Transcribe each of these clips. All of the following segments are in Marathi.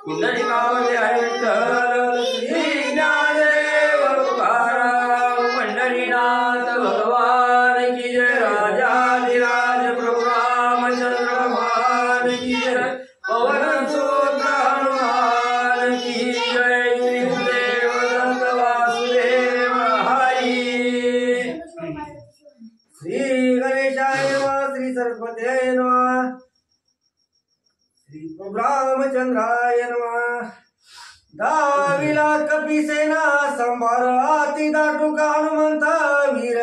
पुंडलिकावती हरी विठ्ठल श्री ज्ञानदेव तुकाराम पंढरीनाथ भगवान की जय। राजाधिराज प्रभु रामचंद्र भगवान की जय। पवन सुत हनुमान की जय। गुरुदेव दत्त वासुदेव हरी। श्री गणेशाय नमः। श्री सरस्वत्याय नमः। श्री प्रभु रामचंद्राय नमः। दाविला कपिसेना संभार आती दाटुका हनुमंत वीर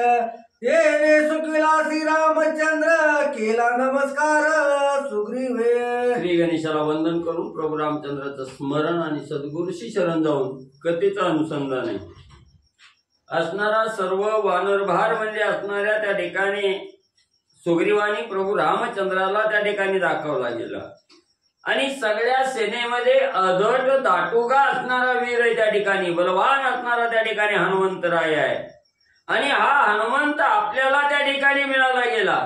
तेने सुखविला श्री रामचंद्र केला नमस्कार सुग्रीवे। श्री गणेशाला वंदन करून प्रभू रामचंद्राचं स्मरण आणि सद्गुरूशी शरण जाऊन कथेचं अनुसंधान आहे असणारा सर्व वानरभार म्हणजे असणाऱ्या त्या ठिकाणी सुग्रीवानी प्रभू रामचंद्राला त्या ठिकाणी दाखवला गेला आणि सगळ्या सेनेमध्ये अधट दाटुगा असणारा वीर आहे त्या ठिकाणी, बलवान असणारा त्या ठिकाणी हनुमंतराय आहे आणि हा हनुमंत आपल्याला त्या ठिकाणी मिळाला गेला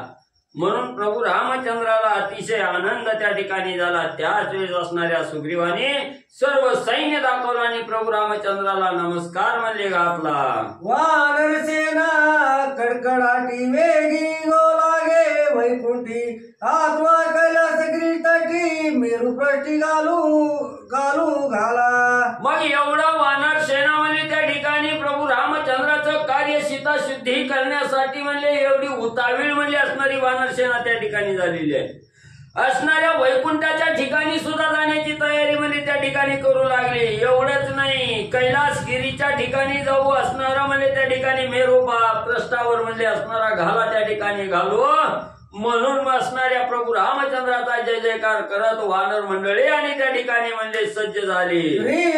म्हणून प्रभू रामचंद्राला अतिशय आनंद त्या ठिकाणी झाला। त्याच वेळेस असणाऱ्या सुग्रीवाने सर्व सैन्य दाखवलं आणि प्रभू रामचंद्राला नमस्कार म्हणले घातला। वानर सेना कडकडाटी वेगी गोलागे वैकुंठी आत्मा कैलासगिरी तटी मेरू पृष्ठी घालू घाला। मग एवढा वानर सेना म्हणजे त्या ठिकाणी प्रभू रामचंद्राचं कार्य सीता शुद्धी करण्यासाठी म्हणजे एवढी उतावीळ म्हणजे असणारी वानर सेना त्या ठिकाणी झालेली आहे। असणाऱ्या वैकुंठाच्या ठिकाणी सुद्धा जाण्याची तयारी म्हणजे त्या ठिकाणी करू लागली। एवढंच नाही, कैलासगिरीच्या ठिकाणी जाऊ असणारा म्हणजे त्या ठिकाणी मेरूबा प्रस्तावर म्हणजे असणारा घाला त्या ठिकाणी घालू म्हणून असणाऱ्या प्रभू रामचंद्राचा जय जयकार करत वानर मंडळी आणि त्या ठिकाणी म्हणजे सज्ज झाली।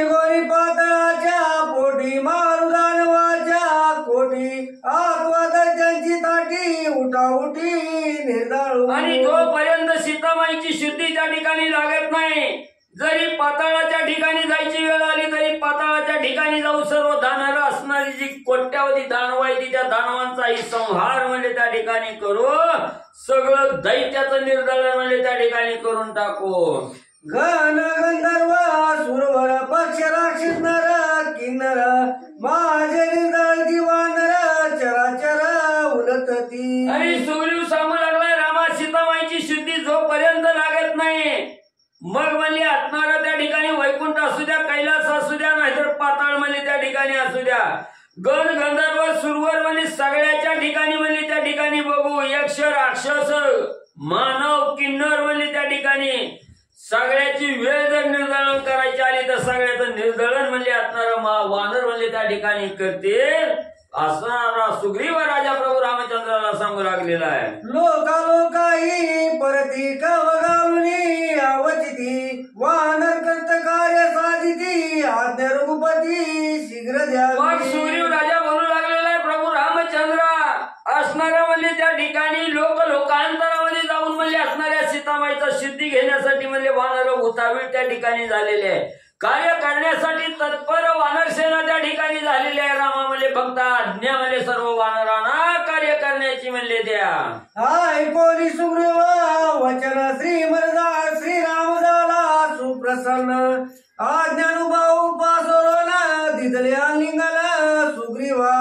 गोरी पातळाच्या पोटी मारू दानवाच्या कोटी आत्वादर्जांची ताटी उठाउठी निर्धाळू। आणि जोपर्यंत सीतामाईची शुद्धी त्या ठिकाणी लागत नाही, जरी पाताळाच्या ठिकाणी जायची वेळ आली तरी पाताळाच्या ठिकाणी जाऊ सर्व दानव असणारी जी कोट्यावधी दानव आहे त्या दानवांचाही संहार म्हणजे त्या ठिकाणी करू सगळं दैत्याचं निर्दलन म्हणजे त्या ठिकाणी करून टाकू। गण गंधर्व सुरवर पक्ष राक्षस नर किन्नर माझे निर्दळ वानर चराचर उलटती। आणि सुग्रीव सांगू लागलाय रामा सीतामाईची शुद्धी जोपर्यंत लागत नाही मग म्हणजे असणारा त्या ठिकाणी वैकुंठ असू द्या कैलास असू द्या नाहीतर पाताळ म्हणजे त्या ठिकाणी असू द्या गण गंधर्व सुरवर म्हणजे सगळ्याच्या ठिकाणी म्हणजे त्या ठिकाणी बघू यक्ष राक्षस मानव किन्नर म्हणजे त्या ठिकाणी सगळ्याची वेळ जर निर्दळन करायची आली तर सगळ्याचं निर्दळन म्हणजे असणारा वानर म्हणजे त्या ठिकाणी करते असणारा सुग्रीव राजा प्रभू रामचंद्राला सांगू लागलेला आहे। लोकाही परती कवगावली आवचिती वानर कर्त कार्य साधिती आज्ञा रघुपती शीघ्र द्या। मग सुग्रीव राजा बोलू लागलेला आहे प्रभू रामचंद्र असणाऱ्या म्हणजे त्या ठिकाणी लोकांतरामध्ये जाऊन म्हणजे असणाऱ्या सीतामाईचा सिद्धी घेण्यासाठी म्हणजे वानर उतावीळ त्या ठिकाणी झालेले आहे। कार्य करण्यासाठी तत्पर वानर सेना त्या ठिकाणी झालेली आहे। रामा म्हणजे फक्त आज्ञा म्हणजे सर्व वानरांना कार्य करण्याची म्हणले द्या। ऐकोली सुग्रीव वचन श्रीराम झाला सुप्रसन्न आज्ञानुभाऊ पासोरोना दिदले लिंगाला सुग्रीवा।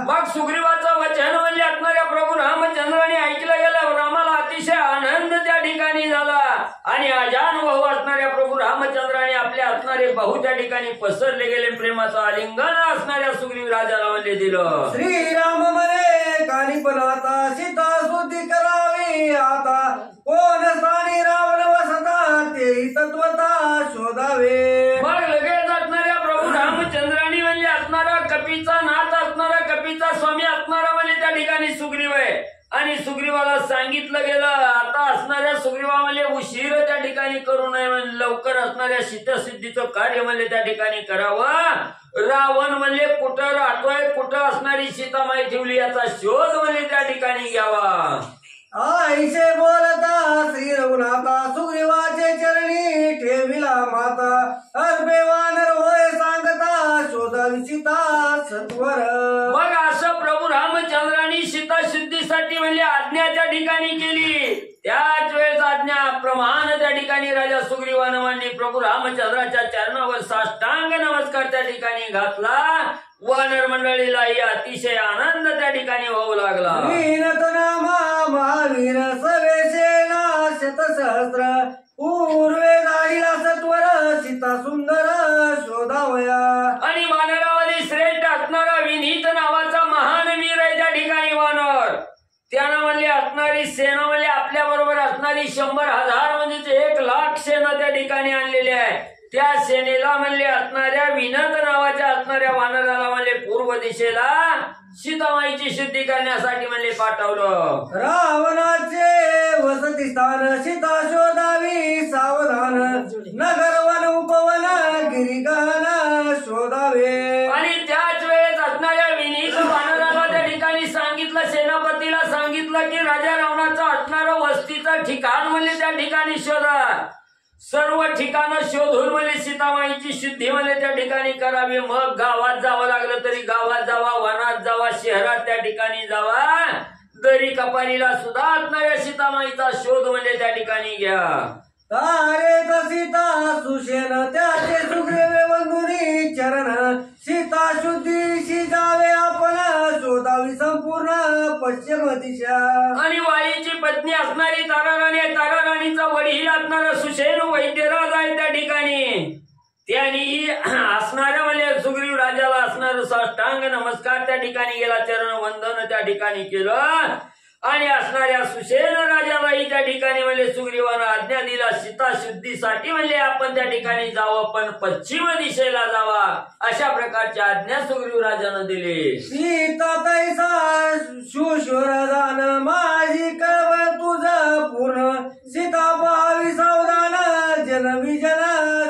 मग सुग्रीवाचं वचन म्हणजे असणाऱ्या प्रभू रामचंद्राने ऐकलं गेलं। रामाला अतिशय आनंद त्या ठिकाणी झाला आणि अजानुभव असणाऱ्या प्रभू रामचंद्राने आपल्या असणारे बहु त्या ठिकाणी पसरले गेले प्रेमाचं आलिंगन असणाऱ्या सुग्रीव राजाला म्हणजे दिलं। श्रीराम म्हणे कानी पण आता सीता शुद्धी करावी आता कोण स्थानी रावण वसता ते तत्वता शोधावे। मग लगेच असणाऱ्या प्रभू रामचंद्राने म्हणजे असणारा कपीचा नाथ असणारा कपीचा स्वामी असणारा म्हणजे त्या ठिकाणी सुग्रीव आहे आणि सुग्रीवाला सांगितलं गेलं आता असणाऱ्या सुग्रीवामध्ये उशीर त्या ठिकाणी करू नये लवकर असणाऱ्या सीतासिद्धीचं कार्य म्हणजे त्या ठिकाणी करावं। रावण म्हणजे कुठं राहतोय कुठं असणारी सीतामाई ठेवली याचा शोध म्हणजे त्या ठिकाणी घ्यावा। ऐसे बोलता श्री रघुनाथा सुग्रीवाचे चरणी ठेविला माता अर्भे वानर होय सांगता शोधावी सीता सत्वर। मग असं प्रभू रामचंद्रांनी सीता सिद्धीसाठी म्हणजे आज्ञा त्या ठिकाणी केली। त्याच वेळेस आज्ञा प्रमाण त्या ठिकाणी राजा सुग्रीवानं मांडली। प्रभू रामचंद्राच्या ठिकाणी घातला. वानर मंडळीलाही अतिशय आनंद त्या ठिकाणी होऊ लागला. महावीर सवेशेना शतसहस्र पूर्वे जाईला सत्वर सीता सुंदर शोधावया. आणि वानरामध्ये श्रेष्ठ असणारा विनीत नावाचा महान वीर आहे त्या ठिकाणी वानर. त्यानं म्हणले असणारी सेना म्हणजे आपल्या बरोबर असणारी 100,000 म्हणजे 1,00,000 सेना त्या ठिकाणी आणलेली आहे. त्या सेनेला म्हणले असणाऱ्या विनत नावाच्या असणाऱ्या वानराला म्हणले पूर्व दिशेला सीतामाईची शुद्धी करण्यासाठी म्हणले पाठवलं. रावणाचे वसती स्थान सीता शोधावी सावधान नगर वन उपवन गिरिगण शोधावे. आणि त्याच वेळेस असणाऱ्या विनीत वानराला त्या ठिकाणी सांगितलं, सेनापतीला सांगितलं की राजा रावणाचं असणारं वस्तीचं ठिकाण म्हणजे त्या ठिकाणी शोधा. सर्व ठिकाणं शोधून म्हणजे सीतामाईची शुद्धी म्हणजे त्या ठिकाणी करावी. मग गावात जावं लागलं तरी गावात जावा, वनात जावा, शहरात त्या ठिकाणी जावा, दरी कपालीला सुद्धा असणाऱ्या सीतामाईचा शोध म्हणजे त्या ठिकाणी घ्या. तारे सीता सुशेन त्याचे सुग्रीवे बंधुनी चरण सीता शुद्धीशी जावे आपण शोधावी संपूर्ण पश्चिम दिशा. आणि वालीची पत्नी असणारी ताराराणी आहे. ताराराणीचा वडील असणारा सुशेन वैद्यराज आहे त्या ठिकाणी. त्यांनी असणाऱ्या म्हणजे सुग्रीव राजाला असणार साष्टांग नमस्कार त्या ठिकाणी गेला, चरण वंदन त्या ठिकाणी केलं. आणि असणाऱ्या सुशेन राजालाही त्या ठिकाणी म्हणजे सुग्रीवानं आज्ञा दिला, सीता शुद्धीसाठी म्हणजे आपण त्या ठिकाणी जावं, पण पश्चिम दिशेला जावा, अशा प्रकारची आज्ञा सुग्रीव राजानं दिली. सीता तैसा शुशोर जाण माझी कळव तुझ पूर्ण सीता पाहावी सावधान जन विजन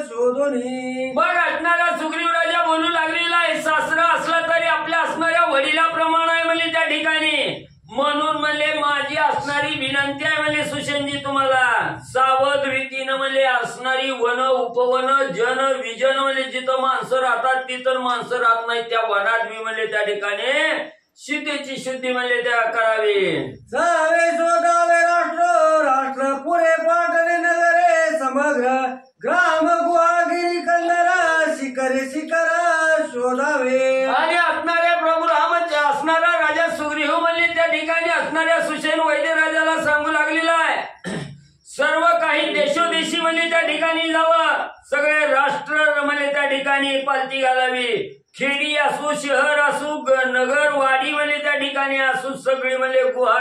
शोधोनी. बघ असणारा सुग्रीव राजा बोलू लागलेला आहे, सासरा असला तरी आपल्या असणाऱ्या वडिलाप्रमाणे आहे म्हणजे त्या ठिकाणी. म्हणून म्हणले माझी असणारी विनंती आहे म्हणले सुशेनजी तुम्हाला, सावध रीतीनं म्हणले असणारी वन उपवन जन विजन म्हणजे जिथं माणसं राहतात तिथं माणसं राहत नाही त्या वनात मी म्हणले त्या ठिकाणी सीतेची शुद्धी म्हणले त्या करावी. जावे शोधावे राष्ट्र राष्ट्र पुरे पाटणे नगरे समग्र ग्राम गुहागिरी कंदर शिखरे शिखर शोधावे. आणि असणाऱ्या प्रभू रामाच्या असणारा राजा सुग्रीव म्हणले त्या ठिकाणी असणाऱ्या सुशेन वैद्य राजाला सांगू लागलेला आहे, सर्व काही देशोदेशी म्हणजे त्या ठिकाणी जावं, सगळे राष्ट्र म्हणजे त्या ठिकाणी पालती घालावी. खेडी असू शहर असू नगर वाडी म्हणजे त्या ठिकाणी असू सगळी म्हणजे गुहा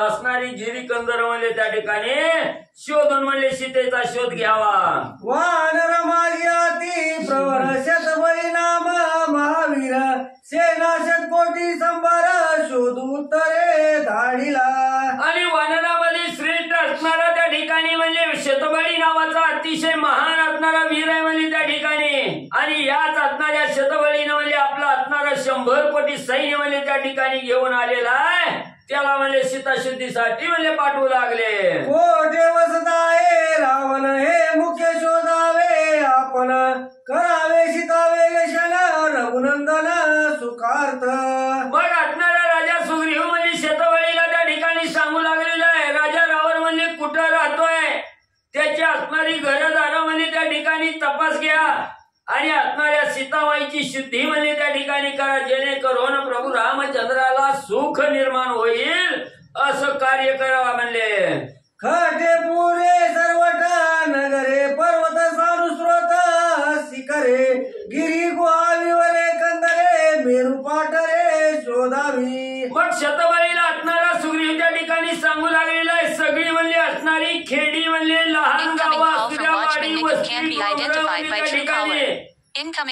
असणारी जिरी कंदर म्हणजे त्या ठिकाणी शोधून म्हणजे सीतेचा शोध घ्यावा. वानर माझी अति प्रवर शतबळी नाम महावीर सेना शतकोटी संभार शोध उत्तरे धाडीला. आणि वानरामध्ये श्रेष्ठ असणारा त्या ठिकाणी म्हणजे शतबळी नावाचा अतिशय महान असणारा वीर आहे म्हणजे त्या ठिकाणी. आणि याच असणाऱ्या शतबळीनं म्हणजे आपला असणारा 100 कोटी सैन्य म्हणजे त्या ठिकाणी घेऊन आलेला आहे. त्याला म्हणजे सीताशुद्धीसाठी म्हणजे पाठवू लागले. कोठे वसत आहे रावण हे मुख्य शोधावे आपण करावे सीतावे यशन रघुनंदन सुखार्थ. मग असणारा राजा सुग्रीव म्हणजे शतबळीला त्या ठिकाणी सांगू लागलेला आहे, राजा रावण म्हणजे कुठं राहतोय, त्याची असणारी घरदारं म्हणजे त्या ठिकाणी तपास घ्या आणि असणाऱ्या सीतामाईची शुद्धी म्हणजे त्या ठिकाणी करा, जेणेकरून प्रभू रामचंद्राला सुख निर्माण होईल असं कार्य करावं म्हणले. खटे पुरे सर्वट नगरे पर्वत सानुस्रोत शिखरे गिरी गुहाविवरे कंदरे मेरू पाटरे शोधावी. मग शतबळीला असणारा सुग्रीव त्या ठिकाणी सांगू लागलेला आहे, सगळी म्हणले असणारी खेडी म्हणले लहान गावं असणाऱ्या वाडी वस्ती त्या ठिकाणी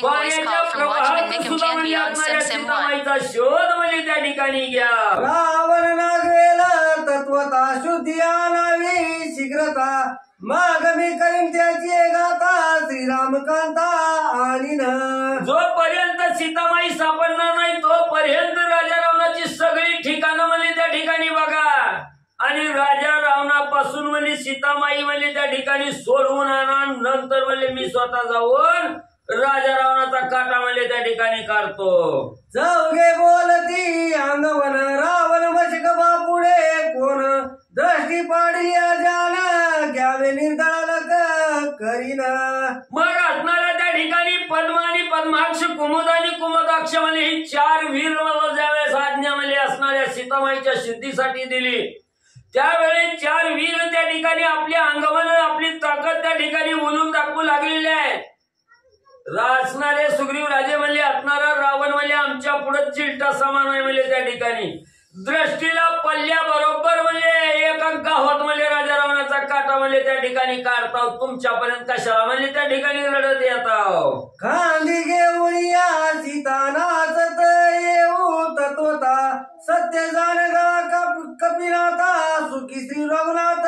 पाण्याच्या प्रवाहात सुद्धा म्हणजे असणाऱ्या सीतामाईचा शोध म्हणजे त्या ठिकाणी घ्या. रावण नागवेला तत्वता शुद्धी आणावी शीघ्रता माग मी करीन त्याची गाथा श्रीरामकांता आणि जोपर्यंत सीतामाई सापडणार नाही तोपर्यंत राजा रावणाची सगळी ठिकाणं म्हणजे त्या ठिकाणी बघा. आणि राजा रावणापासून म्हणजे सीतामाई म्हणजे त्या ठिकाणी सोडवून आणा, नंतर म्हणजे मी स्वतः जाऊन राजा रावणाचा काटा म्हणजे त्या ठिकाणी काढतो. जाऊगे बोलती अंगवन रावण मशक बापुडे कोण दृष्टी पाडी जाण घ्यावे निर्दळ करीन. मग असणाऱ्या त्या ठिकाणी पद्मा आणि पद्माक्ष कुमुद आणि कुमुदाक्ष म्हणजे ही 4 वीर मला ज्यावेळेस आज्ञामध्ये असणाऱ्या सीतामाईच्या शुद्धीसाठी दिली त्यावेळी 4 वीर त्या ठिकाणी आपल्या अंगावर आपली ताकद त्या ठिकाणी बोलून दाखवू लागलेले आहेत. असणारे सुग्रीव राजे म्हणले असणारा रावण म्हणले आमच्या पुढे चिलटा समान आहे म्हणले त्या ठिकाणी दृष्टीला पल्ल्या बरोबर म्हणजे एका गावात म्हणले राजा रावणाचा काटा म्हणले त्या ठिकाणी काढताव तुमच्यापर्यंत कशाला म्हणले त्या ठिकाणी रडत येताव. खांदी घेऊन या सीता नाचत येऊ तत्वता सत्य जानगा कपिनाथा सुखी श्री रघुनाथ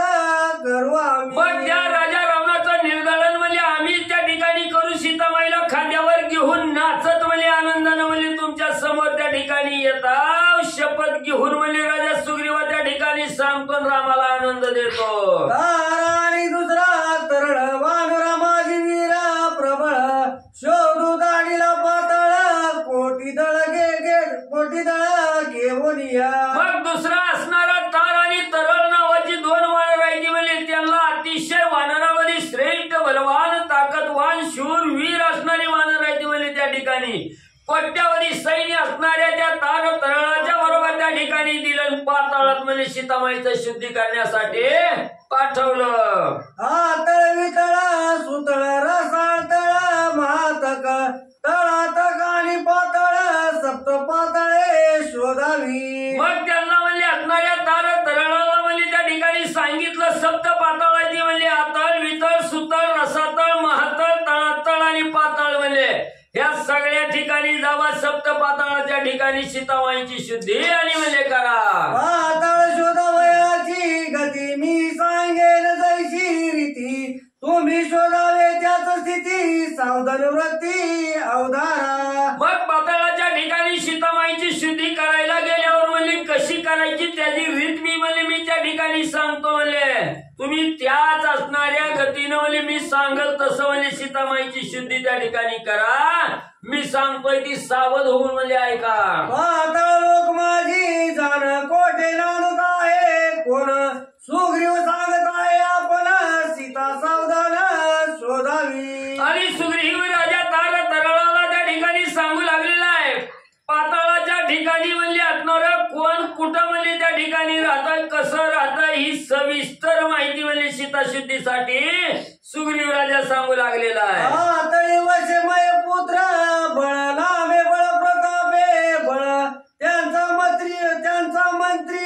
करू मग आम्ही. त्या राजा रावणाचं निर्धारण म्हणजे आम्ही त्या ठिकाणी करू सीतामाईला खांद्यावर घेऊन नाचत म्हणजे आनंदानं म्हणजे तुमच्या समोर त्या ठिकाणी येताव शपथ घेऊन म्हणजे राजा सुग्रीवा त्या ठिकाणी सांगतो रामाला आनंद देतो. आणि दुसरा तरळ वानरा माझी वीरा प्रबळ शोधू दाडीला पातळ कोटी दळ घेऊन या. मग दुसरा असणारा तार आणि तरळ नावाची 2 वानर आहेत म्हणजे त्यांना अतिशय वानरामध्ये श्रेष्ठ बलवान ताकदवान शूर वीर असणारी वानर आहेत म्हणजे त्या ठिकाणी कोट्यावधी सैन्य असणाऱ्या त्या तार तरळाच्या बरोबर त्या ठिकाणी दिलं पाताळात म्हणजे सीतामाईचं शुद्धी करण्यासाठी पाठवलं. आतळ वितळ सुतळ रसाळ तळ महातक तळातक आणि पातळ सप्त पातळे शोधावी. मग त्यांना म्हणले असणाऱ्या तार तरळाला म्हणजे त्या ठिकाणी सांगितलं सप्त पाताळाची म्हणजे आतळ वितळ सुतळ रसातळ महातळ तळातळ आणि पाताळ म्हणले या सगळ्या ठिकाणी जावा सप्त पाताळाच्या ठिकाणी सीतामाईची शुद्धी आणि म्हणजे करा. पाताळ शोधावयाची गती मी सांगेन जैशी रीती तुम्ही शोधावे त्याच स्थिती सावधान वृत्ती अवधारा. मग पाताळाच्या ठिकाणी सीतामाईची शुद्धी करायला गेल्यावर म्हणजे कशी करायची त्याची रीत मी म्हणजे मी त्या ठिकाणी सांगतो म्हणजे तुम्ही त्याच असणाऱ्या गतीनं म्हणजे मी सांगल तसं म्हणजे सीतामाईची शुद्धी त्या ठिकाणी करा. मी सांगतोय ती सावध होऊन म्हणजे ऐका. पाताळ लोक माझी जाण कोठे नांदत आहे कोण सुग्रीव सांगत आहे आपण सीता सावधान शोधावी. आणि सुग्रीव राजा तार तरळाला त्या ठिकाणी सांगू लागलेला आहे पाताळाच्या ठिकाणी म्हणजे असणारं कोण कुठं म्हणजे त्या ठिकाणी राहतं कसं राहतं ही सविस्तर माहिती म्हणजे सीताशुद्धीसाठी सुग्रीव राजा सांगू लागलेला आहे. पातळी वशमय पुत्र बळ नामे बळ प्रतापे बळ त्यांचा मंत्री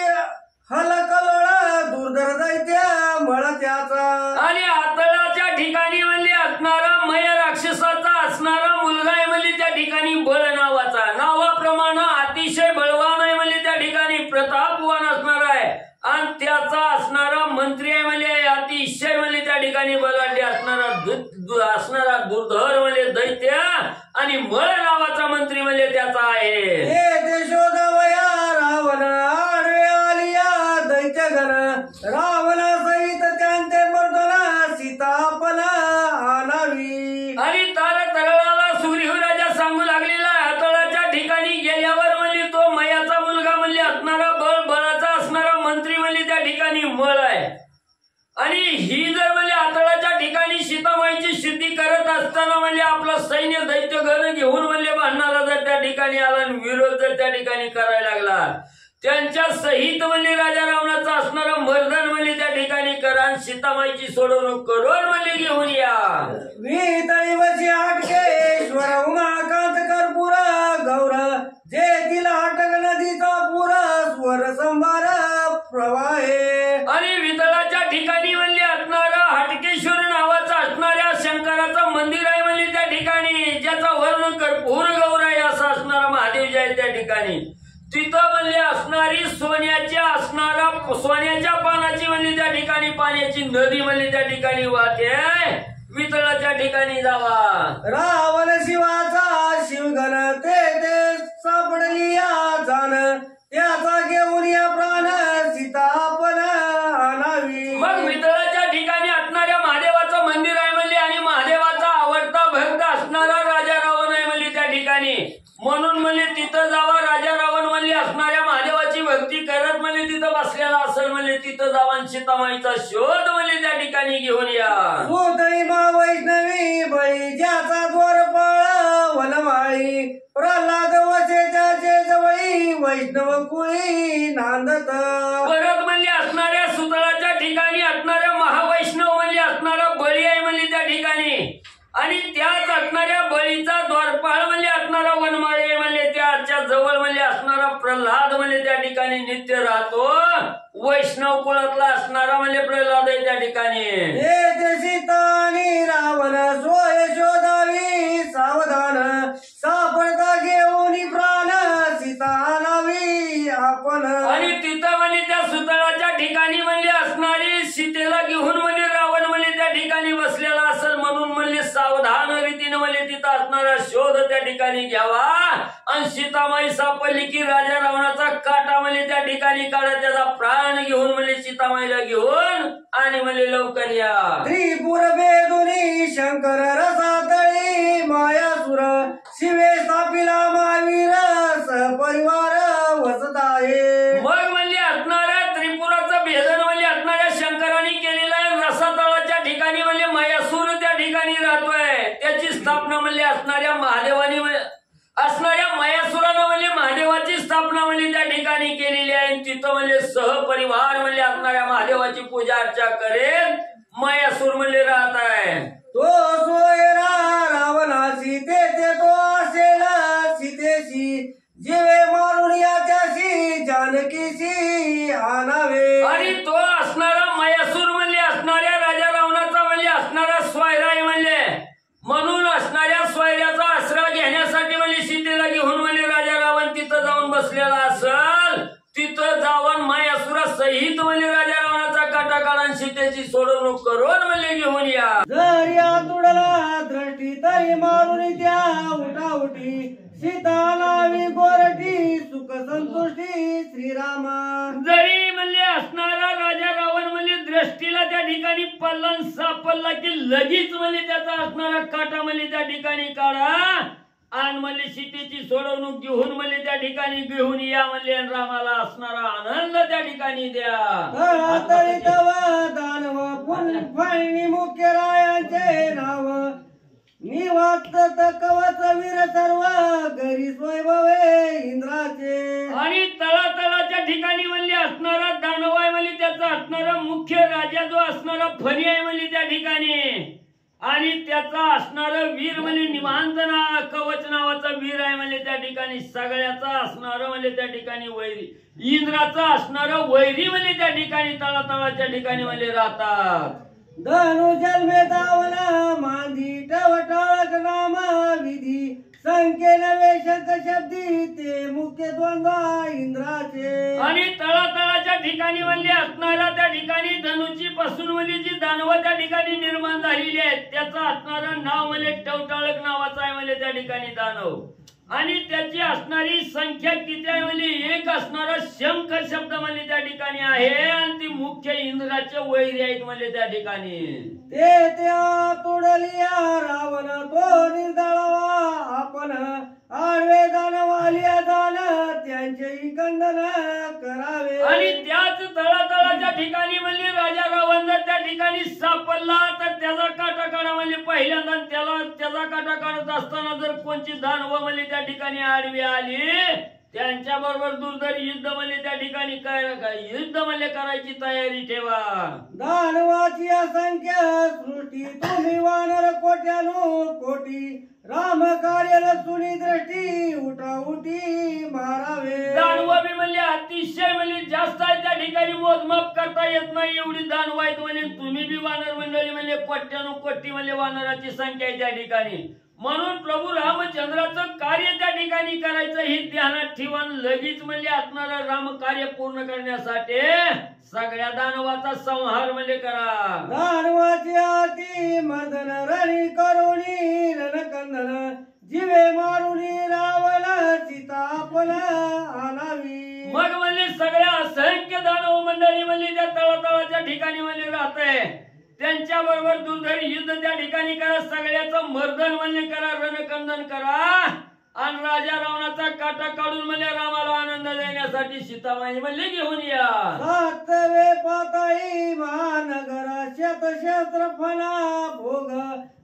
हलकलोळ दुर्धर दैत्य मळ त्याचा. आणि आतळाच्या ठिकाणी म्हणजे असणारा मय राक्षसाचा असणारा मुलगा आहे म्हणजे त्या ठिकाणी बळ नावाचा नावाप्रमाणे अतिशय बळवान आहे म्हणजे त्या ठिकाणी प्रतापवान असणार आहे आणि त्याचा असणारा मंत्री आहे म्हणजे अतिशय म्हणजे त्या ठिकाणी बलाढ्य असणारा दुर्धर म्हणजे दैत्य आणि मळ नावाचा मंत्री म्हणजे त्याचा आहे. हे शोधावया रावण आडवे आलिया दैत्यगण रावण सहित त्यांचे मर्दना सीतापन आणावी. आणि तार तरळाला सुग्रीव राजा सांगू लागलेला हातळाच्या ठिकाणी गेल्यावर म्हणजे तो मयाचा मुलगा म्हणजे असणारा बळाचा असणारा मंत्री म्हणजे त्या ठिकाणी मळ आहे. आणि ही जर म्हणजे हातळाच्या ठिकाणी सीतामाईची शुद्धी करत असताना म्हणजे आपलं सैन्य दैत्यगण घेऊन म्हणजे बांधणारा जर त्या ठिकाणी आला आणि विरोध जर त्या ठिकाणी करायला लागला त्यांच्या सहित म्हणजे राजा रावणाचा असणारा मर्दन म्हणजे त्या ठिकाणी करा आणि सीतामाईची सोडवणूक करून म्हणजे घेऊन या. वीतळीवची हाटकेश्वर उमाकांत कर्पूर गौर जे तिला हटक नदीचा पूर स्वर संभार प्रवाहे. आणि वितळाच्या ठिकाणी म्हणजे असणारा हटकेश्वर नावाचं असणाऱ्या शंकराचं मंदिर आहे म्हणजे त्या ठिकाणी ज्याचा वर्ण कर्पूर गौर आहे असं असणारा महादेव जे आहे त्या ठिकाणी तिथं म्हणजे असणारी सोन्याच्या पानाची म्हणजे त्या ठिकाणी पाण्याची नदी म्हणजे त्या ठिकाणी वाहते वितळाच्या ठिकाणी जावा. रावण शिवाचा शिवगण ते सापडली या जाण त्याचा घेऊन या प्राण सीतापन आणावी. मग वितळाच्या ठिकाणी असणाऱ्या महादेवाचं मंदिर आहे म्हणजे आणि महादेवाचा आवडता भक्त असणारा राजा रावण आहे म्हणजे त्या ठिकाणी म्हणून म्हणजे तिथं जावा. राजा रावण म्हणजे असणाऱ्या महादेवाची भक्ती करत म्हणजे तिथं बसलेला असेल म्हणजे तिथं जावा सीतामाईचा शोध म्हणजे त्या ठिकाणी घेऊन या. सुतळी मा वैष्णवी बळी ज्याचा द्वारपाळ वन प्रल्हाद वसे त्याचे जवळी वैष्णव कुळी नांदत. परत म्हणले असणाऱ्या सुतळाच्या ठिकाणी असणाऱ्या महावैष्णव म्हणले असणारा बळी आहे म्हणले त्या ठिकाणी. आणि त्याच असणाऱ्या बळीचा द्वारपाळ म्हणजे असणारा वनमाळे म्हणले त्याच्या जवळ म्हणजे असणारा प्रल्हाद म्हणजे त्या ठिकाणी नित्य राहतो. वैष्णव कुळातला असणारा म्हणजे प्रल्हाद आहे त्या ठिकाणी. सीता आणि रावण सोय शोधावी सावधान सापडता घेऊन प्राण सीता नावी आपण. आणि तिथं म्हणजे त्या सुतळाच्या ठिकाणी म्हणजे असणारी सीतेला घेऊन म्हणजे रावण म्हणजे त्या ठिकाणी बसलेला असेल म्हणून म्हणजे सावधान रीतीने म्हणजे तिथं असणारा शोध त्या ठिकाणी घ्यावा. आणि सीतामाई सापडली की राजा रावणाचा काटा म्हणजे त्या ठिकाणी काढा त्याचा प्राण घेऊन म्हणजे सीतामाईला घेऊन आणि म्हणजे लवकर या. त्रिपुर बेदुनी शंकर रसातळी मायासुर शिवे स्थापिला महावीर सहपरिवार वसत आहे. मग म्हणजे असणाऱ्या त्रिपुराचं भेदन म्हणजे असणाऱ्या शंकराने केलेलं आहे. रसातळाच्या ठिकाणी म्हणजे मायासूर त्या ठिकाणी राहतोय. त्याची स्थापना म्हणजे असणाऱ्या महादेवानी असणाऱ्या मायासुरानं म्हणजे महादेवाची स्थापना म्हणजे त्या ठिकाणी केलेली आहे. तिथं म्हणजे सहपरिवार म्हणजे असणाऱ्या महादेवाची पूजा अर्चा करेल मायासूर म्हणजे राहत आहे. तो सोयरा रावणाशी तेथे तो असेल सीतेशी जीवे मारून याच्याशी जानकीशी आणावे. आणि तो असणारा मायासूर म्हणजे असणाऱ्या राजा रावणाचा म्हणजे असणारा स्वैरा आहे म्हणजे म्हणून असणाऱ्या स्वैर्याचा आसरा घेण्यासाठी म्हणजे सीतेला घेऊन म्हणजे राजा रावण तिथं जाऊन बसलेला असल. तिथं जाऊन मायासुरा सहित म्हणजे राजा रावणाचा काटा काढून सीतेची सोडवणूक करून म्हणजे घेऊन या. जर या तुडला दृष्टी तरी मारून त्या उठाउठी सीता नावी गोरटी सुख संतुष्टी श्रीरामा. जरी म्हणजे असणारा राजा रावण म्हणजे दृष्टीला त्या ठिकाणी पल्ला सापडला की लगेच म्हणजे त्याचा असणारा काटा म्हणजे त्या ठिकाणी काढा आणि म्हणजे सीतेची सोडवणूक घेऊन म्हणजे त्या ठिकाणी घेऊन या म्हणजे रामाला असणारा आनंद त्या ठिकाणी द्या. दानव फळणी मुख्य रायांचे नाव निवात कवच वीर सर्व घरी स्वयंभवे इंद्राचे. आणि तळातळाच्या ठिकाणी म्हणजे असणारा दानव आहे म्हणजे त्याचा असणारा मुख्य राजा जो असणारा फणी आहे म्हणजे त्या ठिकाणी. आणि त्याचा असणारा वीर म्हणजे निवांत कवच नावाचा वीर आहे म्हणजे त्या ठिकाणी. सगळ्याचा असणारं म्हणजे त्या ठिकाणी वैरी इंद्राचा असणारं वैरी म्हणजे त्या ठिकाणी तळातळाच्या ठिकाणी म्हणजे राहतात. धनु जन्मे दावना मांदी टवटाळक नाम विधी संख्येन वेशक शब्दी ते मुख्य द्वंद्व इंद्राचे. आणि तळातळाच्या ठिकाणी म्हणजे असणारा त्या ठिकाणी धनुची पासून म्हणजे जी दानव त्या ठिकाणी निर्माण झालेली आहेत त्याचं असणारं नाव म्हणजे टवटाळक नावाचं आहे म्हणजे त्या ठिकाणी दानव. आणि त्याची असणारी संख्या किती आहे म्हणजे एक असणारा शंख शब्द म्हणजे त्या ठिकाणी आहे. आणि ती मुख्य इंद्राचे वैरी आहेत म्हणजे त्या ठिकाणी. ते त्या तोडलिया रावण तो निर्दळवा आपण आडवे दानवालिया दान त्यांचे कंदन करावे. आणि त्याच तळातळाच्या ठिकाणी म्हणजे राजा रावण जर त्या ठिकाणी सापडला तर त्याचा काटा काढा म्हणजे पहिल्यांदा त्याचा काटा काढत असताना जर कोणची दानव म्हणजे त्या ठिकाणी आडवी आली त्यांच्या बरोबर दुर्धर युद्ध म्हणजे त्या ठिकाणी युद्ध म्हणजे करायची तयारी ठेवा. दानवाची असंख्य सृष्टी तुम्ही वानर कोट्यानो कोटी राम कार्याला सुनी दृष्टी उठा उठी मारावे. दानव बी म्हणजे अतिशय म्हणजे जास्त आहे त्या ठिकाणी मोजमाप करता येत नाही एवढी दानव आहेत म्हणजे तुम्ही बी वानर मंडळी म्हणजे कोट्यानो कोटी म्हणजे वानराची संख्या आहे त्या ठिकाणी. म्हणून प्रभू रामचंद्राचं कार्य त्या ठिकाणी करायचं हे ध्यानात ठेवा. लगेच म्हणजे असणारं राम कार्य पूर्ण करण्यासाठी सगळ्या दानवाचा संहार म्हणजे करा. दानवाची आती मर्दन रणी करुणी रणकंदन जीवे मारुनी रावण सीता आपण आणावी. मग म्हणजे सगळ्या असंख्य दानव मंडळी म्हणजे त्या तळातळाच्या ठिकाणी म्हणजे राहतंय त्यांच्या बरोबर दुर्धर युद्ध त्या ठिकाणी करा. सगळ्याचं मर्दन म्हणजे करा रणकंदन करा. आणि राजा रावणाचा काटा काढून म्हणजे रामाला आनंद देण्यासाठी सीतामाई म्हणजे घेऊन या. सातवे पाताई महानगर शतशस्त्र फना भोग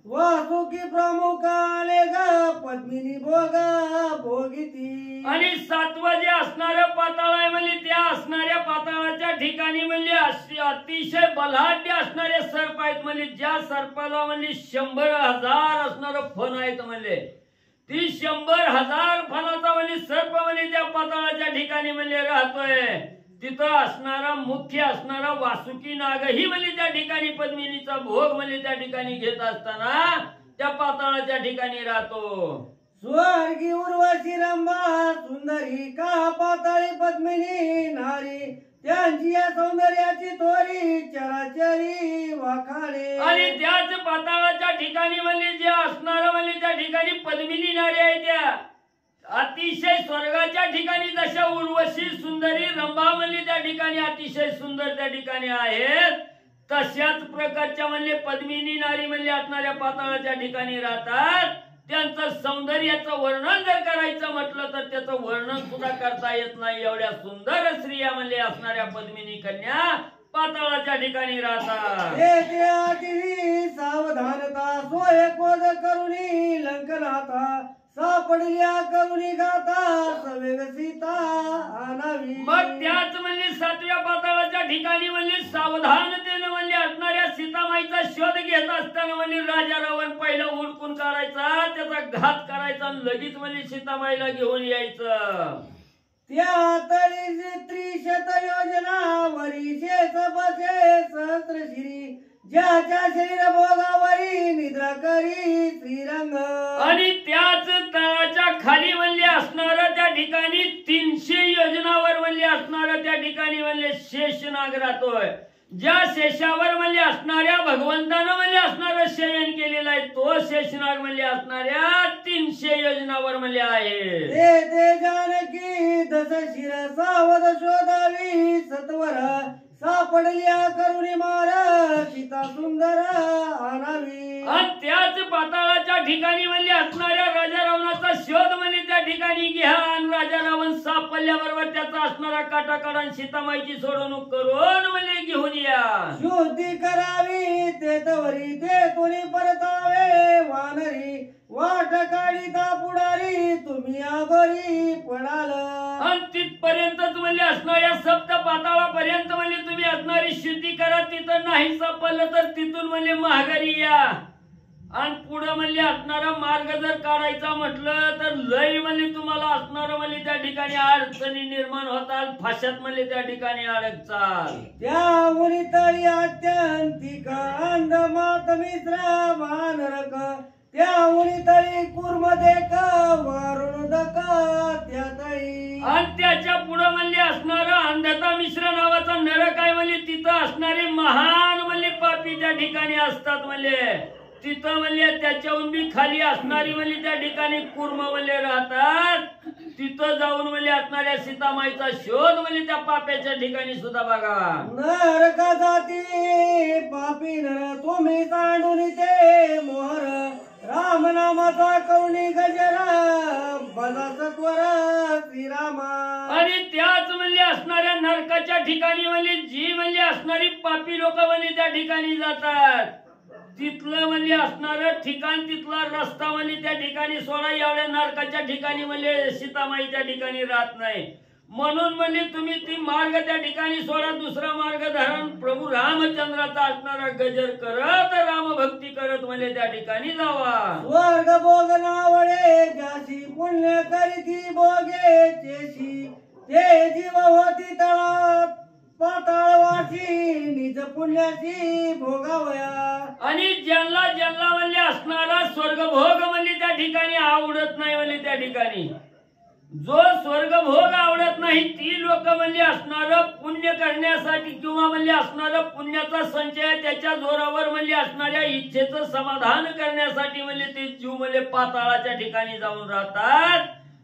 वासुकी प्रमुख आले ग पद्मिनी भोग भोगिती आणि 7वं जे असणारं पाताळ आहे म्हणजे त्या असणाऱ्या पाताळाच्या ठिकाणी म्हणजे अतिशय बलाढ्य असणारे सर्प आहेत म्हणजे ज्या सर्पाला म्हणजे 100,000 असणारं फण आहेत म्हणजे ती 100,000 फणाचा म्हणजे सर्प म्हणजे त्या पाताळाच्या ठिकाणी म्हणजे राहतोय. तिथं असणारा मुख्य असणारा वासुकी नागही म्हणजे त्या ठिकाणी पद्मिनीचा भोग म्हणजे त्या ठिकाणी घेत असताना त्या पाताळाच्या ठिकाणी राहतो. स्वर्गी उर्वशी रंभा सुंदरी का पाताळी पद्मिनी नारी त्यांची या सौंदर्याची तोरी चराचरी वाखाणे. आणि त्याच पाताळाच्या ठिकाणी म्हणजे जे असणारं म्हणजे त्या ठिकाणी पद्मिनी नारी आहे त्या अतिशय स्वर्गाच्या ठिकाणी जशा उर्वशी सुंदरी रंभा म्हणजे त्या ठिकाणी अतिशय सुंदर त्या ठिकाणी आहेत तशाच प्रकारच्या म्हणजे पद्मिनी नारी म्हणजे असणाऱ्या पाताळाच्या ठिकाणी राहतात. त्यांचं सौंदर्याचं वर्णन जर करायचं म्हटलं तर त्याचं वर्णन सुद्धा करता येत नाही. एवढ्या सुंदर स्त्रिया म्हणजे असणाऱ्या पद्मिनी कन्या पाताळाच्या ठिकाणी राहतात. सावधानता सोय कोद करुणी लंकनाथा सापडल्या करुणी गाता सवेग सीता आनावी. मग त्याच म्हणजे 7व्या पाताळाच्या ठिकाणी म्हणजे सावधानतेने म्हणजे असणाऱ्या सीतामाईचा शोध घेत असताना म्हणजे राजा रावण पहिला हुडकून काढायचा त्याचा घात करायचा आणि लगेच म्हणजे सीतामाईला घेऊन यायचं. त्या तळी त्रिशत योजना वरीशे सबसे सहस्रशिरी ज्याच्या शरीर भोगावरी निद्रा करी श्रीरंग. आणि त्याच तळाच्या खाली म्हणले असणार त्या ठिकाणी 300 योजनावर म्हणले असणार त्या ठिकाणी म्हणले शेषनाग राहतोय. ज्या शेषावर म्हणले असणाऱ्या भगवंतानं म्हणले असणार शयन केलेला आहे तो शेषनाग म्हणले असणाऱ्या 300 योजनावर म्हणले आहे. ते जानकी दस शिर सावध शोधावी सत्वर सापडल्या करुणी मार सीता सुंदर आणावी. आणि त्याच पाताळाच्या ठिकाणी म्हणले असणाऱ्या राजा रावणाचा शोध म्हणजे त्या ठिकाणी घ्या आणि राजा रावण सापडल्याबरोबर त्याचा असणारा काटाकाड आणि सीतामाईची सोडवणूक करून म्हणजे घेऊन या. शुद्धी करावी ते तवरी ते कोणी परतावे वानरी वाट काढिता पुढारी तुम्ही आगोरी पडाल. आणि तिथपर्यंतच म्हणजे असणाऱ्या सप्त पाताळापर्यंत म्हणजे तुम्ही असणारी शुद्धी करा. तिथं नाही सापडलं तर तिथून म्हणजे माघारी या. आणि पुढे म्हणजे असणारा मार्ग जर काढायचा म्हटलं तर लय म्हणजे तुम्हाला असणार म्हणजे त्या ठिकाणी अडचणी निर्माण होतात फाशात म्हणजे त्या ठिकाणी अडकचाल. त्या उनी तळी अत्यंतिक अंध मात मिश्र वानरक त्या उनी तळी कुर्मदेक वारुणदक त्या तळी. आणि त्याच्या पुढे म्हणजे असणार अंधता मिश्र नावाचा नरक आहे म्हणजे तिथं असणारे महान म्हणजे पापी त्या ठिकाणी असतात म्हणजे तिथं म्हणजे त्याच्याहून बी खाली असणारी म्हणजे त्या ठिकाणी कुर्म म्हणजे राहतात. तिथं जाऊन म्हणजे असणाऱ्या सीतामाईचा शोध म्हणजे त्या पाप्याच्या ठिकाणी सुद्धा बघा. नरक जाती पापी नर तुम्ही तांडून ते मोहर राम नामाचा करुणी गजरा बजा सत्वर श्रीरामा. आणि त्याच म्हणजे असणाऱ्या नरकाच्या ठिकाणी म्हणजे जी म्हणजे असणारी पापी लोक म्हणजे त्या ठिकाणी जातात तिथलं म्हणजे असणार ठिकाण तिथला रस्ता म्हणजे त्या ठिकाणी सोडा. एवढ्या नरकाच्या ठिकाणी म्हणजे सीतामाई त्या ठिकाणी राहत नाही म्हणून म्हणजे तुम्ही ती मार्ग त्या ठिकाणी सोडा. दुसरा मार्ग धरण प्रभू रामचंद्राचा असणारा गजर करत रामभक्ती करत म्हणजे त्या ठिकाणी जावा. स्वर्ग भोग नावळे ज्याशी पुण्य करीती भोगे चेशी ते जीव होती तळात पाताळवासी निज पुण्याची भोगावया. आणि ज्यांना ज्यांना म्हणजे असणारा स्वर्ग भोग म्हणजे त्या ठिकाणी आवडत नाही म्हणजे त्या ठिकाणी जो स्वर्ग भोग आवडत नाही ती लोक म्हणजे असणार पुण्य करण्यासाठी किंवा म्हणजे असणार पुण्याचा संचय त्याच्या जोरावर म्हणजे असणाऱ्या इच्छेचं समाधान करण्यासाठी म्हणजे ते जीव म्हणजे पाताळाच्या ठिकाणी जाऊन राहतात.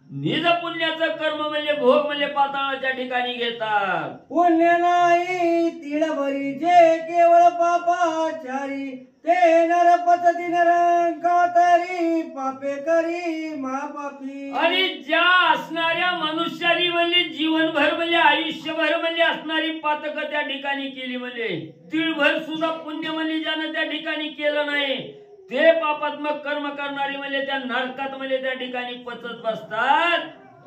निज पुण्याचं कर्म म्हणजे भोग म्हणजे पाताळाच्या ठिकाणी घेतात. पुण्य नाही तिळभरी जे केवळ पापाचारी ते नरपती नरंकातरी पापे करी महापापी. आणि ज्या असणाऱ्या मनुष्यानी म्हणजे जीवनभर म्हणजे आयुष्यभर म्हणजे असणारी पातक त्या ठिकाणी केली म्हणजे तिळभर सुद्धा पुण्य म्हणजे ज्यानं त्या ठिकाणी केलं नाही ते पापात्मक कर्म करणारी म्हणजे त्या नरकात म्हणजे त्या ठिकाणी पचत बसतात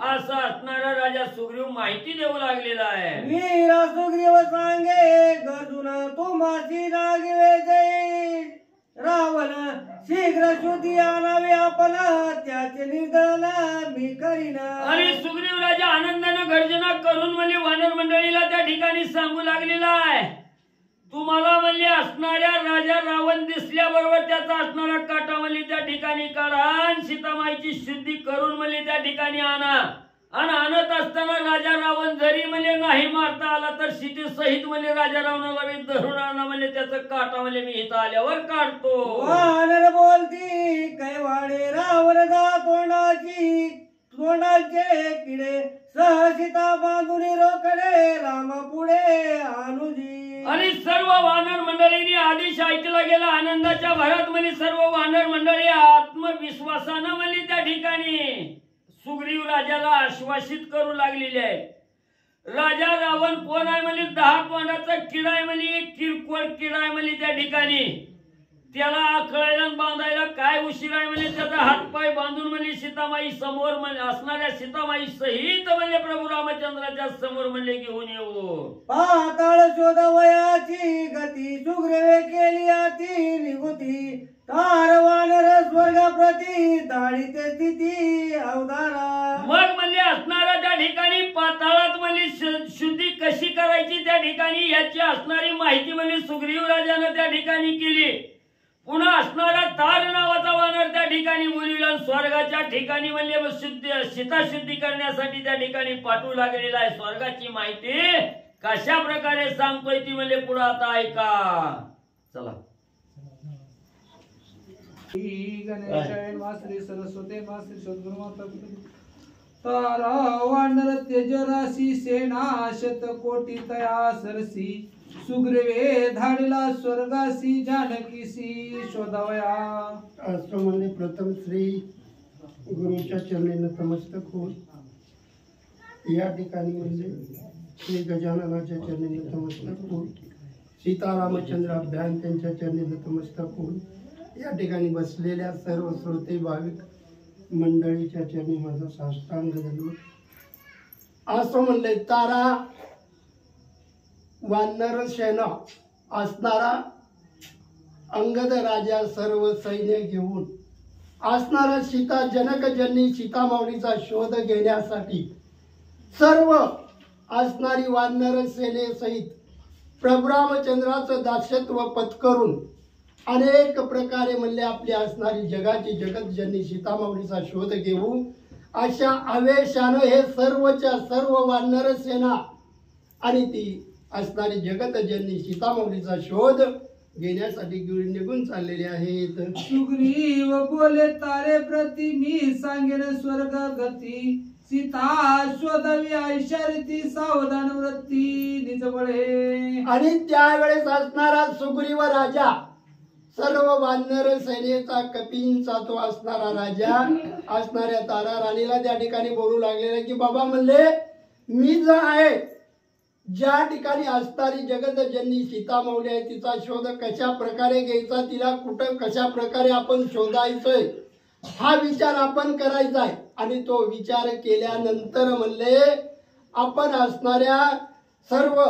असं असणारा राजा सुग्रीव माहिती देऊ लागलेला आहे. वीरा सुग्रीव सांगे गर्जुन तुम्हाची नागिवे जाईल रावण शीघ्र शुद्धी आणावे आपण त्याचे निर्दल मी करीन. आणि सुग्रीव राजा आनंदानं गर्जना करून म्हणजे वानर मंडळीला त्या ठिकाणी सांगू लागलेला आहे, तुम्हाला म्हणजे असणाऱ्या राजा रावण दिसल्याबरोबर त्याचा असणारा काटा म्हणजे त्या ठिकाणी काढा आणि सीतामाईची शुद्धी करून म्हणजे त्या ठिकाणी आणा. आणि आणत असताना राजा रावण जरी म्हणजे नाही मारता आला तर सीते सहित म्हणजे राजा रावणाला मी धरून आणा म्हणजे त्याचं काटा म्हणजे मी इथं आल्यावर काढतो. वानर बोलती कैवाडे रावण दा तोंडाचे किडे सहसिता बांधून रोकडे राम पुढे अनुजी. आणि सर्व वानर मंडळींनी आदेश ऐकला गेला. आनंदाच्या भरात म्हणजे सर्व वानर मंडळी आत्मविश्वासानं म्हणजे त्या ठिकाणी सुग्रीव राजाला आश्वासित करू लागलेले आहे. राजा रावण कोण आहे म्हणजे 10 तोंडाचा किडा आहे म्हणजे एक किरकोळ किडा आहे म्हणजे त्या ठिकाणी त्याला आखळायला बांधायला काय उशीर आहे म्हणजे त्याचा हातपाय बांधून म्हणजे सीतामाई समोर म्हणजे असणाऱ्या सीतामाई सहित म्हणजे प्रभू रामचंद्राच्या समोर म्हणजे घेऊन येऊ. पाताळ शोधवयाची गती सुग्रीवे केली अति निगुती तार वानर स्वर्गाप्रती दाळीते स्थिती अवधारा. मग म्हणजे असणारा त्या ठिकाणी पाताळात म्हणजे शुद्धी कशी करायची त्या ठिकाणी याची असणारी माहिती म्हणजे सुग्रीव राजानं त्या ठिकाणी केली. पुन्हा असणारा तार नावाचा वानर त्या ठिकाणी बोलविला. स्वर्गाच्या ठिकाणी म्हणजे सीता शुद्धी करण्यासाठी त्या ठिकाणी पाठवू लागलेला आहे. स्वर्गाची माहिती कशा प्रकारे सांगतोय ती म्हणजे पुढे आता ऐका. चला. गणेशाय मा श्री सरस्वती मा श्री सद्गुरुमाता तारा वानर तेजराशी सेना शतकोटी तया सरसी सुग्रीवे धाडला स्वर्गासी जानकीसी शोधावया. आश्रमाने प्रथम श्री गुरुच्या चरणी नतमस्तक होऊन या ठिकाणी म्हणजे श्री गजाननाच्या चरणी नतमस्तक होऊन सीतारामचंद्र अभ्यान त्यांच्या चरणी नतमस्तक होऊन या ठिकाणी बसलेल्या सर्व श्रोते भाविक मंडळीच्या चरणी माझा साष्टांग दंडवत. असं म्हणले तारा वानर सेना असणारा अंगद राजा सर्व सैन्य घेऊन असणारा सीता जनकजननी सीतामाऊलीचा शोध घेण्यासाठी सर्व असणारी वानर सेनेसहित प्रभू रामचंद्राचं दास्यत्व पत्करून अनेक प्रकारे म्हणले आपली असणारी जगाची जगतजननी सीतामाऊलीचा शोध घेऊ अशा आवेशानं हे सर्वच्या सर्व वानर सेना आणि ती असणारी जगतजननी सीतामाऊलीचा शोध घेण्यासाठी निघून चाललेले आहेत. सुग्रीव बोले तारे प्रति मी सांगेन स्वर्ग गती सीता शोधवी ऐशारती सावधान वृत्ती निज बळे. आणि त्यावेळेस असणारा सुग्रीव राजा सर्व वानर सेनेचा कपींचा तो असणारा राजा असणाऱ्या तारा राणीला त्या ठिकाणी बोलू लागलेला की बाबा म्हणले मी जो आहे ज्या ठिकाणी असणारी जगतजननी सीतामाऊली आहे तिचा शोध कशा प्रकारे घ्यायचा तिला कुठं कशा प्रकारे आपण शोधायचंय हा विचार आपण करायचा आहे. आणि तो विचार केल्यानंतर म्हणले आपण असणाऱ्या सर्व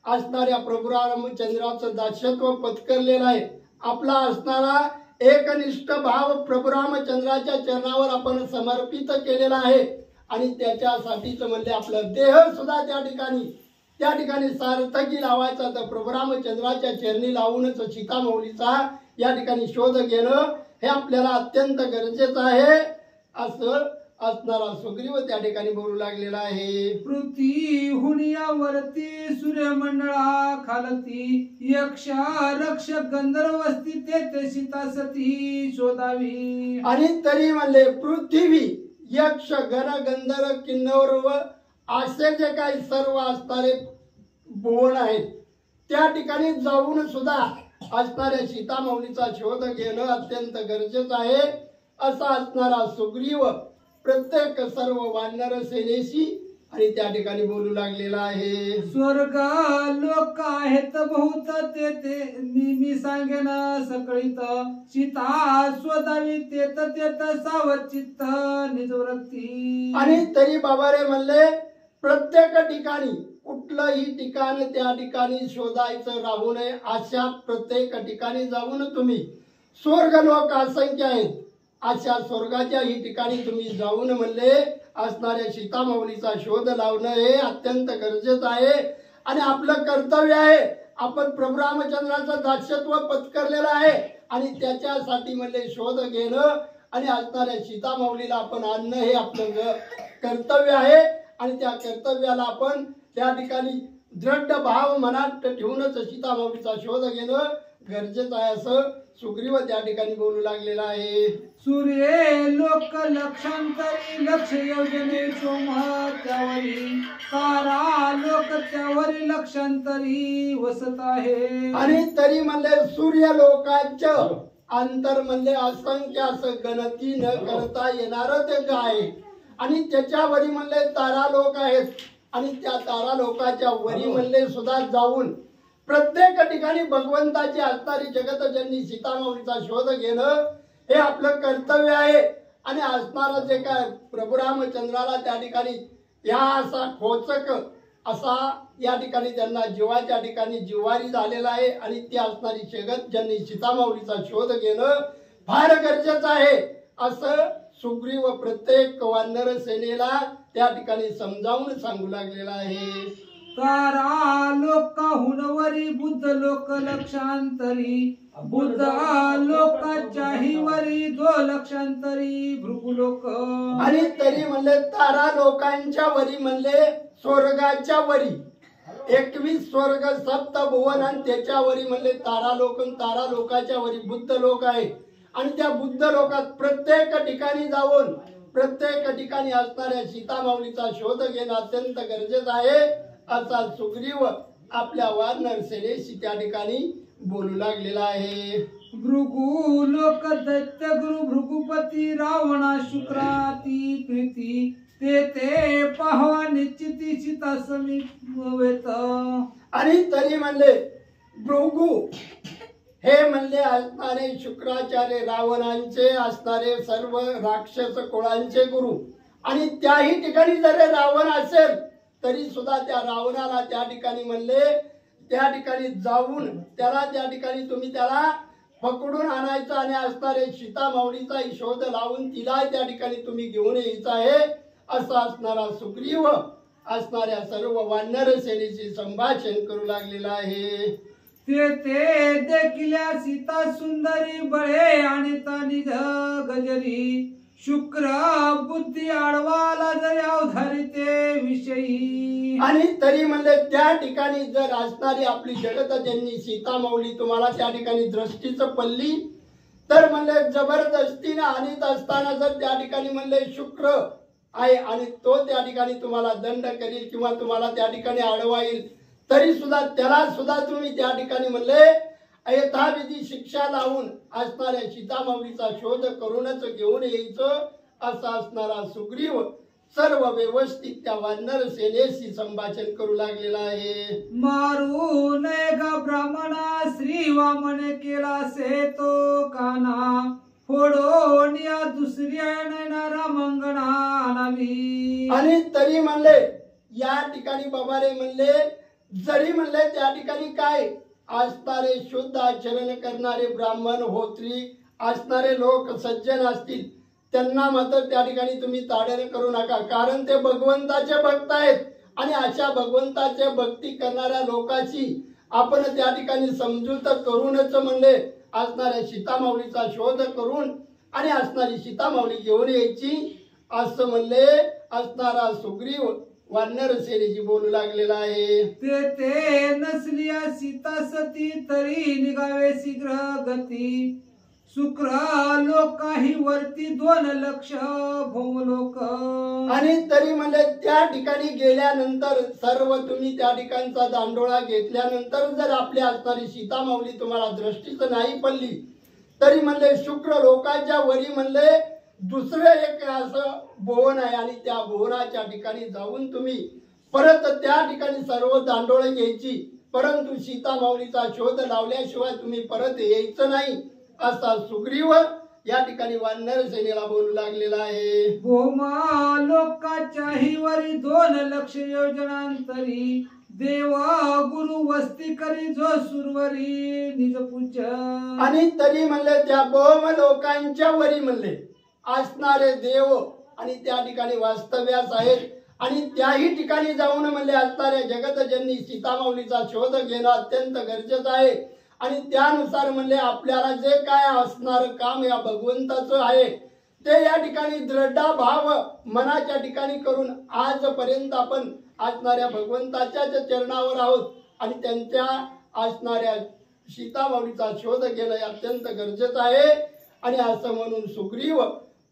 असणाऱ्या प्रभू रामचंद्राचं दास्यत्व पत्करलेलं आहे. आपला असणारा एकनिष्ठ भाव प्रभू रामचंद्राच्या चरणावर आपण समर्पित केलेला आहे. आणि त्याच्यासाठीच म्हणले आपलं देह सुद्धा त्या ठिकाणी सार्थकी लावायचा तर प्रभू रामचंद्राच्या चरणी लावूनच सीतामाऊलीचा या ठिकाणी शोध घेणं हे आपल्याला अत्यंत गरजेचं आहे असं असणारा सुग्रीव त्या ठिकाणी बोलू लागलेला आहे. पृथ्वी हुनियावरती सूर्यमंडळा खालती यक्ष रक्षक गंधर्व वस्ती तेथे सीता सती शोधावी. आणि तरी म्हणले पृथ्वी यक्ष गण गंधर्व किन्नर व असे जे काही सर्व असणारे भुवन आहेत त्या ठिकाणी जाऊन सुद्धा असणाऱ्या सीतामाऊलीचा शोध घेणं अत्यंत गरजेचं आहे. असा असणारा सुग्रीव प्रत्येक सर्व वानर सेनेशी आणि त्या ठिकाणी बोलू लागलेला आहे. स्वर्ग लोक आहेत बहुत ते मी सांगेन सकळीत सीता शोधावी तेत सावचित्त निजवृत्ती. आणि तरी बाबा रे म्हणले प्रत्येक ठिकाणी कुठलंही ठिकाण त्या ठिकाणी शोधायचं राहू नये. अशा प्रत्येक ठिकाणी जाऊन तुम्ही स्वर्ग लोक असंख्य आहेत अशा स्वर्गाच्याही ठिकाणी तुम्ही जाऊन म्हणले असणाऱ्या सीतामाऊलीचा शोध लावणं हे अत्यंत गरजेचं आहे आणि आपलं कर्तव्य आहे. आपण प्रभू रामचंद्राचं दास्यत्व पत्करलेलं आहे आणि त्याच्यासाठी म्हणले शोध घेणं आणि असणाऱ्या सीतामाऊलीला आपण आणणं हे आपलं कर्तव्य आहे आणि त्या कर्तव्याला आपण त्या ठिकाणी दृढ भाव मनात ठेवूनच सीतामाऊलीचा शोध घेणं गरजेचं आहे असं सुग्रीव त्या ठिकाणी बोलू लागलेला आहे. सूर्य लोक लक्षांतरी लक्ष योजने सोम त्यावरी तारा लोक त्यावरी लक्षांतरी वसत आहे. आणि तरी म्हणले सूर्य लोकांचं अंतर म्हणले असंख्य असं गणती न करता येणार ते काय आणि त्याच्यावरी म्हणले तारा लोक आहेत आणि त्या तारा लोकांच्या वरी म्हणले सुद्धा जाऊन प्रत्येक ठिकाणी भगवंताची असणारी जगतजननी सीतामाऊलीचा शोध घेणं हे आपलं कर्तव्य आहे. आणि असणारा जे काय प्रभू रामचंद्राला त्या ठिकाणी या असा खोचक असा या ठिकाणी त्यांना जीवाच्या ठिकाणी जिव्हारी झालेला आहे आणि ती असणारी जगतजननी सीतामाऊलीचा शोध घेणं फार गरजेचं आहे असं सुग्रीव प्रत्येक वानर सेनेला त्या ठिकाणी समजावून सांगू लागलेला आहे. तारा लोक हुनवरी बुद्ध लोक लक्षांतरी बुद्ध लोकाच्याही वरी दो लक्षांतरी भृगु लोक. आणि तरी म्हणले तारा लोकांच्या वरी म्हणले स्वर्गाच्या वरी 21 स्वर्ग सप्त भुवन आणि त्याच्या वरी म्हणले तारा लोक तारा लोकाच्या वरी बुद्ध लोक आहे आणि त्या बुद्ध लोकात प्रत्येक ठिकाणी जाऊन प्रत्येक ठिकाणी असणाऱ्या सीतामाऊलीचा शोध घेणं अत्यंत गरजेचं आहे असा सुग्रीव आपल्या वानर सेनेशी त्या ठिकाणी बोलू लागलेला आहे. भृगु लोक दैत्य गुरु भृगुपती रावणा शुक्राती प्रीती ते पाहवा निश्चिती सीता समीपवेत. आणि तरी म्हणले भृगु हे म्हणले असणारे शुक्राचार्य रावणांचे असणारे सर्व राक्षस कुळांचे गुरु आणि त्याही ठिकाणी जर रावण असेल तरी सुद्धा त्या रावणाला त्या ठिकाणी म्हणले त्या ठिकाणी जाऊन त्याला त्या ठिकाणी तुम्ही त्याला पकडून आणायचं आणि असणारे सीतामाऊलीचा शोध लावून तिला त्या ठिकाणी तुम्ही घेऊन यायचं आहे असा असणारा सुग्रीव असणाऱ्या सर्व वानर सेनेशी संभाषण करू लागलेला आहे. ते देखिल्या सीता सुंदरी बळे आणि तानिध गजरी शुक्र बुद्धी आडवाला जरी अवधारी ते विषयी. आणि तरी म्हणले त्या ठिकाणी जर असणारी आपली जगतजननी सीतामाऊली तुम्हाला त्या ठिकाणी दृष्टीचं पडली तर म्हणले जबरदस्तीने आणीत असताना जर त्या ठिकाणी म्हणले शुक्र आहे आणि तो त्या ठिकाणी तुम्हाला दंड करील किंवा तुम्हाला त्या ठिकाणी अडवाईल तरी सुद्धा त्याला सुद्धा तुम्ही त्या ठिकाणी म्हणले यथाविधी शिक्षा लावून असणाऱ्या सीतामाऊलीचा शोध करूनच घेऊन यायचं असा असणारा सुग्रीव सर्व व्यवस्थित त्या वानर सेनेशी संभाषण करू लागलेला आहे. मारू नये गा ब्राह्मणा श्री वामने केला से तो काना फोडो निया दुसऱ्या नैनारा मंगणा आणावी. आणि तरी म्हणले या ठिकाणी बाबा रे म्हणले जरी म्हणले त्या ठिकाणी काय असणारे शुद्ध आचरण करणारे ब्राह्मण होत्री असणारे लोक सज्जन असतील त्यांना मात्र त्या ठिकाणी तुम्ही ताडण करू नका कारण ते भगवंताचे भक्त आहेत आणि अशा भगवंताचे भक्ती करणाऱ्या लोकांची आपण त्या ठिकाणी समजूत करूनच म्हणले असणाऱ्या सीतामाऊलीचा शोध करून आणि असणारी सीतामाऊली घेऊन यायची असं म्हणले असणारा सुग्रीव वानर सेनेशी बोलू लागलेला आहे. ते नसलिया सीता सती तरी निघावे शीघ्र गती शुक्र लोकाही वरती 2 लक्ष भौम लोक. आणि तरी म्हणले त्या ठिकाणी गेल्यानंतर सर्व तुम्ही त्या ठिकाणचा दांडोळा घेतल्यानंतर जर आपली असणारी सीतामाऊली तुम्हाला दृष्टीच नाही पडली तरी म्हणले शुक्र लोकांच्या वरी म्हणले दुसरं एक असं भुवन आहे आणि त्या भुवनाच्या ठिकाणी जाऊन तुम्ही परत त्या ठिकाणी सर्व दांडोळं घ्यायची, परंतु सीता माऊलीचा शोध लावल्याशिवाय तुम्ही परत यायचं नाही असा सुग्रीव या ठिकाणी वानर सेनेला बोलू लागलेला आहे. भोमा लोकाच्याही वरी 2 लक्ष योजनांतरी देव गुरु वस्ती करी जो सुरवरी निज पूजन. आणि तरी म्हणले त्या भौम लोकांच्या वरी म्हणले असणारे देव आणि त्या ठिकाणी वास्तव्यास आहेत आणि त्याही ठिकाणी जाऊन म्हणले असणाऱ्या जगतजननी सीता माऊलीचा शोध घेणं अत्यंत गरजेचं आहे. आणि त्यानुसार म्हणले आपल्याला जे काय असणार काम या भगवंताचं आहे ते या ठिकाणी दृढ भाव मनाच्या ठिकाणी करून आजपर्यंत आपण असणाऱ्या भगवंताच्याच चरणावर आहोत आणि त्यांच्या असणाऱ्या सीता माऊलीचा शोध घेणं अत्यंत गरजेचं आहे. आणि असं म्हणून सुग्रीव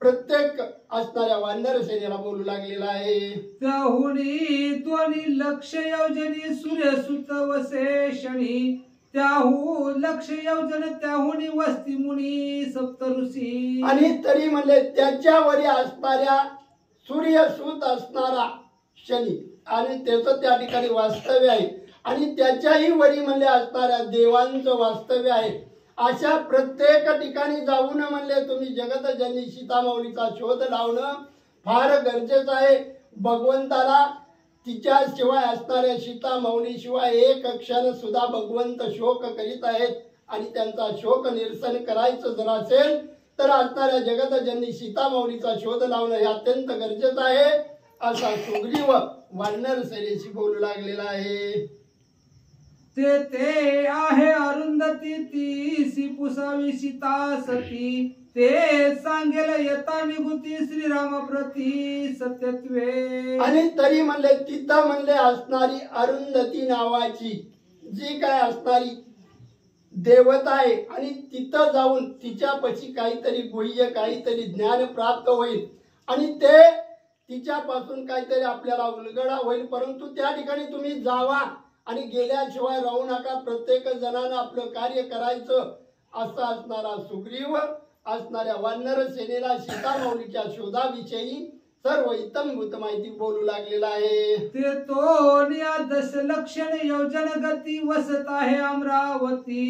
प्रत्येक असणाऱ्या वानर सेनेला बोलू लागलेला आहे. त्याहुनी 2 लक्ष योजनी सूर्यसुत वसे शनी त्याहू लक्ष योजन त्याहुनी वस्ती मुनी सप्त ऋषी. आणि तरी म्हणले त्याच्यावरी असणाऱ्या सूर्यसुत असणारा शनी आणि त्याचं त्या ठिकाणी वास्तव्य आहे आणि त्याच्याही वरी म्हणले असणाऱ्या देवांचं वास्तव्य आहे. अशा प्रत्येक ठिकाणी जाऊन म्हणले तुम्ही जगतजननी सीता माऊलीचा शोध लावणं फार गरजेचं आहे. भगवंताला तिच्याशिवाय असणाऱ्या सीता माऊलीशिवाय एक क्षण सुद्धा भगवंत शोक करीत आहेत आणि त्यांचा शोक निरसन करायचं जर असेल तर असणाऱ्या जगतजननी सीता माऊलीचा शोध लावणं हे अत्यंत गरजेचं आहे असा सुग्रीव वानर सेनेशी बोलू लागलेला आहे. ते आहे अरुंधती ती पुसावी सीता सती ते सांगेल येता निघुती श्रीराम प्रती सत्यत्वे. आणि तरी म्हणले तिथं म्हणले असणारी अरुंधती नावाची जी काय असणारी देवता आहे आणि तिथं जाऊन तिच्यापाशी काहीतरी गुह्य काहीतरी ज्ञान प्राप्त होईल आणि ते तिच्यापासून काहीतरी आपल्याला उलगडा होईल. परंतु त्या ठिकाणी तुम्ही जावा आणि गेल्याशिवाय राहू नका. प्रत्येक जणांना आपलं कार्य करायचं असा असणारा सुग्रीव असणाऱ्या वानर सेनेला सीता माऊलीच्या शोधाविषयी सर्व इतंभूत माहिती बोलू लागलेला आहे. ते तो 10 लक्षण योजन गती वसत आहे अमरावती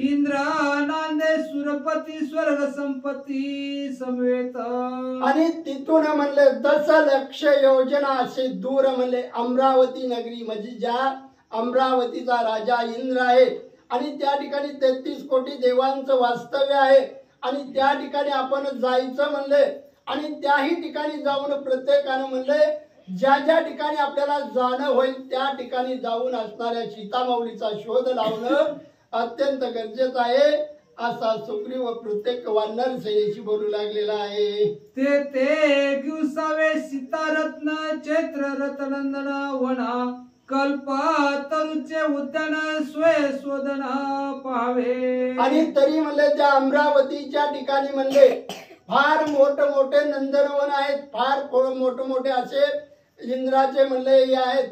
इंद्र नांदे सुरपती स्वर्ग संपत्ती समवेत. आणि तिथून म्हणले 10 लक्ष योजना असे दूर म्हणले अमरावती नगरी म्हणजे ज्या अमरावतीचा राजा इंद्र आहे आणि त्या ठिकाणी 33 कोटी देवांचं वास्तव्य आहे आणि त्या ठिकाणी आपण जायचं म्हणले आणि त्याही ठिकाणी जाऊन प्रत्येकानं म्हणले ज्या ज्या ठिकाणी आपल्याला जाणं होईल त्या ठिकाणी जाऊन असणाऱ्या सीता माऊलीचा शोध लावणं अत्यंत गरजेचं आहे असा सुग्रीव प्रत्येक वानर सेनेशी बोलू लागलेला आहे. ते दिवसावे सीतारत्न चैत्र रतनंदन वना कल्प तरुचे उद्यान स्वय शोधन पाहावे. आणि तरी म्हणले त्या अमरावतीच्या ठिकाणी म्हणले फार मोठे नंदनवन आहेत, फार मोठे असे इंद्राचे म्हणले हे आहेत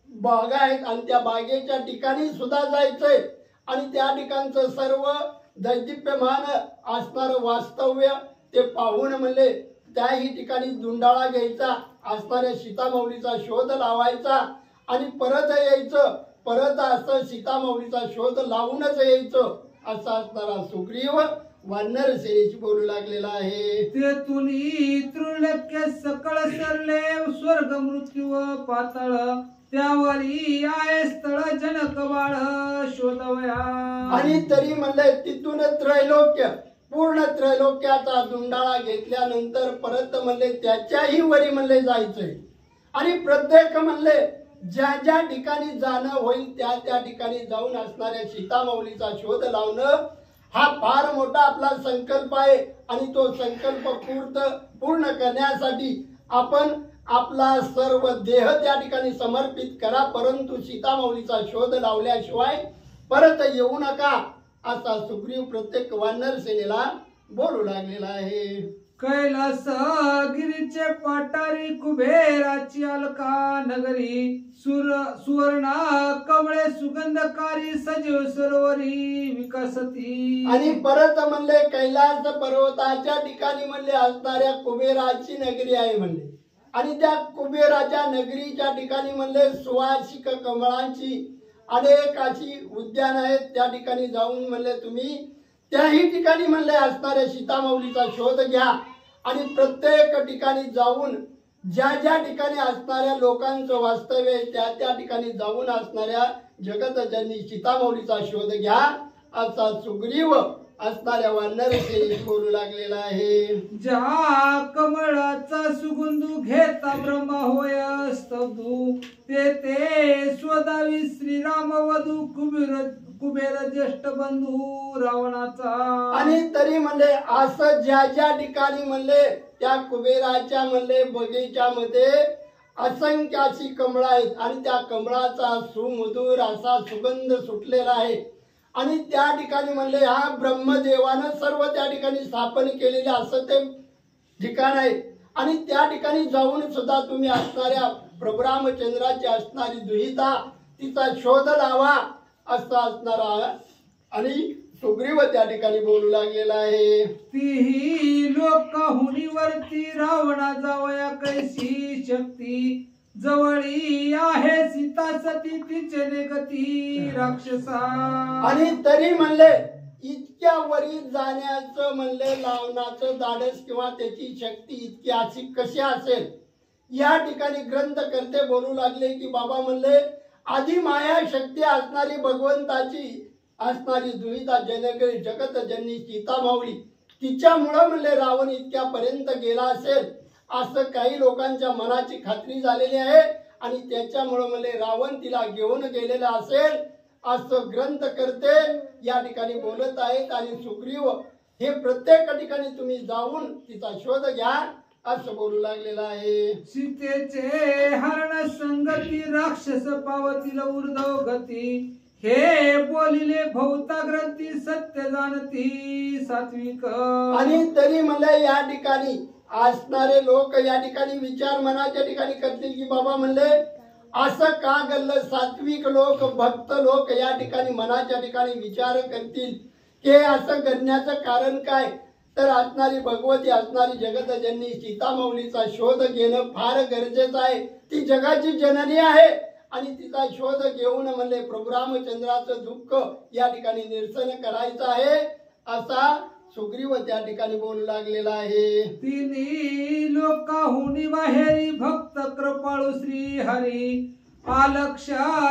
बागा आहेत आणि त्या बागेच्या ठिकाणी सुद्धा जायचंय आणि त्या ठिकाणचं सर्व दैदिप्यमान असणार वास्तव्य ते पाहून म्हणले त्याही ठिकाणी दुंडाळा घ्यायचा असणाऱ्या सीता माऊलीचा शोध लावायचा आणि परत यायचं. परत असं सीता माऊलीचा शोध लावूनच यायचं असा असणारा सुग्रीव वानर सेनेशी बोलू लागलेला आहे. ते तुनी त्रिलोक्य सकळ सरले स्वर्ग मृत्यू पाताळ त्यावरी आहे स्थळ जनक बाळ शोधवया. आणि तरी म्हणले तिथून त्रैलोक्य पूर्ण त्रैलोक्याचा दुंडाळा घेतल्यानंतर परत म्हणले त्याच्याही वरी म्हणले जायचंय आणि प्रत्येक म्हणले ज्या ज्या ठिकाणी जाणं होईल त्या त्या ठिकाणी जाऊन असणाऱ्या सीता माऊलीचा शोध लावणं हा फार मोठा आपला संकल्प आहे आणि तो संकल्प पूर्ण करण्यासाठी आपण आपला सर्व देह त्या ठिकाणी समर्पित करा. परंतु सीता माऊलीचा शोध लावल्याशिवाय परत येऊ नका असा सुग्रीव प्रत्येक वानर सेनेला बोलू लागलेला आहे. कैलास गिरीचे पाटारी कुबेराची अलका नगरी सुवर्ण कमळे सुगंधकारी सजीव सरोवरी विकसती. आणि परत म्हणले कैलास पर्वताच्या ठिकाणी म्हणले असणाऱ्या कुबेराची नगरी आहे म्हणले. आणि त्या कुबेराच्या नगरीच्या ठिकाणी म्हणले सुवासिक कमळांची अनेक अशी उद्यान आहेत. त्या ठिकाणी जाऊन म्हणले तुम्ही त्याही ठिकाणी म्हणले असणाऱ्या सीतामाऊलीचा शोध घ्या. आणि प्रत्येक ठिकाणी जाऊन ज्या ज्या ठिकाणी असणाऱ्या लोकांचं वास्तव्य आहे त्या त्या ठिकाणी जाऊन असणाऱ्या जगतजननी सीतामाऊलीचा शोध घ्या असा सुग्रीव असणाऱ्या वानर सेनेस बोलू लागलेला आहे. ज्या कमळाचा सुगंधू घेता ब्रह्मा होय स्तब्धू ते स्वदावी श्रीराम वधू कुबेर ज्येष्ठ बंधू रावणाचा. आणि तरी म्हणले असं ज्या ज्या ठिकाणी म्हणले त्या कुबेराच्या म्हणले बगीच्यामध्ये असंख्य अशी कमळ आहेत. आणि त्या कमळाचा सुमधुर असा सुगंध सुटलेला आहे. आणि त्या ठिकाणी म्हणले हा ब्रह्मदेवानं सर्व त्या ठिकाणी स्थापन केलेले असं ते ठिकाण आहे. आणि त्या ठिकाणी जाऊन सुद्धा तुम्ही असणाऱ्या प्रभू रामचंद्राची असणारी दुहिता तिचा शोध लावा असं असणारा. आणि सुग्रीव त्या ठिकाणी बोलू लागलेला आहे. तीही लोक हुनीवरती रावणा जावया कैसी शक्ती जवळी आहे सीता सती तिचे गती राक्षसा. आणि तरी म्हणले इतक्या वरी जाण्याचं म्हणले लावण्याचं धाडस किंवा त्याची शक्ती इतकी अशी कशी असेल. या ठिकाणी ग्रंथकर्ते बोलू लागले की बाबा म्हणले आधी माया शक्ती असणारी भगवंताची असणारी दुहिता जनक जगतजननी सीतामाऊली तिच्यामुळं म्हणले रावण इतक्यापर्यंत गेला असेल असं काही लोकांच्या मनाची खात्री झालेली आहे. आणि त्याच्यामुळं म्हणले रावण तिला घेऊन गेलेला असेल असं ग्रंथ करते या ठिकाणी बोलत आहेत. आणि सुग्रीव हे प्रत्येक ठिकाणी तुम्ही जाऊन तिचा शोध घ्या असं बोलू लागलेला आहे. सीतेचे हरण संगती राक्षस पावतील ऊर्ध्व गती हे बोलिले भौता ग्रंथी सत्य जाणती सात्विक. आणि तरी म्हणले या ठिकाणी असणारे लोक या ठिकाणी विचार मनाच्या ठिकाणी करतील की बाबा म्हणले असं का घडलं. सात्विक लोक भक्त लोक या ठिकाणी मनाच्या ठिकाणी विचार करतील की असं घडण्याचं कारण काय. तर असणारी भगवती असणारी जगतजननी सीतामाऊलीचा शोध घेणं फार गरजेचं आहे. ती जगाची जननी आहे. आणि तिचा शोध घेऊन म्हणले प्रभू रामचंद्राचं दुःख या ठिकाणी निरसन करायचं आहे असा सुग्रीव त्या ठिकाणी बोलू लागलेला आहे. तिन्ही लोकाहुनी बाहेरी भक्त कृपाळू श्री हरी आलक्ष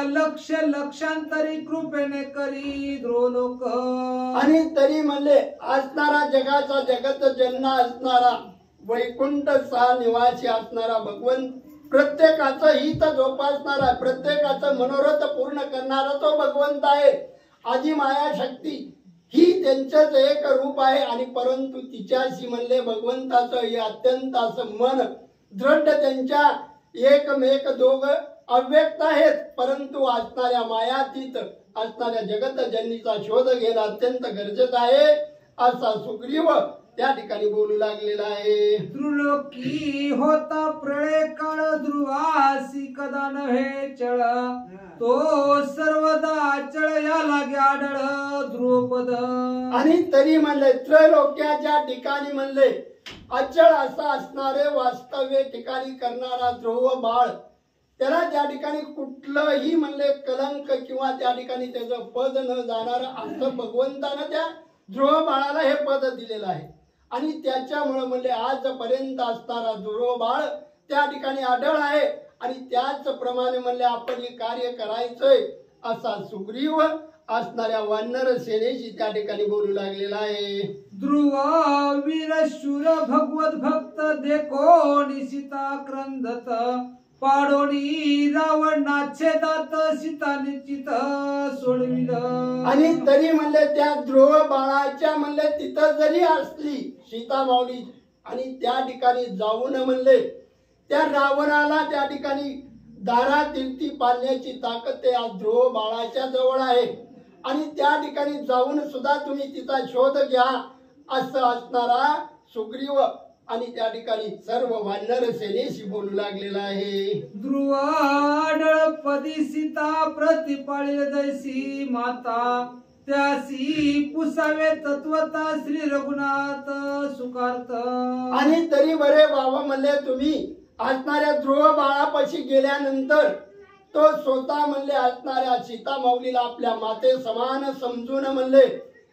लक्ष लक्षांतरी कृपेने करी द्रोलोक. आणि तरी म्हणले असणारा जगाचा जगत जन्ना असणारा वैकुंठ सा निवासी असणारा भगवंत प्रत्येकाचं हित जोपासणारा प्रत्येकाचं मनोरथ पूर्ण करणारा तो भगवंत आहे. आधी माया शक्ती ही त्यांचंच एक रूप आहे. आणि परंतु तिच्याशी म्हणले भगवंताचं हे अत्यंत असं मन दृढ त्यांच्या एकमेक दोघ अव्यक्त आहेत. परंतु असणाऱ्या मायातीत असणाऱ्या जगतजननीचा शोध घेणं अत्यंत गरजेचं आहे असा सुग्रीव त्या ठिकाणी बोलू लागलेला आहे. त्रिलोकी होता प्रळय काळ ध्रुवासी कदा नव्हे चळ तो सर्वदा चळ या लागे आढळ ध्रुवपद. आणि तरी म्हणले त्रैलोक्याच्या ठिकाणी म्हणले अचळ असा असणारे वास्तव्य ठिकाणी करणारा ध्रुव बाळ त्याला त्या ठिकाणी कुठलंही म्हणले कलंक किंवा त्या ठिकाणी त्याचं पद न जाणार असं भगवंतानं त्या ध्रुव बाळाला हे पद दिलेलं आहे. आणि त्याच्यामुळे म्हणले आजपर्यंत असणारा ध्रुव बाळ त्या ठिकाणी आढळ आहे. आणि त्याचप्रमाणे म्हणले आपण हे कार्य करायचंय असा सुग्रीव असणाऱ्या वानर सेनेशी त्या ठिकाणी बोलू लागलेला आहे. ध्रुव वीर शूर भगवत भक्त देखो निशिता क्रंदत पाडोनी रावणाचे दात सीता निश्चित सोडविल. आणि तरी म्हणले त्या ध्रुव बाळाच्या म्हणले तिथं जरी असली सीतामाऊली आणि त्या ठिकाणी जाऊन म्हणले त्या रावणाला त्या ठिकाणी दारा तीर्थी पाळण्याची ताकद त्या ध्रुव बाळाच्या जवळ आहे. आणि त्या ठिकाणी जाऊन सुद्धा तुम्ही तिचा शोध घ्या असं असणारा सुग्रीव आणि त्या ठिकाणी सर्व वानर सेनेशी बोलू लागलेला आहे. ध्रुव आडळपदी सीता प्रतिपाळील जैसी माता त्यासी पुसावे तत्वता श्री रघुनाथ सुखार्थ. आणि तरी बरे बाबा म्हणले तुम्ही असणाऱ्या ध्रुव बाळापाशी गेल्यानंतर तो स्वतः म्हणले असणाऱ्या सीता माऊलीला आपल्या माते समान समजून म्हणले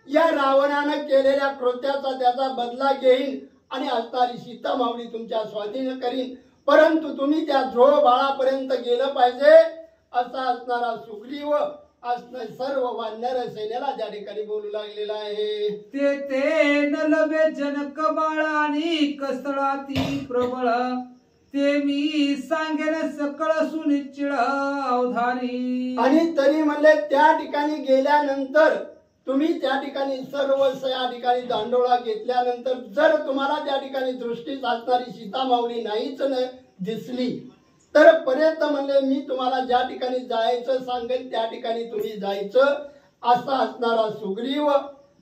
या रावणानं केलेल्या कृत्याचा त्याचा बदला घेईन आणि असणारी सीता माऊली तुमच्या स्वाधीन करीन, परंतु तुम्ही त्या ध्रुव बाळापर्यंत गेलं पाहिजे असा असणारा सुग्रीव असणार सर्व वानर सेनेला त्या ठिकाणी बोलू लागलेला आहे. ते नलवे जनक बाळ आणि कसळाती प्रबळ ते मी सांगेन सकळ सुनिश्चिळ अवधारी. आणि तरी म्हणले त्या ठिकाणी गेल्यानंतर तुम्ही त्या ठिकाणी सर्व या ठिकाणी दांडोळा घेतल्यानंतर जर तुम्हाला त्या ठिकाणी दृष्टीस असणारी सीता माऊली नाहीच दिसली तर पर्यंत म्हणले मी तुम्हाला ज्या ठिकाणी जायचं सांगेल त्या ठिकाणी तुम्ही जायचं असा असणारा सुग्रीव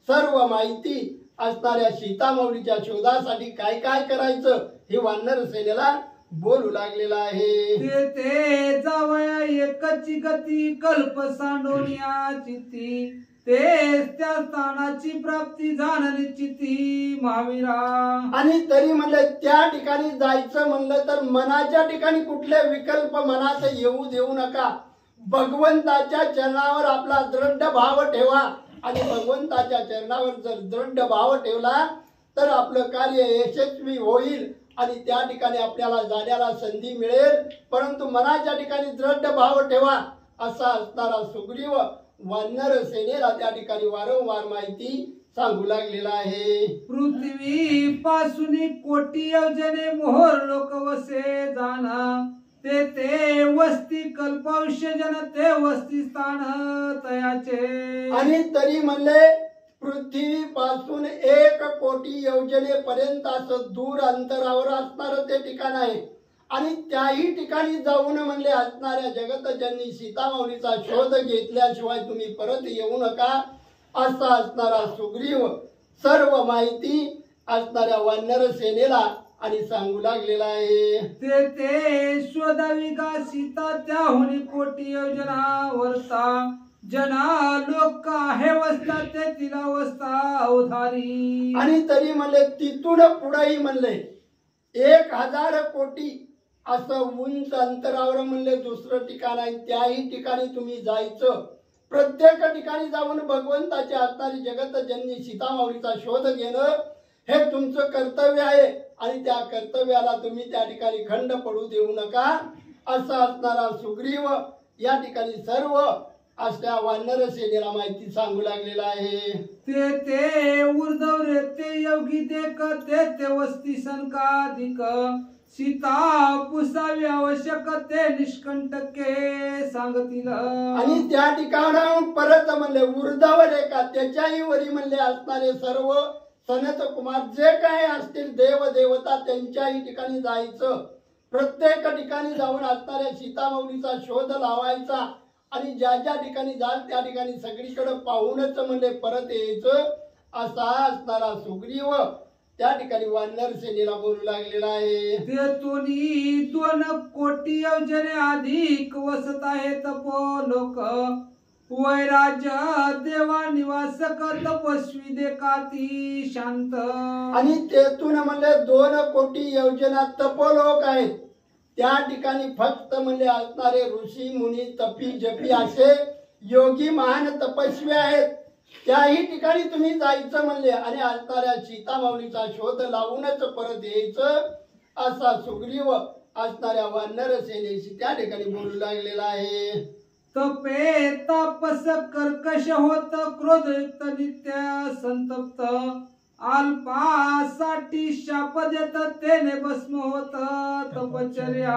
सर्व माहिती असणाऱ्या सीता माऊलीच्या शोधासाठी काय काय करायचं हे वानर सेनेला बोलू लागलेला आहे. ते जावया एकची गती कल्प सांडोनिया चित्ती ते त्या स्थानाची प्राप्ती जाण निश्चिती महावीरा. आणि तरी म्हणलं त्या ठिकाणी जायचं म्हणलं तर मनाच्या ठिकाणी कुठले विकल्प मनात येऊ देऊ नका. भगवंताच्या चरणावर आपला दृढ भाव ठेवा आणि भगवंताच्या चरणावर जर दृढ भाव ठेवला तर आपलं कार्य यशस्वी होईल आणि त्या ठिकाणी आपल्याला जाण्याला संधी मिळेल. परंतु मनाच्या ठिकाणी दृढ भाव ठेवा असा असणारा सुग्रीव वानर सेनेला त्या ठिकाणी वारंवार माहिती सांगू लागलेला आहे. पृथ्वी पासून कोटी योजने मोहर लोक वसे जाना ते वस्ती कल्पावश्य जन ते वस्ती स्थान तयाचे. आणि तरी म्हणले पृथ्वी पासून 1 कोटी योजने पर्यंत असं दूर अंतरावर असणार ते ठिकाण आहे आणि त्याही ठिकाणी जाऊन म्हणले असणाऱ्या जगतजननी सीता माऊलीचा शोध घेतल्याशिवाय तुम्ही परत येऊ नका असा असणारा सुग्रीव सर्व माहिती असणाऱ्या वानर सेनेला आणि सांगू लागलेला आहे. ते शोधावी का सीता त्याहुनी कोटी योजना वरता जना लोक आहे वस्ता ते तिला वस्ता अवधारी. आणि तरी म्हणले तिथून पुढेही म्हणले 1000 कोटी असं उंच अंतरावर म्हणले दुसरं ठिकाण आहे त्याही ठिकाणी तुम्ही जायचं. प्रत्येक ठिकाणी जाऊन भगवंताची असणारी जगतजननी सीता माऊलीचा शोध घेणं हे तुमचं कर्तव्य आहे आणि त्या कर्तव्याला तुम्ही त्या ठिकाणी खंड पडू देऊ नका असा असणारा सुग्रीव या ठिकाणी सर्व अशा वानर सेनेला माहिती सांगू लागलेला आहे. ते उर्धव रे ते योगी देख ते वस्ती संकाधिक सीता पुसावी आवश्यक ते निष्कंटके सांगतील. आणि त्या ठिकाणाहून परत म्हणले उर्धव रेखा त्याच्याही वरी म्हणले असणारे सर्व सनत कुमार जे काय असतील देव देवता त्यांच्याही ठिकाणी जायचं. प्रत्येक ठिकाणी जाऊन असणाऱ्या सीता माऊलीचा शोध लावायचा आणि ज्या ज्या ठिकाणी जाल त्या ठिकाणी सगळीकडे पाहूनच म्हणले परत यायचं असा असणारा सुग्रीव त्या ठिकाणी वानर सेनेला बोलू लागलेला आहे. ते 2 कोटी योजने अधिक वसत आहे तपो लोक वैराज्य देवा निवास तपस्वी देकाती शांत. आणि तेथून म्हणले 2 कोटी योजना तपोलोक आहेत त्या ठिकाणी फक्त म्हणजे असणारे ऋषी मुनी तपी जपी असे योगी महान तपस्वी आहेत त्याही ठिकाणी तुम्ही जायचं म्हणले आणि असणाऱ्या सीता माऊलीचा शोध लावूनच परत यायचं असा सुग्रीव असणाऱ्या वानर सेनेशी त्या ठिकाणी बोलू लागलेला आहे. तपे तापस कर्कश होत क्रोधयुक्त नित्य संतप्त अल्पासाठी शाप देत तेने भस्म होत तपश्चर्या.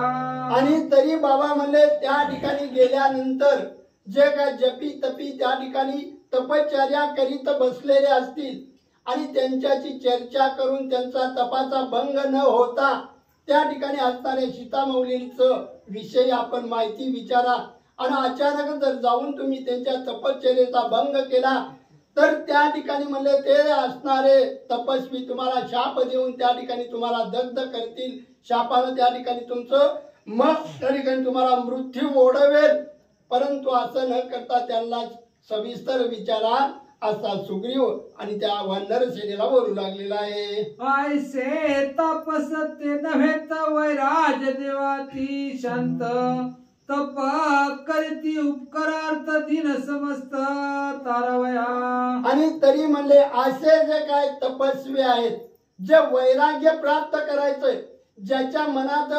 आणि तरी बाबा म्हणले त्या ठिकाणी गेल्यानंतर जे काय जपी तपी त्या ठिकाणी तपश्चर्या करीत बसलेले असतील आणि त्यांच्याची चर्चा करून त्यांचा तपाचा भंग न होता त्या ठिकाणी असणाऱ्या सीता माऊलींचं विषयी आपण माहिती विचारा आणि अचानक जर जाऊन तुम्ही त्यांच्या तपश्चर्येचा भंग केला तर त्या ठिकाणी म्हणले ते असणारे तपस्वी तुम्हाला शाप देऊन त्या ठिकाणी तुम्हाला दग्ध करतील, शापानं त्या ठिकाणी तुमचं मग त्या ठिकाणी तुम्हाला मृत्यू ओढवेल. परंतु असं न करता त्यांना सविस्तर विचारा असा सुग्रीव आणि त्या वानर सेनेला बोलू लागलेला आहे. ऐसे तपस ते नव्हे तर वैराज देवाती शांत तप करती उपकारार्थ दिन समस्त तारावया. आणि तरी म्हणले असे जे काय तपस्वी आहेत, जे वैराग्य प्राप्त करायचंय, ज्याच्या मनात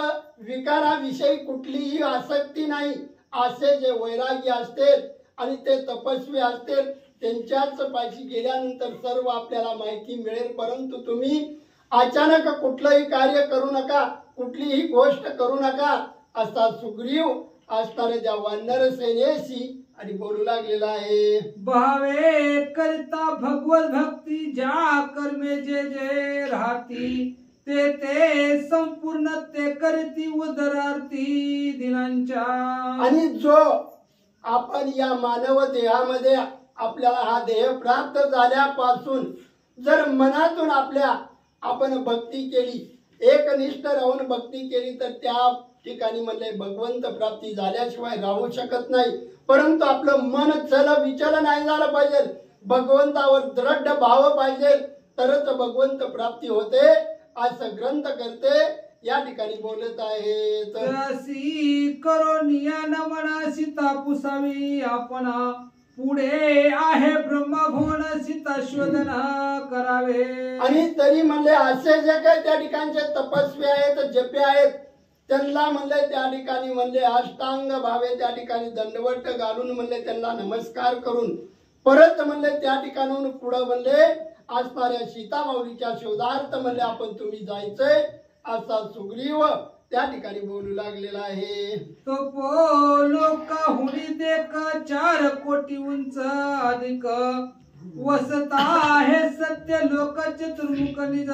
विकाराविषयी कुठलीही आसक्ती नाही, असे जे वैराग्य असतील आणि ते तपस्वी असतील, त्यांच्याच पाशी गेल्यानंतर सर्व आपल्याला माहिती मिळेल. परंतु तुम्ही अचानक कुठलंही कार्य करू नका, कुठलीही गोष्ट करू नका असा सुग्रीव असणाऱ्या त्या वानर सेनेशी आणि बोलू लागलेला आहे. भावे करता भगवत भक्ती ज्या कर्मे जे जे राहती ते ते संपूर्ण ते करती उदरार्थी दिनांच्या. आणि जो आपण या मानव देहामध्ये आपल्याला हा देह प्राप्त झाल्यापासून जर मनातून आपण भक्ती केली, एकनिष्ठ राहून भक्ती केली, तर त्या ठिकाणी म्हणले भगवंत प्राप्ती झाल्याशिवाय राहू शकत नाही. परंतु आपलं मन चल विचल नाही झालं पाहिजे, भगवंतावर दृढ भाव पाहिजे, तरच भगवंत प्राप्ती होते असं ग्रंथ करते या ठिकाणी बोलत आहे. तशी करोनिया नमना सीता पुसावी आपण पुढे आहे ब्रह्मभुवन सीता शोधन करावे. आणि तरी म्हणले असे जे काही त्या ठिकाणचे तपस्वी आहेत, जपे आहेत, त्यांना म्हणले त्या ठिकाणी म्हणले अष्टांग भावे त्या ठिकाणी दंडवट घालून म्हणले त्यांना नमस्कार करून परत म्हणले त्या ठिकाणाहून पुढे म्हणले असणाऱ्या सीता माऊलीच्या शोधार्थ म्हणले आपण तुम्ही जायचंय असा सुग्रीव त्या ठिकाणी बोलू लागलेला आहे. तो लोका हुडी देख 4 कोटी उंच अधिक वसता हे सत्य लोक चतुर्मुख निज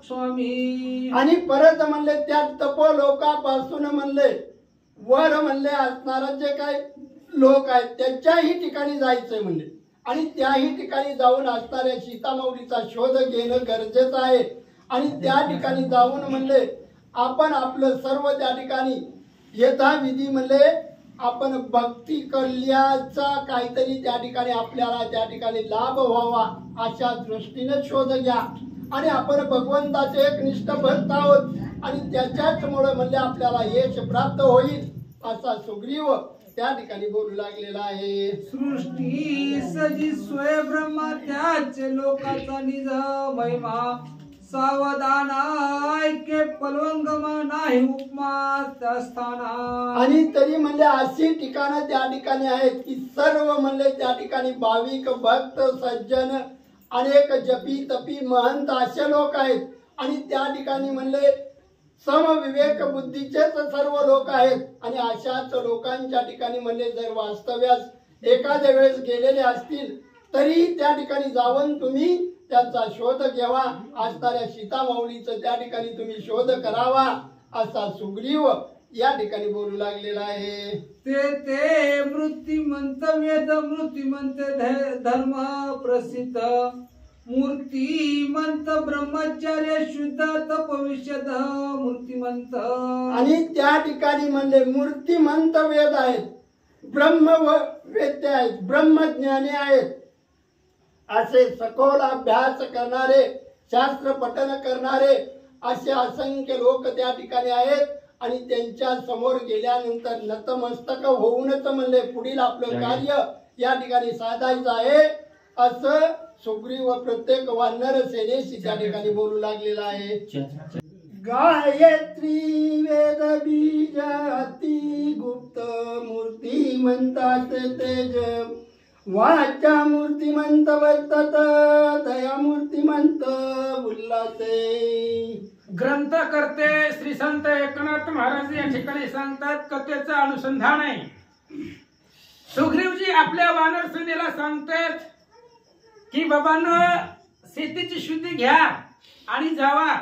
स्वामी. आणि परत म्हणले त्या तपो लोकापासून म्हणले वर म्हणले असणारा जे काय लोक आहेत त्याच्याही ठिकाणी जायचंय म्हणले, आणि त्याही ठिकाणी जाऊन असणाऱ्या सीतामाऊलीचा शोध घेणं गरजेचं आहे. आणि त्या ठिकाणी जाऊन म्हणले आपण आपलं सर्व त्या ठिकाणी यथाविधी म्हणले आपण भक्ती कल्याचा काहीतरी त्या ठिकाणी आपल्याला त्या ठिकाणी लाभ व्हावा अशा दृष्टीने शोध घ्या. आणि आपण भगवंताचे एकनिष्ठ भक्त आहोत आणि त्याच्याच मुळे म्हणले आपल्याला यश प्राप्त होईल असा सुग्रीव त्या ठिकाणी बोलू लागलेला आहे. सृष्टी सजी स्वय ब्रह्मा त्याचे लोकाचा निज महिमा सावधान ऐके पलवंगम नाही उपमा स्थाना. आणि तरी म्हणले अशी ठिकाणं त्या ठिकाणी आहेत की सर्व म्हणले त्या ठिकाणी भाविक भक्त सज्जन अनेक जपी तपी महंत असे लोक आहेत. आणि त्या ठिकाणी म्हणले समविवेक बुद्धीचेच सर्व लोक आहेत. आणि अशाच लोकांच्या ठिकाणी म्हणले जर वास्तव्यास एखाद्या वेळेस गेलेले असतील तरी त्या ठिकाणी जाऊन तुम्ही त्याचा शोध घ्यावा, असणाऱ्या सीतामाऊलीचं त्या ठिकाणी तुम्ही शोध करावा असा सुग्रीव या ठिकाणी बोलू लागलेला आहे. ते मृत्युमंत वेद मृत्युमंत धर्म प्रसिद्ध मूर्तिमंत ब्रह्मचार्य शुद्ध तपविषद मूर्तिमंत. आणि त्या ठिकाणी म्हणले मूर्तिमंत वेद आहेत, ब्रह्मवेत्ते आहेत, ब्रह्मज्ञानी आहेत, असे सखोल अभ्यास करणारे शास्त्र पठन करणारे असे असंख्य लोक त्या ठिकाणी आहेत. आणि त्यांच्या समोर गेल्यानंतर नतमस्तक होऊनच म्हणले पुढील आपलं कार्य या ठिकाणी साधायचं आहे असं सुग्रीव प्रत्येक वानर सेनेशी त्या ठिकाणी बोलू लागलेला आहे. गायत्री वेद बीज अति गुप्त मूर्तिमंतात तेज वाचा मूर्तिमंत वर्तत दया मूर्तिमंत उल्हासे. ग्रंथ करते श्री संत एकनाथ महाराज या ठिकाणी सांगतात कथेचं अनुसंधान आहे. सुग्रीवजी आपल्या वानर सेनेला सांगतात की बाबांनो सीतेची शुद्धी घ्या आणि जावा.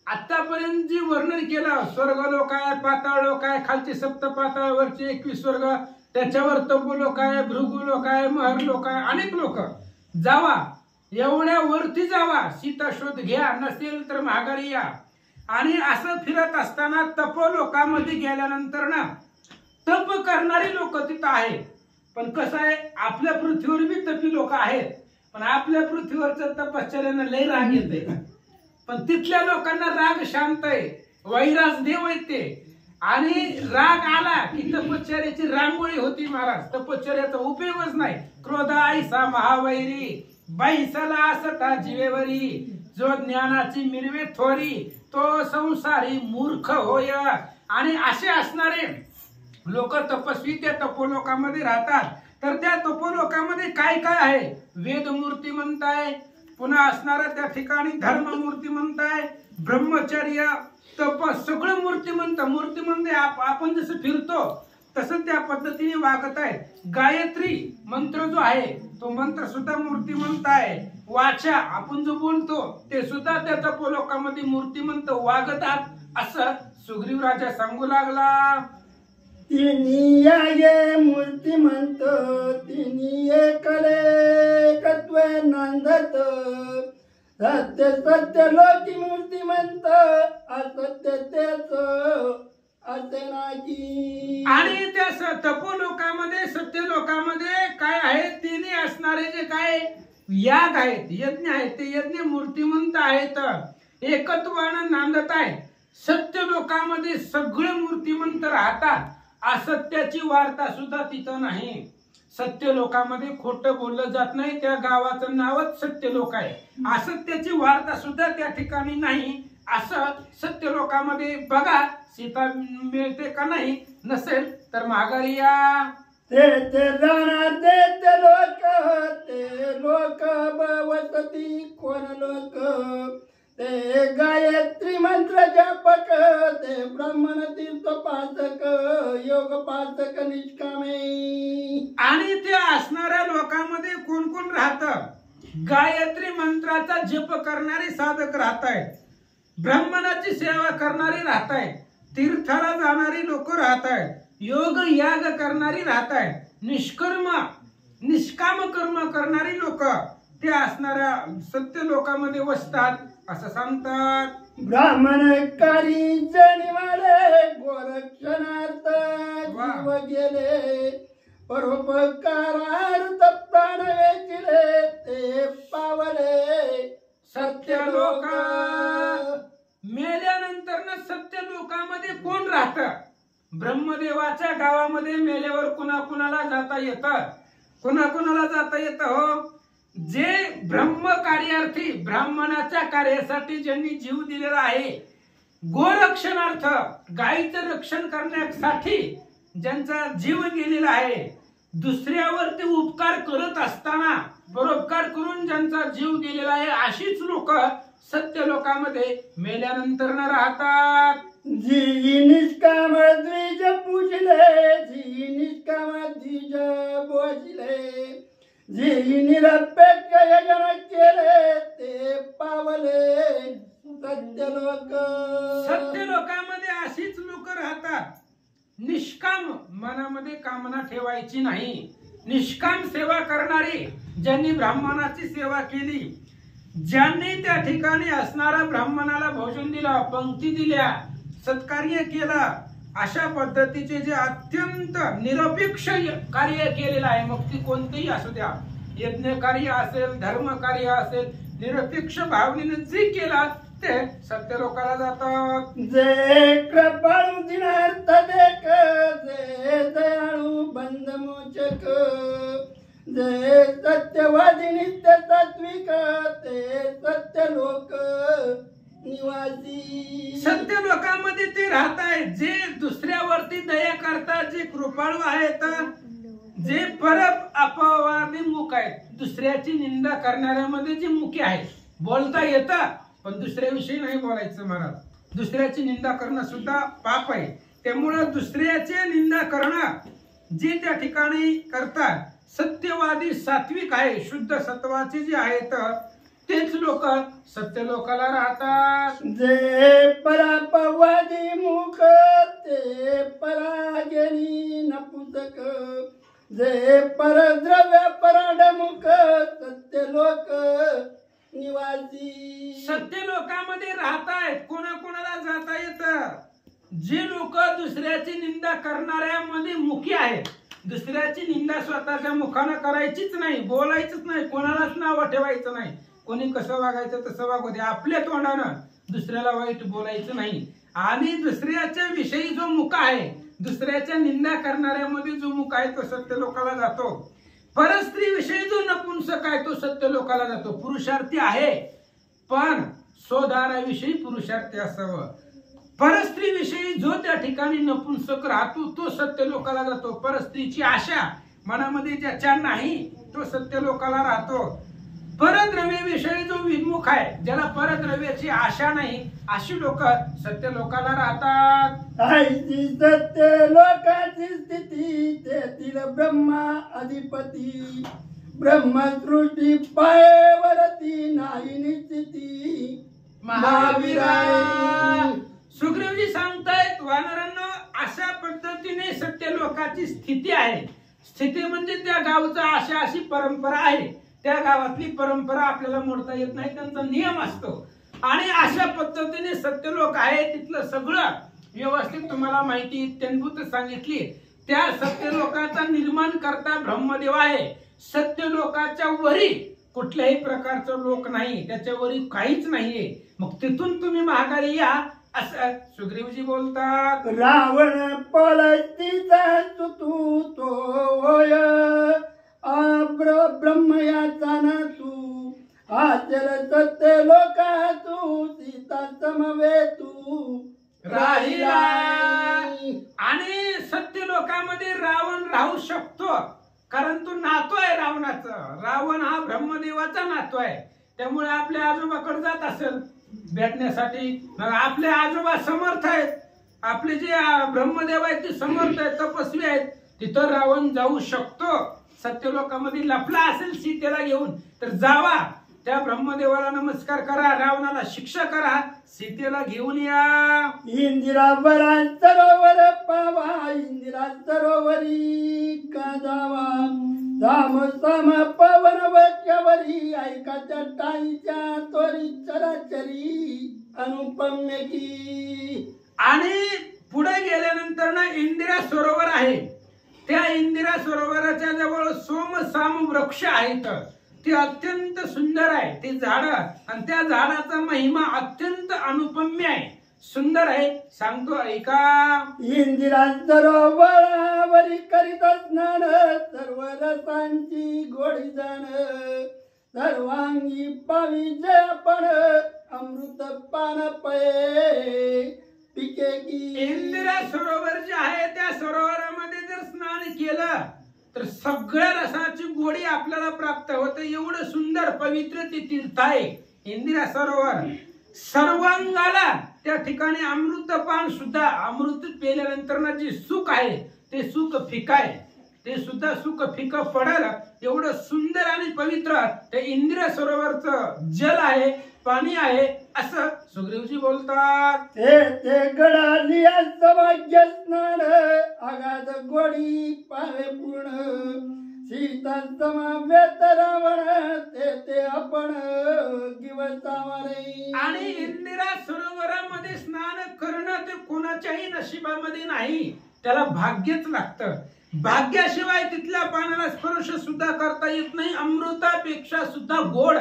आतापर्यंत जी वर्णन केलं स्वर्ग लोक आहे, पाताळ लोक आहे, खालचे सप्त पाताळ, वरचे 21 स्वर्ग, त्याच्यावर तपू लोक आहे, भृगू लोक आहे, महर लोक आहे, अनेक लोक. जावा, एवढ्या वरती जावा, सीता शोध घ्या, नसेल तर माघारी या. आणि असं फिरत असताना तपोलोकामध्ये गेल्यानंतर ना तप करणारी लोक तिथं आहेत. पण कसं आहे, आपल्या पृथ्वीवर बी तपी लोक आहेत, पण आपल्या पृथ्वीवरचं तपश्चर्यानं लय राग येते. पण तिथल्या लोकांना राग शांत आहे, वैराज देव येते. आणि राग आला की तपश्चर्याची रांगोळी होती महाराज. तपश्चर्याचा उपयोगच नाही. क्रोध आईसा महावैरी, बैसला असता जीवेवरी, जो ज्ञानाची मिरवे थोरी, तो संसारी मूर्ख होय. आणि असे असणारे लोक तपस्वी त्या तपोलोकामध्ये राहतात. तर त्या तपोलोकामध्ये काय काय आहे? वेद मूर्तिमंत आहे, पुन्हा असणारा त्या ठिकाणी धर्म मूर्तिमंत आहे, ब्रह्मचर्य, तप, सगळं मूर्तिमंत. मूर्तिमंत आपण जसं फिरतो तसं त्या पद्धतीने वागत आहे. गायत्री मंत्र जो आहे तो मंत्र सुद्धा मूर्तिमंत आहे. वाचा आपण जो बोलतो ते सुद्धा त्या तपोलोकामध्ये मूर्तिमंत वागतात, असं सुग्रीव राजा सांगू लागला. तिनी आहे मूर्तिमंत, तिनी एकले कत्वे नांदत, सत्य सत्य लोकी मूर्तिमंत, असत्य तेच असे नाही. आणि त्या तपोलोकामध्ये, सत्य लोकामध्ये काय आहे? तिने असणारे जे काय याग आहेत, यज्ञ आहेत, ते यज्ञ मूर्तिमंत आहेत, एकत्वानं नांदत आहे. सत्य लोकामध्ये सगळे मूर्तिमंत राहतात. असत्याची वार्ता सुद्धा तिथं नाही. सत्य लोकामध्ये खोटं बोललं जात नाही, त्या गावाचं नावच सत्य लोक आहे. असत्याची वार्ता सुद्धा त्या ठिकाणी नाही. असं सत्य लोकामध्ये बघा, सीता मिळते का नाही, नसेल तर माघारी या. ते राहणार ते लोक वसती कोण लोक, ते गायत्री मंत्र जापक, ते ब्राह्मण तीर्थोपासक, योगपासक निष्कामे. आणि त्या असणाऱ्या लोकांमध्ये कोण कोण राहतं? गायत्री मंत्राचा जप करणारे साधक राहत आहेत, ब्राह्मणाची सेवा करणारी राहत आहेत, तीर्थाला जाणारी लोक राहत आहेत, योग याग करणारी राहत आहेत, निष्काम कर्म करणारी लोक ते असणाऱ्या सत्य लोकांमध्ये वसतात, असं सांगतात. ब्राह्मणकारी जनिवाले गोरक्षणार्थ जीव गेले, परोपकारार्थ प्राण वेचिले, ते पावले सत्य लोक. मेल्यानंतर ना सत्य लोकांमध्ये कोण राहतं? ब्रह्मदेवाच्या गावामध्ये मेल्यावर कुणाकुणाला जाता येतं? कुणाकुणाला जाता येतं? हो, जे ब्रह्म कार्यार्थी, ब्राह्मणाच्या कार्यासाठी ज्यांनी जीव दिलेला आहे, गोरक्षणार्थ, गायीचं रक्षण करण्यासाठी ज्यांचा जीव गेलेला आहे, दुसऱ्यावरती उपकार करत असताना परोपकार करून ज्यांचा जीव गेलेला आहे, अशीच लोक सत्य लोकांमध्ये मेल्यानंतर न राहतात. जी निष्काम द्विज पूजले, जी निष्काम द्विज बोजले, जी निरपेक्ष यजन केले, ते पावले सत्य लोक. सत्य लोकांमध्ये अशीच लोक राहतात. निष्काम, मनामध्ये कामना ठेवायची नाही, निष्काम सेवा करणारी, ज्यांनी ब्राह्मणाची सेवा केली, ज्यांनी त्या ठिकाणी असणाऱ्या ब्राह्मणाला भोजन दिलं, पंक्ती दिल्या, सत्कार्य केला, अशा पद्धतीचे जे अत्यंत निरपेक्ष कार्य केलेलं आहे, मग ती कोणतेही असू द्या, यज्ञ कार्य असेल, धर्म कार्य असेल, निरपेक्ष भावनेने जे केला ते सत्य लोकाला जातात. जे कृपाळू दिनार्थ देख, जे दयाळू बंध मोचक, जे सत्यवादी नित्य सात्विक, ते सत्य लोक निवासी. सत्य लोकांमध्ये ते राहत आहेत, जे दुसऱ्यावरती दया करतात, जे कृपाळू आहेत, जे परत अपवादिमुख आहेत, दुसऱ्याची निंदा करणाऱ्यामध्ये जे मुख्य आहेत. बोलता येतं पण दुसऱ्याविषयी नाही बोलायचं महाराज. दुसऱ्याची निंदा करणं सुद्धा पाप आहे. त्यामुळं दुसऱ्याची निंदा करणं जे त्या ठिकाणी करतात, सत्यवादी सात्विक आहे, शुद्ध सत्वाचे जे आहेत, तेच लोक सत्य लोकाला राहतात. जे परापवादी मुख, ते परागेनी नपुसक, जे परद्रव्य पराडमुख, सत्य जे लोक दुसऱ्याची निंदा करणाऱ्यामध्ये मुखी आहेत, दुसऱ्याची निंदा स्वतःच्या मुखानं करायचीच नाही, बोलायचंच नाही, कोणालाच नाव ठेवायचं नाही, कोणी कसं वागायचं तसं वागू दे, आपल्या तोंडानं दुसऱ्याला वाईट बोलायचं नाही. आणि दुसऱ्याच्या विषयी जो मुका आहे, दुसऱ्याच्या निंदा करणाऱ्यामध्ये जो मुका आहे तो सत्य लोकाला जातो. परस्त्री विषयी जो नपुंसक आहे तो सत्य लोकाला जातो. पुरुषार्थी आहे पण स्वदाराविषयी पुरुषार्थी असावं. परस्त्री विषयी जो त्या ठिकाणी नपुंसक राहतो तो सत्य लोकाला जातो. परस्त्रीची आशा मनामध्ये ज्याच्या नाही तो सत्य लोकाला राहतो. परद्रव्याविषयी जो विमुख आहे, ज्याला परद्रव्याची आशा नाही, अशी लोक सत्य लोकाला राहतात. आईची सत्य लोकाची स्थिती, तेथील ब्रह्मा अधिपती, ब्रह्मसृष्टी पायवरती नाही निश्चिती. महावीरा सुग्रीवजी सांगतायत वानरांनो, अशा पद्धतीने सत्य लोकाची स्थिती आहे. स्थिती म्हणजे त्या गावचा आशा अशी परंपरा आहे. त्या गावातली परंपरा आपल्याला मोडता येत नाही, त्यांचा नियम असतो. आणि अशा पद्धतीने सत्य लोक आहे, तिथलं सगळं व्यवस्थित तुम्हाला माहिती इत्यंभूत सांगितली. त्या सत्य लोकाचा निर्माण करता ब्रह्मदेव आहे. सत्य लोकाच्या वरी कुठल्याही प्रकारचं लोक नाही, त्याच्या वरी काहीच नाहीये. मग तिथून तुम्ही माघारी या असं सुग्रीवजी बोलतात. रावण पलतीचा तू तो होय, ब्रह्मयाचा ना तू, आचर सत्य लोका तू, सीता समवे तू राहिला. आणि सत्य लोकांमध्ये रावण राहू शकतो, कारण तो नातो आहे रावणाचा. रावण हा ब्रह्मदेवाचा नातो आहे. त्यामुळे आपल्या आजोबाकडे जात असेल भेटण्यासाठी. आपले आजोबा समर्थ आहेत, आपले जे ब्रह्मदेव आहेत ते समर्थ आहेत, तपस्वी आहेत. तिथं रावण जाऊ शकतो. सत्य लोकांमध्ये लपला असेल सीतेला घेऊन तर जावा, त्या ब्रह्मदेवाला नमस्कार करा, रावणाला शिक्षा करा, सीतेला घेऊन या. इंदिरावरा सरोवर पावा, इंदिरा सरोवरी का जावा, धाम सम पवन वच्यावरी, ऐका चट्टाईच्या त्वरी चराचरी अनुपम्य की. आणि पुढे गेल्यानंतर ना इंदिरा सरोवर आहे. त्या इंदिरा सरोवराच्या जवळ सोमसाम वृक्ष आहेत. ते अत्यंत सुंदर आहे ते झाड, आणि त्या झाडाचा महिमा अत्यंत अनुपम्य आहे, सुंदर आहे. सांगतो ऐका. इंदिरा सरोवरावरी करीत स्नान, सर्व रसांची गोडी जाण, सर्वांगी पावी जय पण, अमृत पान पये पिके की. इंदिरा सरोवर जे आहे त्या सरोवरामध्ये जर स्नान केलं तर सगळ्या रसाची गोडी आपल्याला प्राप्त होते. एवढं सुंदर पवित्र ते तीर्थ आहे इंदिरा सरोवर. सर्वांगाला त्या ठिकाणी अमृतपान सुद्धा, अमृत पेल्यानंतर ना जे सुख आहे ते सुख फिका आहे, ते सुद्धा सुख फिकं पडेल. एवढं सुंदर आणि पवित्र ते इंदिरा सरोवरचं जल आहे, पाणी आहे, असं सुग्रीवजी बोलतात. ते गडाली सौभाग्य स्नान, आगाध गोडी पावे पूर्ण, सीता समावेत रावण, ते आपण दिवसावरे. आणि इंदिरा सरोवरामध्ये स्नान करणं ते कोणाच्याही नशिबामध्ये नाही, त्याला भाग्यच लागतं. भाग्याशिवाय तिथल्या पाण्याला स्पर्श सुद्धा करता येत नाही. अमृतापेक्षा सुद्धा गोड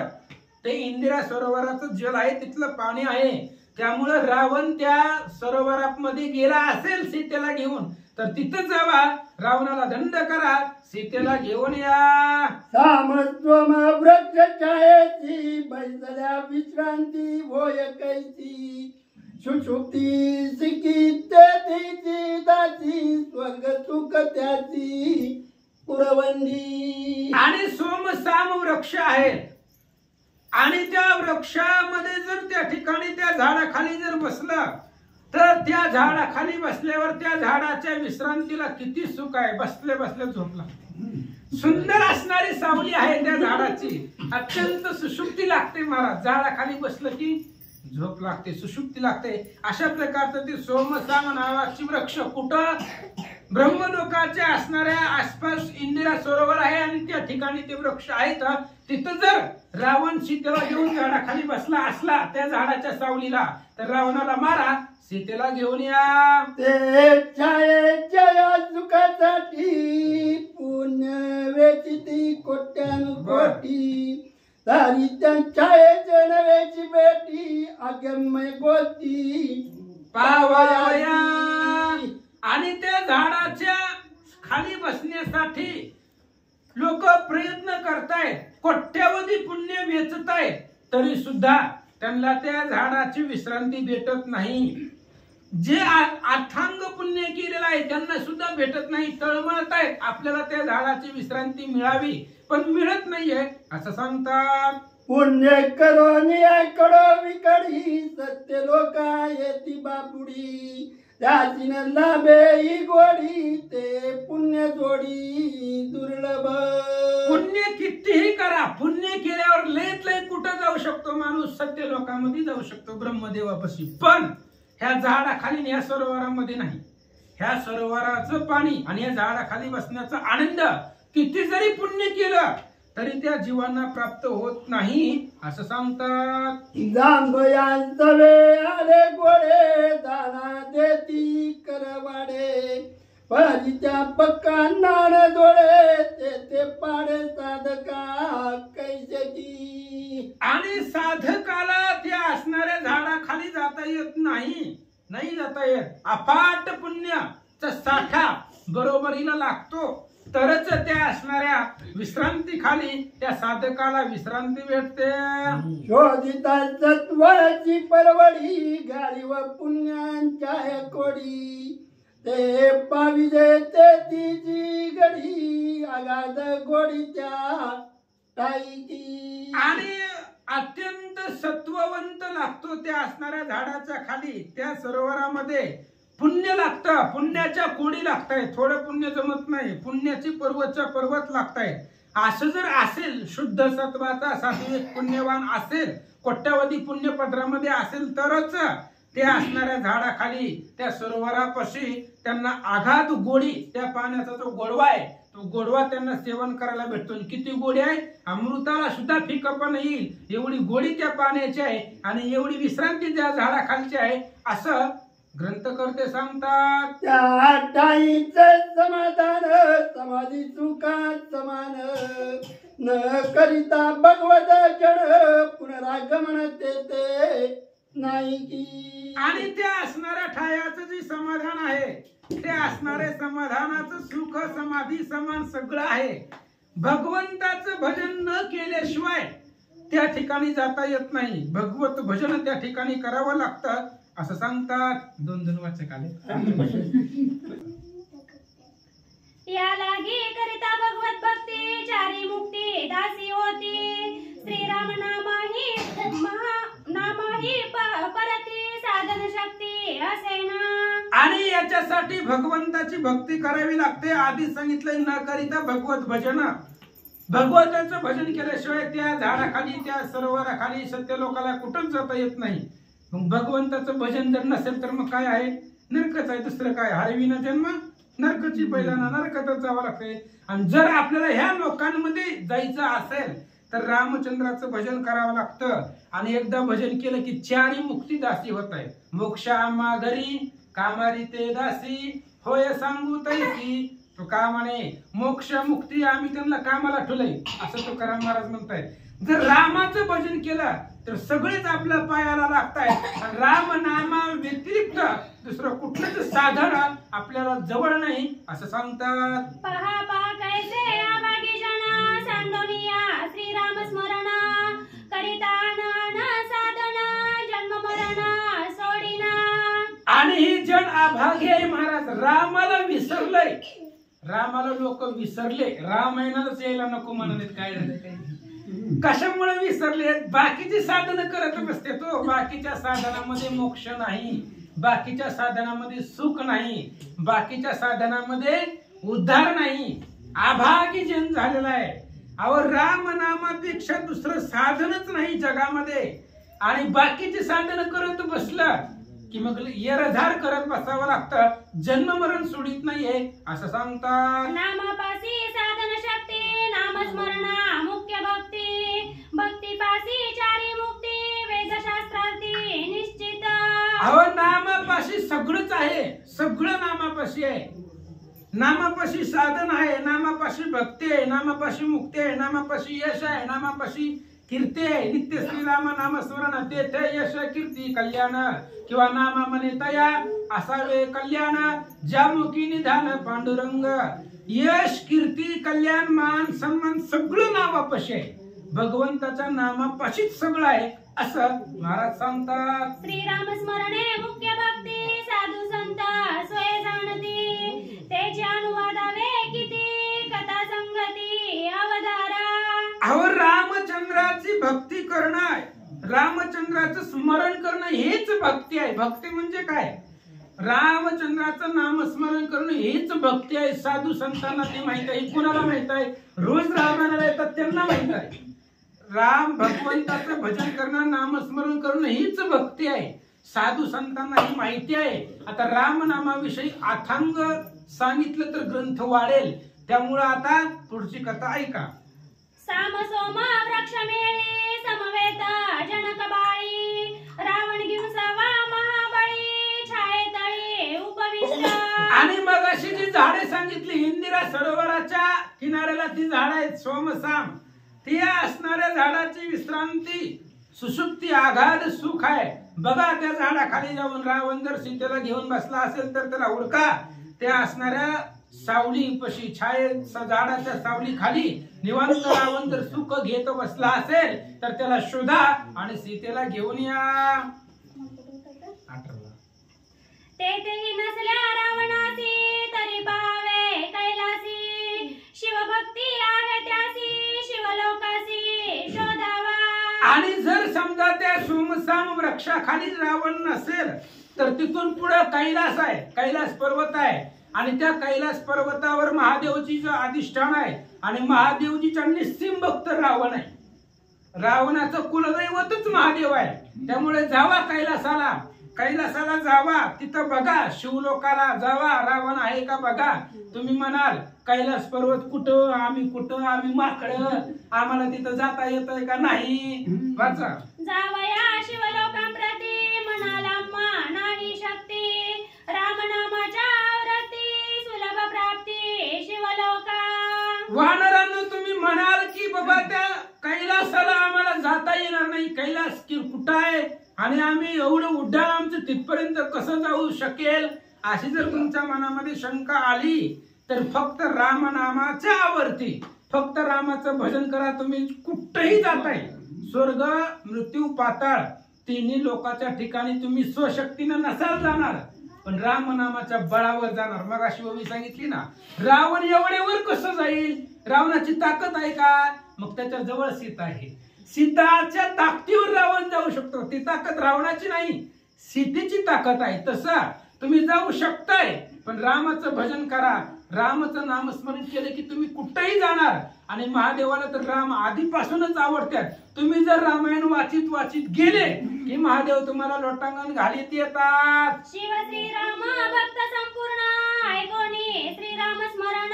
ते इंदिरा सरोवराचं जल आहे, तिथलं पाणी आहे. त्यामुळे रावण त्या सरोवरामध्ये गेला असेल सीतेला घेऊन तर तिथं जावा, रावणाला दंड करा, सीतेला घेऊन या. सामत्वम वृक्ष छायेची, बैसल्या विश्रांती होय कैसी, सुषुप्ती सिकी तेथीची दासी, स्वर्ग सुख त्याची पुरवंदी. आणि सोमसाम वृक्ष आहेत, आणि त्या वृक्षामध्ये जर त्या ठिकाणी त्या झाडाखाली जर बसलं तर त्या झाडाखाली बसल्यावर त्या झाडाच्या विश्रांतीला किती सुख आहे. बसले बसले झोपला. सुंदर असणारी सावली आहे त्या झाडाची, अत्यंत सुषुप्ती लागते महाराज. झाडाखाली बसलं की झोप लागते, सुषुप्ती लागते. अशा प्रकारचं ते सोमसाम नावाची वृक्ष कुठं ब्रह्मलोकाच्या असणाऱ्या आसपास इंदिरा सरोवर आहे, आणि त्या ठिकाणी ते वृक्ष आहेत. तिथं जर रावण सीतेला घेऊन झाडाखाली बसला असला त्या झाडाच्या सावलीला तर रावणाला मारा, सीतेला घेऊन या. ते छायेच्या सुखासाठी पुण्य वेचिती कोट्यानुकोटी, तारी त्या छायेच्या नव्याची बेटी अगम्य गोष्टी पावाया. आणि त्या झाडाच्या खाली बसण्यासाठी लोक प्रयत्न करतायत, कोट्यावधी पुण्य वेचतायत, तरी सुद्धा त्यांना त्या झाडाची विश्रांती भेटत नाही. जे अथांग पुण्य केलेलं आहे त्यांना सुद्धा भेटत नाही, तळमळतायत आपल्याला त्या झाडाची विश्रांती मिळावी, पण मिळत नाहीये असं सांगतात. पुण्य करून कडो विकडी सत्य लोका येती बापुडी, त्याची लाभे ही गोडी ते पुण्य जोडी दुर्लभ. पुण्य कितीही करा, पुण्य केल्यावर लयत लय कुठं जाऊ शकतो माणूस, सत्य लोकांमध्ये जाऊ शकतो ब्रह्मदेवापाशी, पण ह्या झाडाखाली आणि ह्या सरोवरामध्ये नाही. ह्या सरोवराचं पाणी आणि या झाडाखाली बसण्याचा आनंद किती जरी पुण्य केलं तरी त्या जीवांना प्राप्त होत नाही असं सांगतात. जांभयांचवे आले गोडे दाना देती करवाडे, परिच्या पक्का नाण जोडे ते पाडे साधका कैसे. आणि साधकाला त्या असणाऱ्या झाडाखाली जाता येत नाही जाता येत. अफाट पुण्याचा साठा बरोबरीला लागतो तरच त्या असणाऱ्या विश्रांती खाली त्या साधकाला विश्रांती भेटते. शोधिता सत्वची परवडी गाडी व पुण्यांच्या कोडी, ते पाविजे ते तिची गडी अगाध गोडीच्या टाईकी. आणि अत्यंत सत्ववंत लागतो त्या असणाऱ्या झाडाच्या खाली त्या सरोवरामध्ये. पुण्य लागतं, पुण्याच्या कोडी लागतायत, थोडं पुण्य जमत नाही, पुण्याची पर्वतच्या पर्वत लागतायत. असं जर असेल, शुद्ध सत्वाचा सात्विक पुण्यवान असेल, कोट्यावधी पुण्य पत्रामध्ये असेल तरच त्या असणाऱ्या झाडाखाली त्या सरोवरापाशी त्यांना आघात गोडी, त्या पाण्याचा जो गोडवा आहे तो गोडवा त्यांना सेवन करायला भेटतो. किती गोडी आहे, अमृताला सुद्धा फिकपण येईल एवढी गोडी त्या पाण्याची आहे आणि एवढी विश्रांती त्या झाडाखालची आहे असं ग्रंथकर्ते सांगतात. त्या टाईचं समाधान समाधी चुकात समान, न करिता भगवत जड पुनरागमन ते नाही की. आणि त्या असणाऱ्या ठायाचं जे समाधान आहे ते असणारे समाधानाचं सुख समाधी समान सगळं आहे. भगवंताचं भजन न केल्याशिवाय त्या ठिकाणी जाता येत नाही. भगवत भजन त्या ठिकाणी करावं लागतं असं सांगतात. दोन वाचक आले. या लागी करिता भगवत भक्ती चारी मुक्ती दासी होती, श्रीराम नामाही परती साधन शक्ती असे ना. आणि याच्यासाठी भगवंताची भक्ती करावी लागते. आधी सांगितलंय न करिता भगवत भजन. भगवंताचं भजन केल्याशिवाय त्या झाडाखाली त्या सरोवराखाली सत्य लोकाला कुठंच जाता येत नाही. मग भगवंताचं भजन जर नसेल तर मग काय आहे, नरकच आहे. दुसरं काय, हरविना जन्म नरकची पहिल्यांदा नरकातच जावं लागतंय. आणि जर आपल्याला ह्या लोकांमध्ये जायचं असेल तर रामचंद्राचं भजन करावं लागतं. आणि एकदा भजन केलं की चारी मुक्ती दासी होत आहे. मोक्षा आम्हा घरी कामारी ते दासी होय सांगू तैसी. तो का म्हणे मोक्ष मुक्ती आम्ही त्यांना कामाला ठेवलंय असं तुकाराम महाराज म्हणताय. जर रामाचं भजन केलं तर सगळेच आपल्या पायाला लागतायत. राम नामा व्यतिरिक्त दुसरं कुठलंच साधन आपल्याला जवळ नाही असं सांगतात. पहा पहा कैसे आभागी जन सांडोनिया श्रीराम स्मरण करिता साधन जन्म मरण सोडिना. आणि ही जन अभागी आहे महाराज. रामाला विसरलंय, रामाला लोक विसरले. रामायणालाच यायला नको म्हणाले. काय कशामुळे विसरले, बाकीची साधनं करत बसते तो. बाकीच्या साधनामध्ये मोक्ष नाही, बाकीच्या साधनामध्ये सुख नाही, बाकीच्या साधनामध्ये उद्धार नाही. अभागी जन झालेला आहे. अहो राम नामापेक्षा दुसरं साधनच नाही जगामध्ये. आणि बाकीची साधनं करत बसलं की मग येरझार करत बसावं लागतं. जन्म मरण सोडित नाहीये असं सांगतात. नामापासी साधन शक्ती नामस्मरणा मुख्य भक्ती अहो नामापाशी सगळंच आहे, सगळं नामापाशी आहे. नामापाशी साधन आहे, नामापाशी भक्ती आहे, नामापाशी मुक्ती आहे, नामापाशी यश आहे, नामापाशी कीर्ती आहे. नित्य श्रीराम नामस्मरण तेथे यश कीर्ती कल्याण, किंवा नामा म्हणे तया असावे कल्याण, ज्यामुखी निधान पांडुरंग. यश कीर्ती कल्याण मान सन्मान सगळं नामापाशी आहे. भगवंताच्या नामापाशीच सगळं आहे असं महाराज सांगतात. श्रीराम स्मरणे मुख्य भक्ती, साधू संत स्वय जाणती, त्याचे अनुवादावे किती, कथा संगती अवधारा. अहो रामचंद्राची भक्ती करणं आहे, रामचंद्राचं स्मरण करणं हेच भक्ती आहे. भक्ती म्हणजे काय? रामचंद्राचं नामस्मरण करणं हेच भक्ती आहे. साधू संतांना ते माहित आहे. कुणाला माहित आहे? रोज रामाला येतात त्यांना माहित आहे. राम भगवंताचं भजन करणं, नामस्मरण करणं हीच भक्ती आहे. साधू संतांना ही माहिती आहे. आता राम नामाविषयी अथांग सांगितलं तर ग्रंथ वाढेल. त्यामुळं आता पुढची कथा ऐका. साम सोम वृक्ष मेळी, समवेत जनक बाळी, रावण घेऊन सवा महाबळी, छाये तळी उपविष्ट. आणि मग अशी जी झाडे सांगितली, इंदिरा सरोवराच्या किनाऱ्याला ती झाड आहेत सोमसाम, ती असणाऱ्या झाडाची विश्रांती सुसुप्ती आघाड सुख आहे. बघा त्या झाडाखाली जाऊन रावण जर सीतेला घेऊन बसला असेल तर त्याला हुडका. त्या असणाऱ्या सावली पशी छाये झाडाच्या सावली खाली निवांत रावण जर सुख घेत बसला असेल तर त्याला शोधा आणि सीतेला घेऊन या. तेथेही नसल्या रावणासी, तरी पावे कैलासी, शिवभक्ती आहे त्यासी, शिवलोकासी शोधावा. आणि जर समजा त्या सोमसाम वृक्षाखाली रावण नसेल तर तिथून पुढे कैलास आहे, कैलास पर्वत आहे. आणि त्या कैलास पर्वतावर महादेवची जो अधिष्ठान आहे आणि महादेवजीचा निस्सीम भक्त रावण आहे. रावणाचं कुलदैवतच महादेव आहे. त्यामुळे जावा कैलासाला, कैलासाला जावा, तिथं बघा, शिवलोकाला जावा, रावण आहे का बघा. तुम्ही म्हणाल कैलास पर्वत कुठं, आम्ही माकडं, आम्हाला तिथं जाता येतंय का नाही. वाचा. जावया शिवलोकांप्रती, म्हणाला नाही शक्ती, रामनामाच्या आवरती, सुलभ प्राप्ती शिवलोका. वानरांनो तुम्ही म्हणाल की बाबा त्या कैलासाला आम्हाला जाता येणार नाही, कैलास कुठं आहे आणि आम्ही एवढं उड्डाण आमचं तिथपर्यंत कसं जाऊ शकेल. अशी जर तुमच्या मनामध्ये शंका आली तर फक्त रामनामाच्या आवर्ती, फक्त रामाचं भजन करा. तुम्ही कुठेही जाताय, स्वर्ग मृत्यू पाताळ तिन्ही लोकांच्या ठिकाणी तुम्ही स्वशक्तीने नसाल जाणार, पण रामनामाच्या बळावर जाणार. मग अशी ओवी सांगितली ना, रावण एवढ्यावर कसं जाईल, रावणाची ताकद आहे का. मग त्याच्या जवळ सीता आहे, सीताच्या ताकदीवर रावण जाऊ शकतो. ती ताकद रावणाची नाही, सीतेची ताकद आहे. तसं तुम्ही जाऊ शकताय, पण रामाचं भजन करा, रामाचं नामस्मरण केलं की तुम्ही कुठेही जाणार. आणि महादेवाला तर राम आधीपासूनच आवडतात. तुम्ही जर रामायण वाचित गेले की महादेव तुम्हाला लोटांगण घालीत येतात. शिव श्रीराम भक्त संपूर्ण, ऐकोनी श्रीराम स्मरण,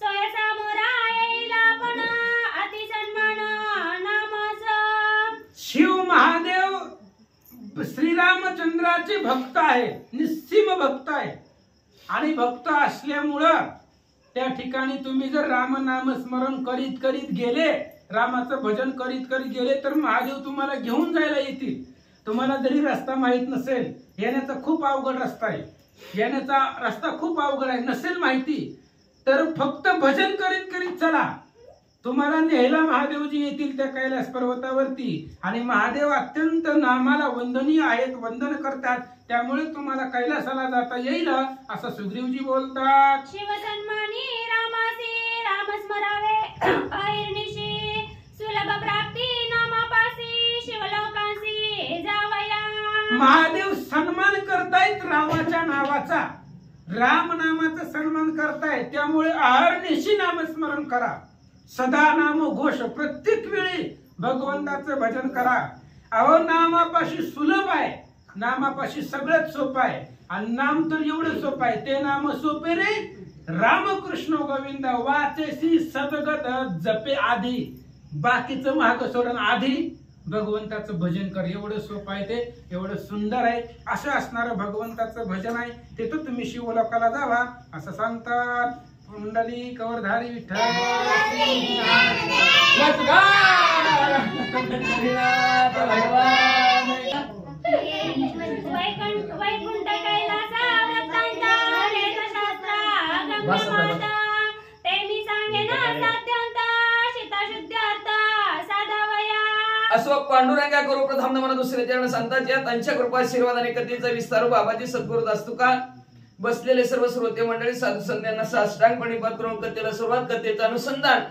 सोय सामोरा येईल आपण, अति सन्मान नामाचा. शिव महादेव श्रीरामचंद्राचे भक्त आहे, निस्सीम भक्त आहे. आणि भक्त असल्यामुळं त्या ठिकाणी तुम्ही जर रामनाम स्मरण करीत गेले, रामाचं भजन करीत गेले तर महादेव तुम्हाला घेऊन जायला येतील. तुम्हाला जरी रस्ता माहित नसेल, येण्याचा खूप अवघड रस्ता आहे, येण्याचा रस्ता खूप अवघड आहे, नसेल माहिती तर फक्त भजन करीत चला. तुम्हाला न्यायला महादेवजी येतील त्या कैलास पर्वतावरती. आणि महादेव अत्यंत नामाला वंदनीय आहेत, वंदन करतात. त्यामुळे तुम्हाला कैलासाला जाता येईल असं सुग्रीवजी बोलतात. शिवसन्मानी रामासी, राम स्मरावे अहिर्निशी, सुलभ प्राप्ती नामापासी, शिवलोकांसी जावया. महादेव सन्मान करतायत रामाच्या नावाचा, राम नामाचा सन्मान करतायत. त्यामुळे अहर्निशी नामस्मरण करा, सदा नाम घोष, प्रत्येक वेळी भगवंताचं भजन करा. अहो नामापाशी सुलभ आहे, नामापाशी सगळंच सोपं आहे. आणि नाम तर एवढं सोपं आहे, ते नाम सोपे रे रामकृष्ण गोविंद वाचेसी सदगत जपे आधी. बाकीचं महाग सोडून आधी भगवंताचं भजन कर. एवढं सोपं आहे ते, एवढं सुंदर आहे. असं असणारं भगवंताचं भजन आहे. तिथं तुम्ही शिवलोकाला जावा असं सांगतात. कुंडली कवरधारी विठ्ठल वैकुंठ कैलासा वृत्तांत वेदशास्त्र गम्यमाता ते मी सांगेन साध्यांत शीताशुद्ध्यार्थ साधावया. असो पांडुरंगा करू प्रथम नमन दुसरे चरण सांगतात. या त्यांच्या कृपा आशीर्वाद आणि कथेचा विस्तार बाबाजी सद्गुरू दास्तुका बसलेले सर्व श्रोते मंडळी साधू संतांना साष्टांगपणे पात्र कथेला सुरुवात. कथेचं अनुसंधान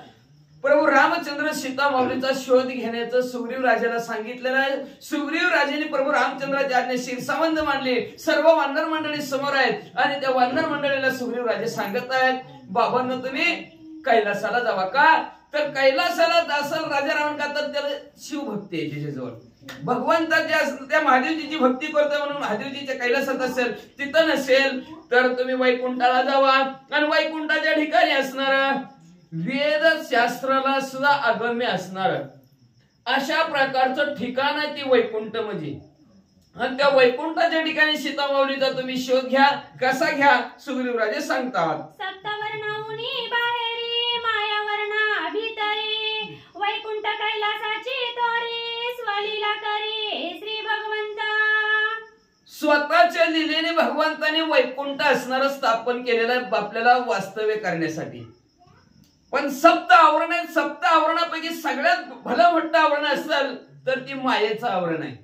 प्रभू रामचंद्र सीता माऊलीचा शोध घेण्याचं सुग्रीव राजाला सांगितलेलं आहे. सुग्रीव राजाने प्रभू रामचंद्राच्या आज्ञेशीर संबंध मानले. सर्व वानर मंडळी समोर आहेत आणि त्या वानर मंडळीला सुग्रीव राजे सांगत आहेत, बाबांनो तुम्ही कैलासाला जावा. का तर कैलासाला जासाल राजा रावण का तर त्याला शिवभक्ती आहे त्याच्याजवळ. भगवंताच्या त्या महादेवजीची भक्ती करतोय म्हणून महादेवजीच्या कैलासात असेल, तिथं नसेल तर तुम्ही वैकुंठाला जावा. आणि वैकुंठाच्या ठिकाणी असणार वेद शास्त्राला सुद्धा अगम्य असणार अशा प्रकारचं ठिकाण आहे ती वैकुंठ म्हणजे. आणि त्या वैकुंठाच्या ठिकाणी सीता माऊलीचा तुम्ही शोध घ्या. कसा घ्या सुग्रीव राजे सांगतात. सप्तवर्णाहुनी बाहेरी मायावर्णा भीतरी वैकुंठ कैलासाची तोरी स्वलीला करी श्री भगवंता. स्वतःच्या लिलेने भगवंताने वैकुंठ असणारं स्थापन केलेलं आहे आपल्याला वास्तव्य करण्यासाठी. पण सप्त आवरण आहे. सप्त आवरणापैकी सगळ्यात भलं मोठं आवरण असेल तर ती मायेचं आवरण आहे.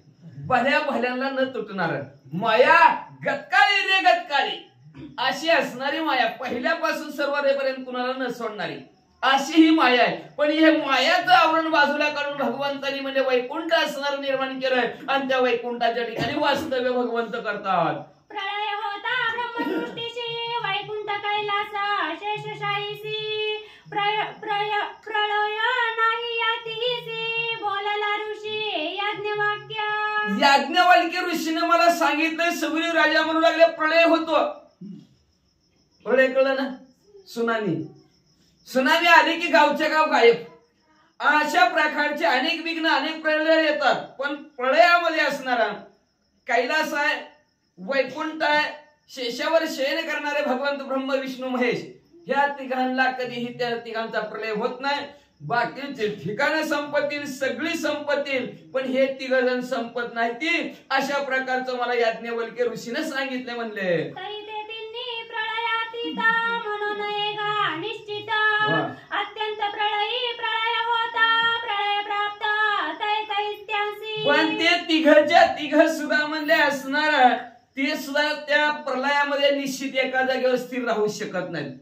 भल्या भल्यांना न तुटणार माया. गतकाळी रे गतकाळी अशी असणारी माया, पहिल्यापासून सर्वरेपर्यंत कुणाला न सोडणारी अशी ही माया आहे. पण हे मायाचं आवरण बाजूला काढून भगवंतानी म्हणजे वैकुंठ असणार निर्माण केलंय आणि त्या वैकुंठाच्या ठिकाणी वास्तव्य भगवंत करतात. प्रळय होता ब्रह्मसृष्टीशी वैकुंठ कैलासा शेषशाहीसी प्रळय नाही यातीसी बोलला ऋषी याज्ञवाक्य. याज्ञवल्क्य ऋषीने मला सांगितलंय. सुग्रीव राजा म्हणू लागले प्रळय होतो. प्रळय कळलं ना. सुनामी आली की गावच्या गाव गायब. अशा प्रकारचे अनेक विघ्न अनेक प्रलय येतात. पण प्रळयामध्ये असणारा कैलास आहे, वैकुंठ आहे, शेषावर शयन करणारे भगवंत ब्रह्म विष्णू महेश ह्या तिघांना कधीही त्या तिघांचा प्रलय होत नाही. बाकीचे ठिकाणं संपत्तील, सगळी संपत्तील, पण हे तिघ जण संपत नाही. ती अशा प्रकारचं मला याज्ञवल्क्य ऋषीने सांगितले म्हणले. तरी ते तिन्ही प्रळयातीता म्हणून एका निश्चित अत्यंत प्रळयी प्रळय होता प्रळय प्राप्त तैतैत्यासी. पण ते तिघच्या तिघ सुद्धा म्हणले असणार ते सुद्धा त्या प्रलयामध्ये निश्चित एका जागेवर स्थिर राहू शकत नाहीत.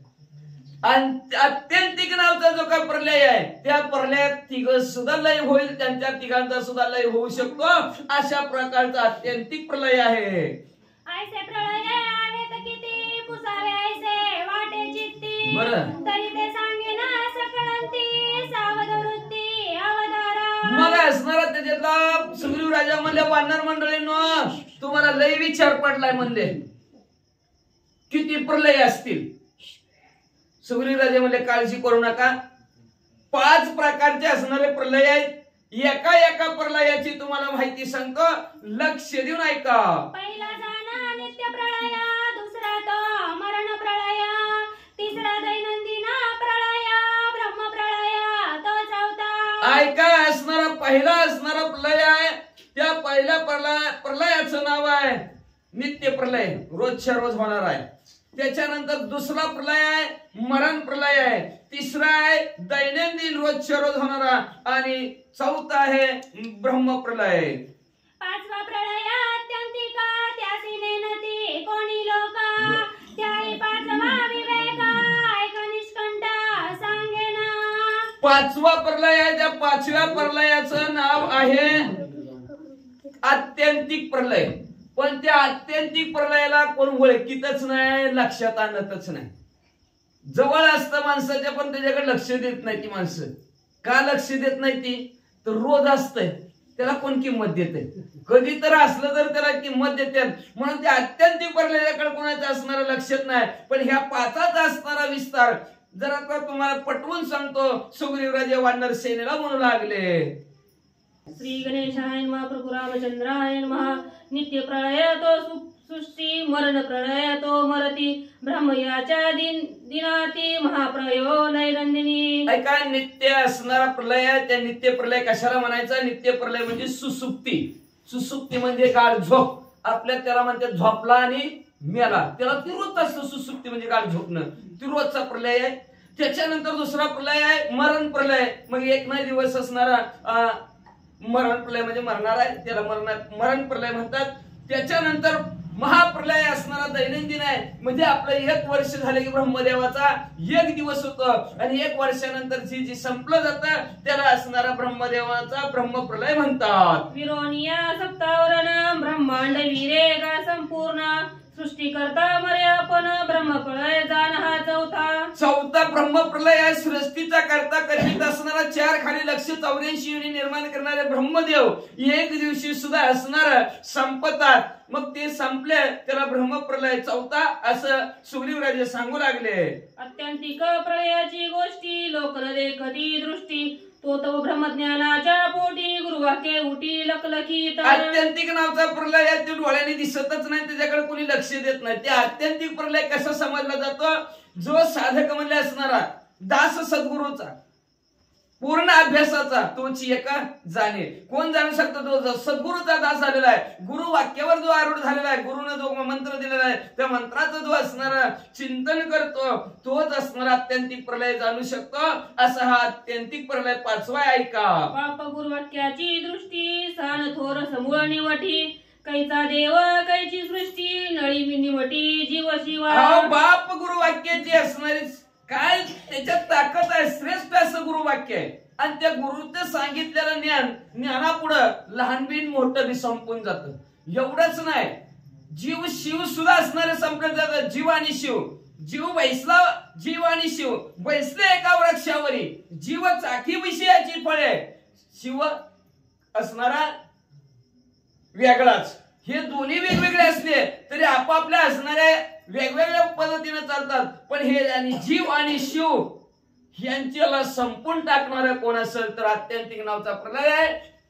आणि अत्यंतिक नावचा जो काय प्रलय आहे त्या प्रलयात तिघ सुद्धा लय होईल, त्यांच्या तिघांचा सुद्धा लय होऊ शकतो. अशा प्रकारचा अत्यंतिक प्रलय आहे. ऐसे प्रळय आहेत किती पुसावे ऐसे वाटे चित्ती. बरं. तरी ते सांगेना सकळंती सावध वृत्ती अवधारा. मग असणारा त्याच्यातला सुग्रीव राजा म्हणले, वानर मंडळींनो तुम्हाला लय विचार पडलाय म्हणले, किती प्रलय असतील. सुग्रीव राजे म्हणले काळजी करू नका. 5 प्रकारचे असणारे प्रलय आहेत. एका एका प्रलयाची तुम्हाला माहिती सांगतो, लक्ष देऊन ऐका. पहिला जाणा नित्य प्रळय, दुसरा तो मरण प्रळय, तिसरा दैनंदिन प्रळय, ब्रह्म प्रळय, तो चौथा. ऐका असणारा पहिला असणारा प्रलय आहे. त्या पहिल्या प्रलयाचं नाव आहे नित्य प्रलय, रोजच्या रोज होणार आहे. त्याच्यानंतर दुसरा प्रलय आहे मरण प्रलय आहे. तिसरा आहे दैनंदिन रोजच्या रोज होणारा आणि चौथा आहे ब्रह्म प्रलय. पाचवा प्रळय अत्यंतिक त्यासी नेनती कोणी लोक, त्याही पाचवा विवेक ऐक निष्कंठ सांगेना. 5वा प्रलय आहे. त्या 5व्या प्रलयाचं नाव आहे आत्यंतिक प्रलय. पण त्या आत्यंतिक प्रलयाला कोण ओळखीतच नाही, लक्षात आणतच नाही. जवळ असतं माणसाच्या पण त्याच्याकडे लक्ष देत नाही ती माणसं. का लक्ष देत नाही ती तर रोज असतंय त्याला कोण किंमत देते. कधी तर असलं तर त्याला किंमत देतात. म्हणून त्या आत्यंतिक प्रलयाकडे कोणाचं असणारं लक्षात नाही. पण ह्या 5चा असणारा विस्तार जरा तर तुम्हाला पटवून सांगतो. सुग्रीव राजे वानर सेनेला म्हणू लागले, श्री गणेशाय नमः प्रभु रामचंद्राय नमः नित्य प्रलयतो सृष्टी मरण प्रलयतो मरती ब्रह्मयाच्या दिनाती महाप्रयो नैरंदिनी. ऐका, नित्य असणारा प्रलय आहे. त्या नित्य प्रलय कशाला म्हणायचा? नित्य प्रलय म्हणजे सुसुप्ती. सुसुप्ती म्हणजे गाढ झोप. आपल्या त्याला म्हणतात झोपला आणि मेला, त्याला तिरोध असतं. सुसुप्ती म्हणजे गाढ झोपणं, तिरोधचा प्रलय आहे. त्याच्यानंतर दुसरा प्रलय आहे मरण प्रलय. मग एक नाही दिवस असणारा मरण प्रलय म्हणजे मरणार आहे, त्याला मरण प्रलय म्हणतात. त्याच्यानंतर महाप्रलय असणारा दैनंदिन आहे. म्हणजे आपलं 1 वर्ष झाले की ब्रह्मदेवाचा 1 दिवस होतं आणि 1 वर्षानंतर जी संपलं जातं त्याला असणारा ब्रह्मदेवाचा ब्रह्मप्रलय म्हणतात. विरोनिया सप्तावरण ब्रह्मांड विरेगा संपूर्ण सृष्टीकर्ता मर्यापन ब्रह्मप्रलय जाण हा चौथा ब्रह्मप्रलय आहे. सृष्टीचा करता करीत असणारा 4 खाली लक्ष 84 योनी निर्माण करणारे ब्रह्मदेव 1 दिवशी सुद्धा असणार संपतात. मग ते संपले त्याला ब्रह्मप्रलय चौथा असं सुग्रीवराजे सांगू लागले. अत्यंतिक प्रलयाची गोष्टी लोक न देखती दृष्टी तो ब्रह्मज्ञानाच्या पोटी गुरुवाक्य उटी लखलखीत. आत्यंतिक नावचा प्रलय आहे. ते डोळ्याने दिसतच नाही, त्याच्याकडे कोणी लक्ष देत नाही. ते आत्यंतिक प्रलय कसा समजला जातो? जो साधक म्हणले असणारा दास सद्गुरूचा पूर्ण अभ्यासाचा तोची एका जाणे. कोण जाणू शकतो? तो सद्गुरूचा दास झालेला आहे. गुरु वाक्यावर जो आरूढ झालेला आहे, गुरुने जो मंत्र दिलेला आहे त्या मंत्राचं जो असणारा चिंतन करतो तोच असणारा आत्यंतिक प्रलय जाणू शकतो. असा हा आत्यंतिक प्रलय 5वा आहे. ऐका, पाप गुरुवाक्याची दृष्टी सान थोर समूळ निवटी कैचा देव कैची सृष्टी नळी निवटी जीव शिवा. बाप गुरुवाक्याची असणारी काय त्याच्यात ताकद आहे. श्रेष्ठ असं गुरुवाक्य आहे. आणि त्या गुरुचं सांगितलेलं ज्ञानापुढं लहान बिन मोठं बी संपून जातं. एवढंच नाही, जीव शिव सुद्धा असणारे संपलं जातं. जीव आणि शिव, जीव बैसला, जीव आणि शिव बैसले एका वृक्षावरी. जीव चाकी विषयाची फळे, शिव असणारा वेगळाच. हे दोन्ही वेगवेगळे असले तरी आपापल्या असणाऱ्या वेगवेगळ्या पद्धतीने चालतात. पण हे आणि जीव आणि शिव यांच्याला संपून टाकणारं कोण असेल तर आत्यंतिक नावचा प्रलय आहे.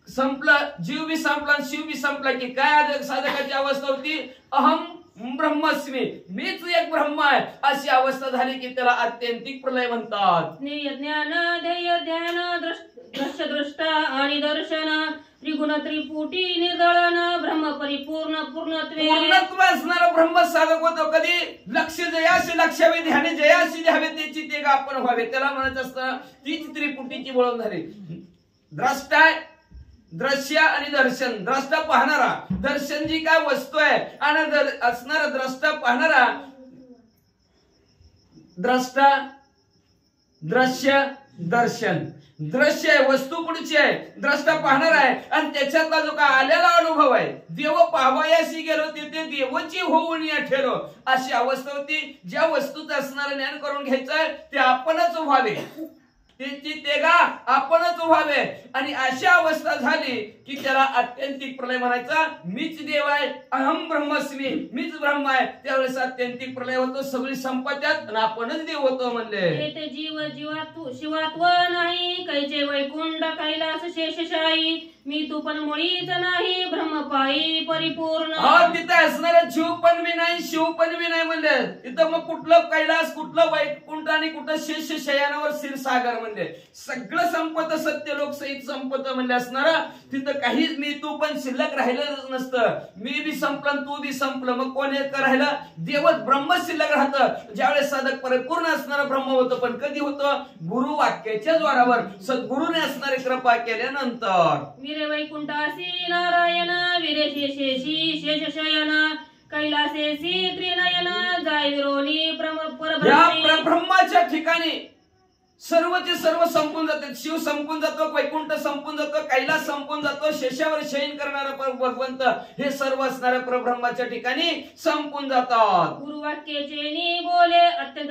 संपला, जीव बी संपला शिव बी संपला की काय साधकाची अवस्था होती? अहम ब्रह्मस्मी, मीच एक ब्रह्म आहे अशी अवस्था झाली की त्याला आत्यंतिक प्रलय म्हणतात. ज्ञान ध्येय ध्यान दृश्य दृष्ट आणि दर्शन त्रिगुण त्रिपुटी निर्दळन ब्रह्म परिपूर्ण पूर्णत्व असणारा ब्रह्म साधक होतो. कधी लक्ष जयाशी लक्षावे ध्याने जयाशी द्यावे त्याची ते आपण व्हावे. त्याला म्हणत असतं तीच त्रिपुटीची वळण झाली. द्रष्टा, दृश्य आणि दर्शन. द्रष्टा पाहणारा, दर्शन जी काय वस्तू आहे आणि असणारा द्रष्टा पाहणारा. द्रष्टा, दृश्य, दर्शन. दृश्य आहे, वस्तू पुढची आहे, द्रष्टा पाहणार आहे आणि त्याच्यातला जो काय आलेला अनुभव आहे, देव पाहावयाशी गेलो तिथे देवची होऊन या ठेलो अशी अवस्था होती. ज्या वस्तूचं असणारं ज्ञान करून घ्यायचं ते आपणच व्हावे, त्याची तेगा आपणच व्हावे. आणि अशा अवस्था झाली की त्याला आत्यंतिक प्रलय म्हणायचा. मीच देव आहे, अहम ब्रह्मस्मी, मीच ब्रह्म आहे. त्यावेळेस आत्यंतिक प्रलय होतो. सगळी संपत्यात आणि आपणच देव होतो म्हणले. ते जीव जीवात्व शिवात्व नाही कैचे वैकुंठ कैलास शेषशाही मी तू पण मुळीच नाही ब्रह्मपायी परिपूर्ण. तिथे असणारं जीव पण बी नाही शिव पण बी नाही म्हणले. तिथं मग कुठलं कैलास, कुठलं वैकुंठ आणि कुठं शेष शयनावर क्षीरसागर म्हणले. सगळं संपत सत्य लोक सहित संपत म्हणले असणार. तिथं काहीच मी तू पण शिल्लक राहिलं नसतं. मी बी संपलं तू बी संपलं. मग कोण एक राहिलं? देवच ब्रह्म शिल्लक राहतं. ज्यावेळेस साधक परिपूर्ण असणारं ब्रह्म होतं. पण कधी होतं? गुरु वाक्याच्या द्वारावर सद्गुरूने असणारी कृपा केल्यानंतर. वीरे वैकुंठासी नारायण वीरे शेषेशी शेषशयन कैलासेसी त्रिनयन जाय विरोनी ब्रह्माच्या ठिकाणी सर्वचे सर्व संपून जातात. शिव संपून जातो, वैकुंठ संपून जातो, कैलास संपून जातो, शेषावर शयन करणारा भगवंत हे सर्व असणाऱ्या परब्रह्माच्या ठिकाणी संपून जातात. गुरुवाक्याचे बोले अत्यंत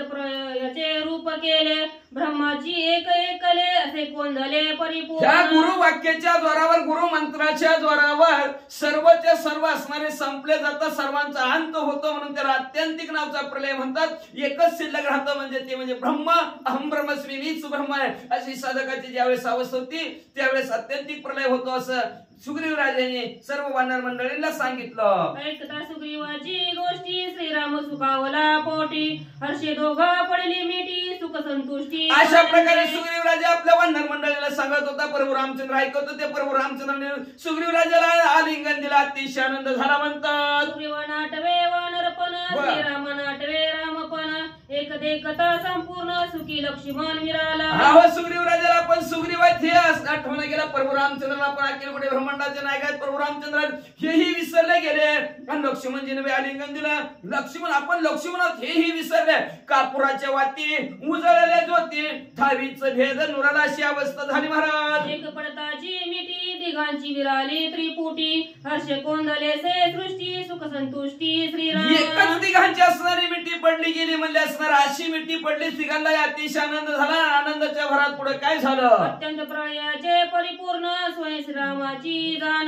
याचे रूप केले ब्रह्माची एक एकले हर्षे कोंदले त्या परिपूर्ण गुरु वाक्याच्या जोरावर, गुरु मंत्राच्या जोरावर सर्वच्या सर्व असणारे संपले जातात, सर्वांचा अंत होतो, म्हणून त्याला आत्यंतिक नावचा प्रलय म्हणतात. एकच शिल्लक राहतं म्हणजे ते म्हणजे ब्रह्म, अहम ब्रह्मस्मी, मीच ब्रह्म आहे अशी साधकाची ज्यावेळेस अवस्था होती त्यावेळेस आत्यंतिक प्रलय होतो असं सुग्रीव राजाने सर्व वानर मंडळींना सांगितलं. ऐकता सुग्रीवाची गोष्टी श्रीराम सुखावला पोटी हर्षे दोघा पडली मिठी सुख संतुष्टी. अशा प्रकारे सुग्रीव राजा आपल्या वानर मंडळीला सांगत होता. प्रभू रामचंद्र ऐकत होते. प्रभू रामचंद्राने सुग्रीव राजाला आलिंगन दिला. अतिशय आनंद झाला म्हणतात. सुग्रीव नाटवे वानरपण श्रीराम नाटवे रामपण एक देखता संपूर्ण सुखी लक्ष्मण विराला. हो सुग्रीव राजाला पण सुग्रीव हे आठवण गेला. प्रभू रामचंद्राला पण अखिल कुठे ब्रह्मांडाचे नायक प्रभू रामचंद्र हेही विसरले गेले आणि लक्ष्मणजीने आलिंगन दिलं. लक्ष्मण आपण लक्ष्मण हेही विसरले. कापुराच्या वाती उजळल्या ज्योती ठावीच भेद नुराला अशी अवस्था झाली महाराज. एक पडताची मिठी दिघांची विराली त्रिपुटी हर्ष कोंदले से सृष्टी सुख संतुष्टी श्रीराम. एकच दिघांची असणारी मिठी पडली गेली म्हणले असणार अशी मिठी पडली. तिघांना अतिशय आनंद झाला. आनंदाच्या भरात पुढे काय झालं. अत्यंत प्रळयाचे परिपूर्ण स्वयं श्रीरामाची जाण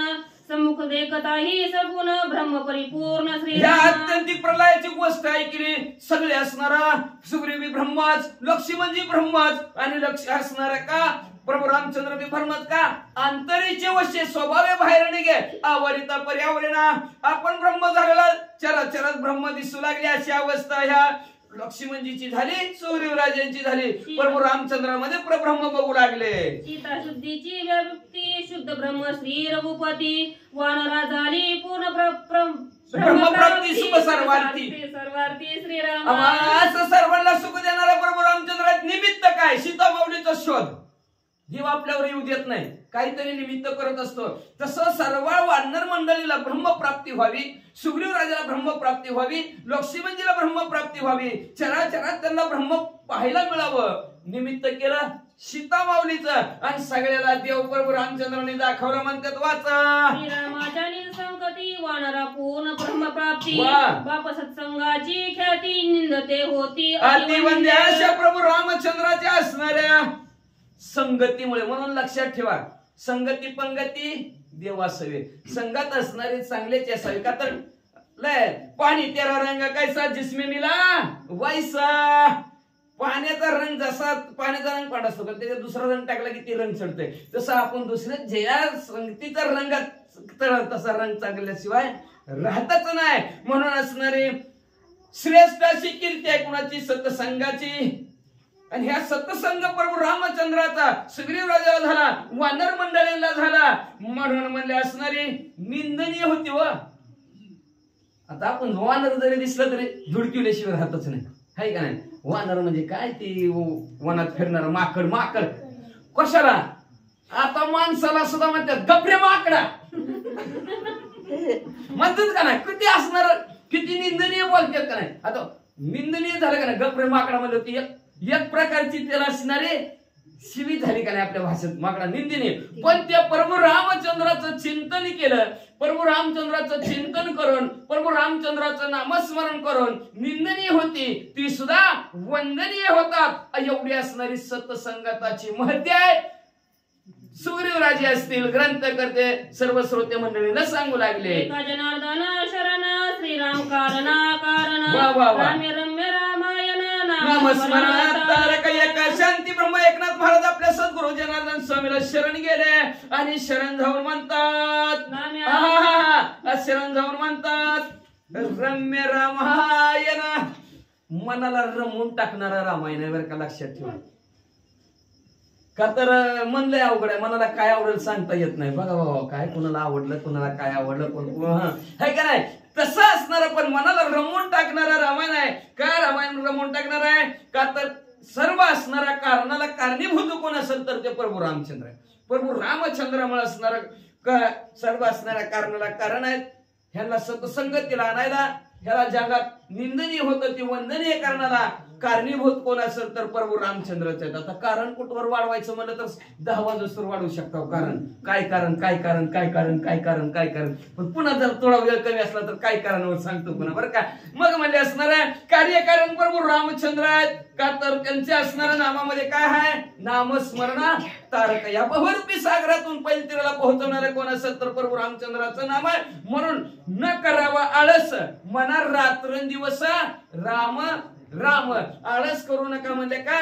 सम्मुख देखता ही सगुण ब्रह्म परिपूर्ण या श्रीराम. आत्यंतिक प्रलयाची गोष्ट ऐकली. सगळे असणारा सुग्रीवी ब्रह्माच, लक्ष्मणजी ब्रह्माच आणि लक्ष असणारा का प्रभू रामचंद्र बी ब्रह्मच का अंतरीचे वशे स्वभावे बाहेर निघे आवरिता पर्यावरणा आपण ब्रह्म झालेला चराचरात ब्रह्म दिसू लागले अशी अवस्था ह्या लक्ष्मणजीची झाली. सुग्रीव राजांची झाली. प्रभू रामचंद्रामध्ये परब्रह्म बघू लागले. सीता शुद्धीची व्याप्ती शुद्ध ब्रह्म श्री रघुपती वानरा झाली पूर्ण ब्रह्मप्राप्ती सुख सर्वार्थी सर्वार्थी श्रीराम. असं सर्वांना सुख देणारा प्रभू रामचंद्र निमित्त काय सीता माऊलीचा शोध. जीव आपल्यावर येऊ देत नाही. काहीतरी निमित्त करत असतो. तसं सर्व वानर मंडळीला ब्रह्मप्राप्ती व्हावी. सुग्रीव राजाला ब्रह्मप्राप्ती व्हावी. लक्ष्मणजीला ब्रह्मप्राप्ती व्हावी. चराचरात त्यांना ब्रह्म पाहायला मिळावं निमित्त केलं सीता माऊलीचं. आणि सगळ्याला देव प्रभू रामचंद्राने दाखवलं म्हणतात वाचा. श्रीरामाच्या संकटी वानरा पूर्ण ब्रह्मप्राप्ती बाप सत्संगाची ख्याती निंदते होती अतिवंद्य अशा प्रभू रामचंद्राच्या असणाऱ्या संगतीमुळे. म्हणून लक्षात ठेवा संगती पंगती देवासवे. संगत असणारे चांगलेच असावे. का तर लय पाणी तेरा रंग कैसा जिसमे मिला वैसा. पाण्याचा रंग जसा पाण्याचा रंग पांढरा असतो पण त्याचा दुसरा रंग टाकला की ते रंग चढतोय. तसं आपण दुसऱ्या ज्या संगतीचा रंग तसा रंग चांगल्याशिवाय राहतच नाही. म्हणून असणारी श्रेष्ठ अशी कीर्ती आहे कुणाची सत्संगाची. आणि ह्या सत्संग प्रभू रामचंद्राचा सुग्रीव राजाला झाला. वानर मंडळीला झाला. म्हणून म्हणले असणारी निंदनीय होती. व आता आपण वानर जरी दिसलं तरी धुडकिवल्याशिवाय राहतच नाही. हाय का नाही. वानर म्हणजे काय ती वनात फिरणार माकड. माकड कशाला आता माणसाला सुद्धा म्हणतात गप्रे माकडा म्हणतात का नाही. किती असणार किती निंदनीय बोलतात का नाही. आता निंदनीय झालं का नाही गप्रे माकडा मध्ये होती एक प्रकारची त्याला असणारे शिवी झाली का नाही आपल्या भाषेत माकडा निंदनीय. पण त्या प्रभू रामचंद्राचं चिंतन केलं. प्रभू रामचंद्राचं चिंतन करून प्रभू रामचंद्राचं नामस्मरण करून निंदनीय होती ती सुद्धा वंदनीय होतात. एवढी असणारी सत्संगताची महती आहे. सुग्रीव राजे असतील ग्रंथ करते सर्व श्रोते मंडळीला सांगू लागले. जनार्दन शरण श्रीराम कारणा कारण रम्य रम्य रामायण नामस्मरण तारक एक शांती ब्रह्म एकनाथ महाराज आपल्या सद्गुरु जनार्दन स्वामीला शरण गेले आणि शरण जाऊन म्हणतात शरण जाऊन म्हणतात रम्य रामायण. मनाला रमवून टाकणारा रामायण आहे बरं का लक्षात ठेवा. का तर म्हणलंय अवघड आहे. मनाला काय आवडेल सांगता येत नाही. बघा बाबा काय कुणाला आवडलं कुणाला काय आवडलं कोण आहे का नाही. तसं असणार पण मनाला रमवून टाकणारा रामायण आहे. काय रामायण रमवून टाकणार आहे. का तर सर्व असणाऱ्या कारणाला कारणीभूत कोण असेल तर ते प्रभू रामचंद्र आहे. प्रभू रामचंद्रामुळे असणारा सर्व असणाऱ्या कारणाला कारण आहेत. ह्यांना सत्संगतीला आणायला ह्याला जगात निंदनीय होतं ते वंदनीय करणारा कारणीभूत कोण असेल तर प्रभू रामचंद्रच आहेत. आता कारण कुठवर वाढवायचं म्हणलं तर 10 वाजून वाढवू शकता. कारण पण पुन्हा जर थोडा वेळ कमी असला तर काय कारणावर सांगतो पुन्हा बरं का. मग म्हणजे असणार कार्यकारण प्रभू रामचंद्र आहेत का तर त्यांच्या असणाऱ्या नामामध्ये काय आहे, नामस्मरणा तारक. या बहुरूपी सागरातून पैलतीराला पोहोचवणारे कोण असेल तर प्रभू रामचंद्राचं नाम आहे. म्हणून न करावा आळस, मना रात्रंदिवस राम राम. आळस करू नका म्हणजे का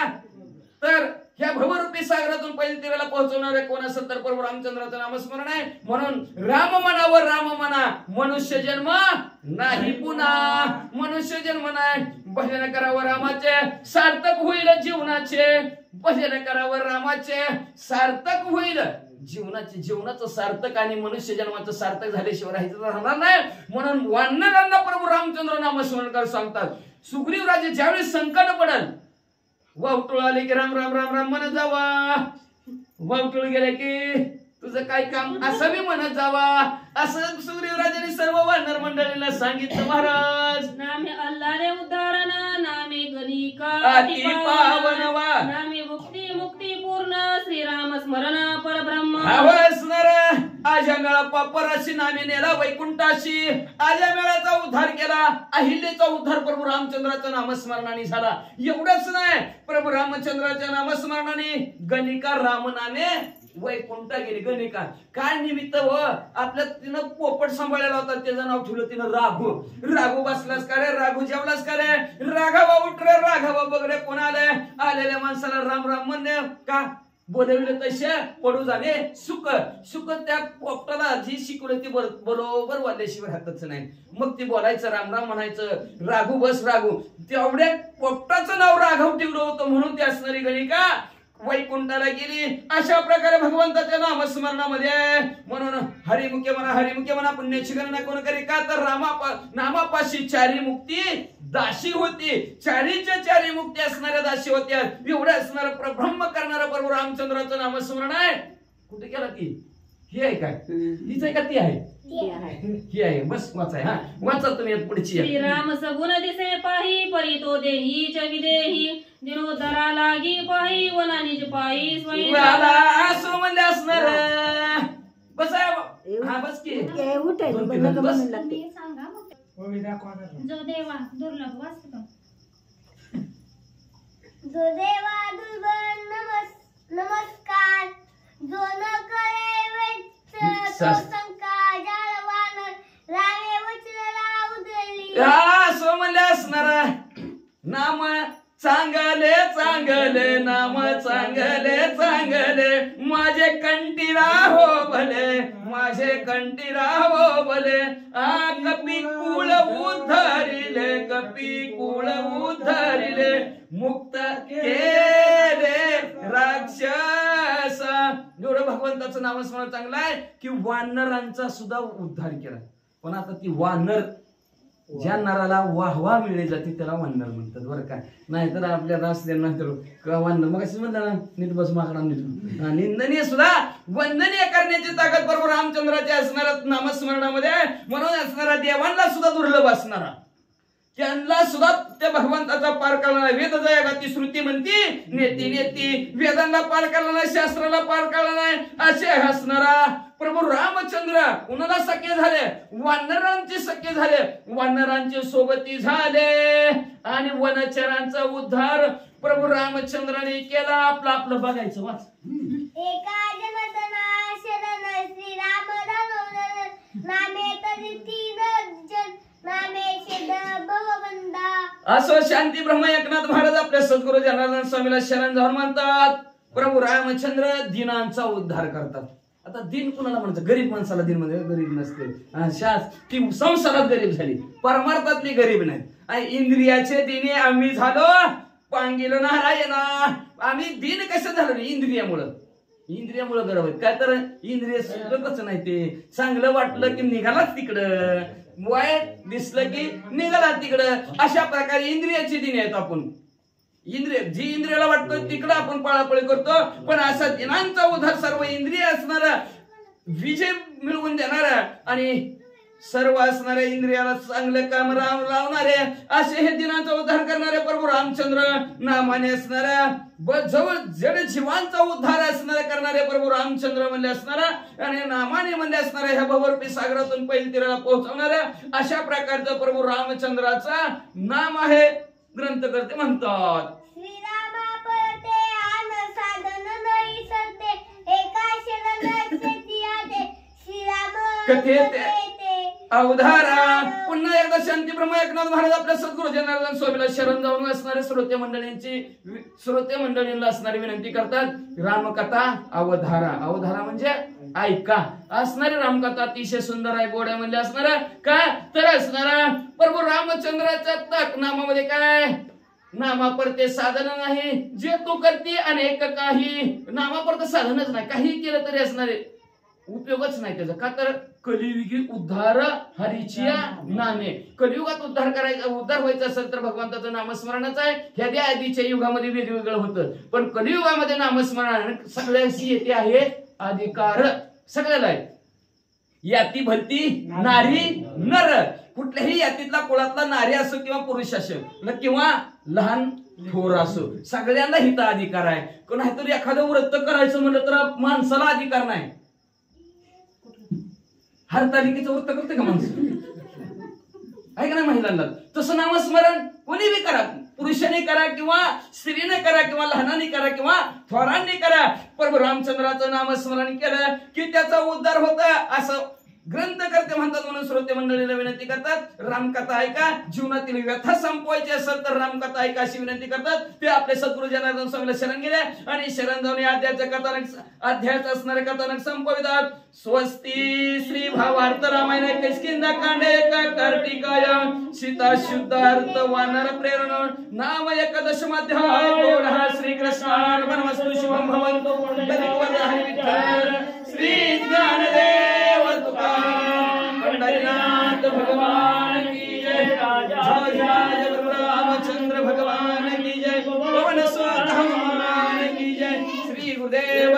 तर ह्या भवरूपी सागरातून पैलतीराला पोहोचवणारे कोण असेल तर प्रभू रामचंद्राचं नामस्मरण आहे. म्हणून राम म्हणावर राम म्हणा, मनुष्य जन्म नाही पुन्हा. मनुष्य जन्म नाही. भजन करावं रामाचे, सार्थक होईल जीवनाचे. भजन करावं रामाचे, सार्थक होईल जीवनाचे. जीवनाचं सार्थक आणि मनुष्य जन्माचं सार्थक झाल्याशिवाय राहायचं राहणार नाही. म्हणून वानरांना प्रभू रामचंद्र नामस्मरण कर सांगतात. सुग्रीव राजे ज्यावेळेस संकट पडल, वावटूळ आले की राम राम राम राम म्हणत जावा. वावटूळ गेले की तुझं काय काम असं बी म्हणत जावा. असं सुग्रीव राजाने सर्व वानर मंडळीला सांगितलं. महाराज नामे अल्लारे उदाहरण, नामे गणिका अति पावन वा, नामे मुक्ती मुक्ती पूर्ण, श्रीराम स्मरण परब्रह्म. असणार आज्या मेळा पापराशी नामे नेला वैकुंठाशी. आज्या मेळाचा उद्धार केला, अहिल्याचा उद्धार प्रभू रामचंद्राच्या नामस्मरणाने झाला. एवढंच नाही, प्रभू रामचंद्राच्या नामस्मरणाने गणिका राम नामे वैकुंठा गेली. गणिका काय निमित्त व आपल्या तिनं पोपट सांभाळलेला होता, त्याचं नाव ठेवलं तिनं राघू. राघू बसलास का रे, राघू जेवलास का रे, राघवा उठ रे, राघवा बघ रे कोण आले. आलेल्या माणसाला राम राम म्हणणे का बोलविले तसे पडू झाले सुख. सुख त्या पोपटाला जी शिकवलं ती बरोबर वाल्याशिवाय हातच नाही. मग ती बोलायचं राम राम म्हणायचं. राघू बस राघू. तेवढ्या पोपटाचं नाव राघव ठेवलं होतं म्हणून ती असणारी गणिका वैकुंठाला गेली. अशा प्रकारे भगवंताच्या नामस्मरणामध्ये. म्हणून हरिमुखे म्हणा, हरिमुखे म्हणा, पुण्याची गणना कोण करी का तर नामापाशी चारी मुक्ती दाशी होती. चारीच्या चारी मुक्ती असणाऱ्या दाशी होत्या. एवढ्या असणार ब्रह्म करणारा प्रभू रामचंद्राचं नामस्मरण आहे. कुठे केला ती ही आहे काय, हीच आहे का ती आहे, ही आहे. बस वाचाय. हा वाचा तुम्ही पुढची. श्रीराम सगुण दिसे पाही, परी तो देही च विदेही, दिनोदरा लागी पाही, वनानिज पाही स्वयं. असं म्हणले असणार. बस हा बस की जो देवा दुर्लभ वास्तव, जो देवा दुर्बल नमस्कार, जो न करे वेच तो संका जाळवान, रामे वचनाला उधळली. असं म्हणले असणार. नाम चांगले चांगले, नाम चांगले चांगले, माझे कंठीरा हो भले, माझे कंठीरा हो भले. कपी कुळ उद्धरिले, कपी कुळ उद्धरिले, मुक्त केले राक्षस. एवढं भगवंताचं नामस्मरण चांगलं आहे की वानरांचा सुद्धा उद्धार केला. पण आता ती वानर ज्या नराला वाहवा मिळली जाते त्याला वानर म्हणतात बरं का. नाहीतर आपल्याला असल्या वानर मग असं म्हणतात ना, नीट बस माकडा नीट. निंदनीय सुद्धा वंदनीय करण्याची ताकद प्रभू रामचंद्राच्या असणाऱ्या नामस्मरणामध्ये. म्हणून असणारा देवांना सुद्धा दुर्लभ असणारा, त्यांना सुद्धा त्या भगवंताचा पार करणारा. वेद जयागाती श्रुती म्हणती नेती नेती, वेदांना पार करणार नाही, शास्त्राला पार करणार नाही असे असणारा प्रभू रामचंद्र कुणाला सख्य झाले, वानरांचे सख्य झाले, वानरांचे सोबती झाले आणि वनचरांचा उद्धार प्रभू रामचंद्राने केला. आपलं आपलं बघायचं वाच. एका जनार्दना शरण श्रीराम दामोदर, नामे तरी तीन जन, नामे छेद भवबंधा. असं शांती ब्रह्म एकनाथ महाराज आपल्या सद्गुरू जनार्दन स्वामीला शरण जाऊन म्हणतात. प्रभू रामचंद्र दिनांचा उद्धार करतात. आता दिन कुणाला म्हणतात, गरीब माणसाला दिन म्हणजे गरीब नसते. ती संसारात गरीब झाली, परमार्थातली गरीब नाही. आणि इंद्रियाचे दिने आम्ही झालो पांगिल नारायणा. आम्ही दिन कसं झालो, इंद्रियामुळं. इंद्रियामुळं गरब काय तर इंद्रिय सुटतच नाही. ते चांगलं वाटलं की निघालाच तिकडं, वाईट दिसलं की निघाला तिकडं. अशा प्रकारे इंद्रियाची दिने आहेत. आपण इंद्रिय जी इंद्रियाला वाटतं तिकडं आपण पळापळी करतो. पण असा दिनांचा उद्धार सर्व इंद्रिय असणारा, विजय मिळवून देणारा आणि सर्व असणाऱ्या इंद्रियाला चांगलं काम लावणारे असे हे दिनांचा उद्धार करणारे प्रभू रामचंद्र, नामाने असणाऱ्या जवळ जड जीवांचा उद्धार असणारे करणारे प्रभू रामचंद्र म्हणले असणारा आणि नामाने म्हणले असणाऱ्या ह्या भवरूपी सागरातून पहिल्या तीराला पोहोचवणाऱ्या अशा प्रकारचं प्रभू रामचंद्राचा नाम आहे ग्रंथकर्ते म्हणतात. श्रीरामा पळते आन साधन नाही सरते एका शरणाचे तियाते श्रीराम कथेते अवधारा. पुन्हा एकदा शांती ब्रह्म एकनाथ महाराज आपल्या सद्गुरू जनार्दन स्वामीला शरण जाऊन असणारे श्रोते मंडळींना असणारी विनंती करतात. रामकथा अवधारा. अवधारा म्हणजे ऐका. असणारी रामकथा अतिशय सुंदर आहे. गोड्या म्हणजे असणारा काय तर असणारा प्रभू रामचंद्राच्या तक नामामध्ये काय नामापरते साधन नाही जे तू करते अनेक काही. नामापरते साधनच नाही, काही केलं तरी असणारे उपयोगच नाही त्याचा. का तर कलियुगी उद्धार हरीचिया नामे. कलियुगात उद्धार करायचा उद्धार व्हायचा असेल तर भगवंताचं नामस्मरणच आहे. ह्या आधीच्या युगामध्ये वेगवेगळं होतं, पण कलियुगामध्ये नामस्मरण सगळ्याशी येते आहे अधिकार. सगळ्याला आहे. याती भलती नारी नर. कुठल्याही यातीतला कुळातला नारी असो किंवा पुरुष असो किंवा लहान थोर असो सगळ्यांना हिता अधिकार आहे. नाहीतर एखादं व्रत करायचं म्हणलं तर माणसाला अधिकार नाही. हरतालिकेचं व्रत करते का माणसं? आहे का नाही महिलांना? तसं नामस्मरण कोणी बी करा, पुरुषाने करा किंवा स्त्रीने करा किंवा लहानाने करा किंवा थोरांनी करा. प्रभू रामचंद्राचं नामस्मरण केलं की त्याचा उद्धार होता असं ग्रंथ करते म्हणतात. म्हणून श्रोते मंडळीला विनंती करतात रामकथा ऐका. जीवनातील व्यथा संपवायची असेल तर रामकथा ऐका अशी विनंती करतात. ते आपले सद्गुरू जनार्दन स्वामीला शरण गेले आणि शरण जाऊन अध्यायाचं असणारे कथानक संपवितात. स्वस्ती श्री भावार्थ रामायण कैस्किंदा कांडे कार्तिकाय सीता शुद्धार्थ वानर प्रेरण नाम एकदशमाध्याय. गोडा श्री कृष्णार्पणमस्तु. शुभम भवन्तु हरि विठ्ठल श्री ज्ञानदेव पंढरीनाथ भगवान की जय. जय रामचंद्र भगवान की जय. पवन सुत हनुमान की जय. श्री गुरुदेव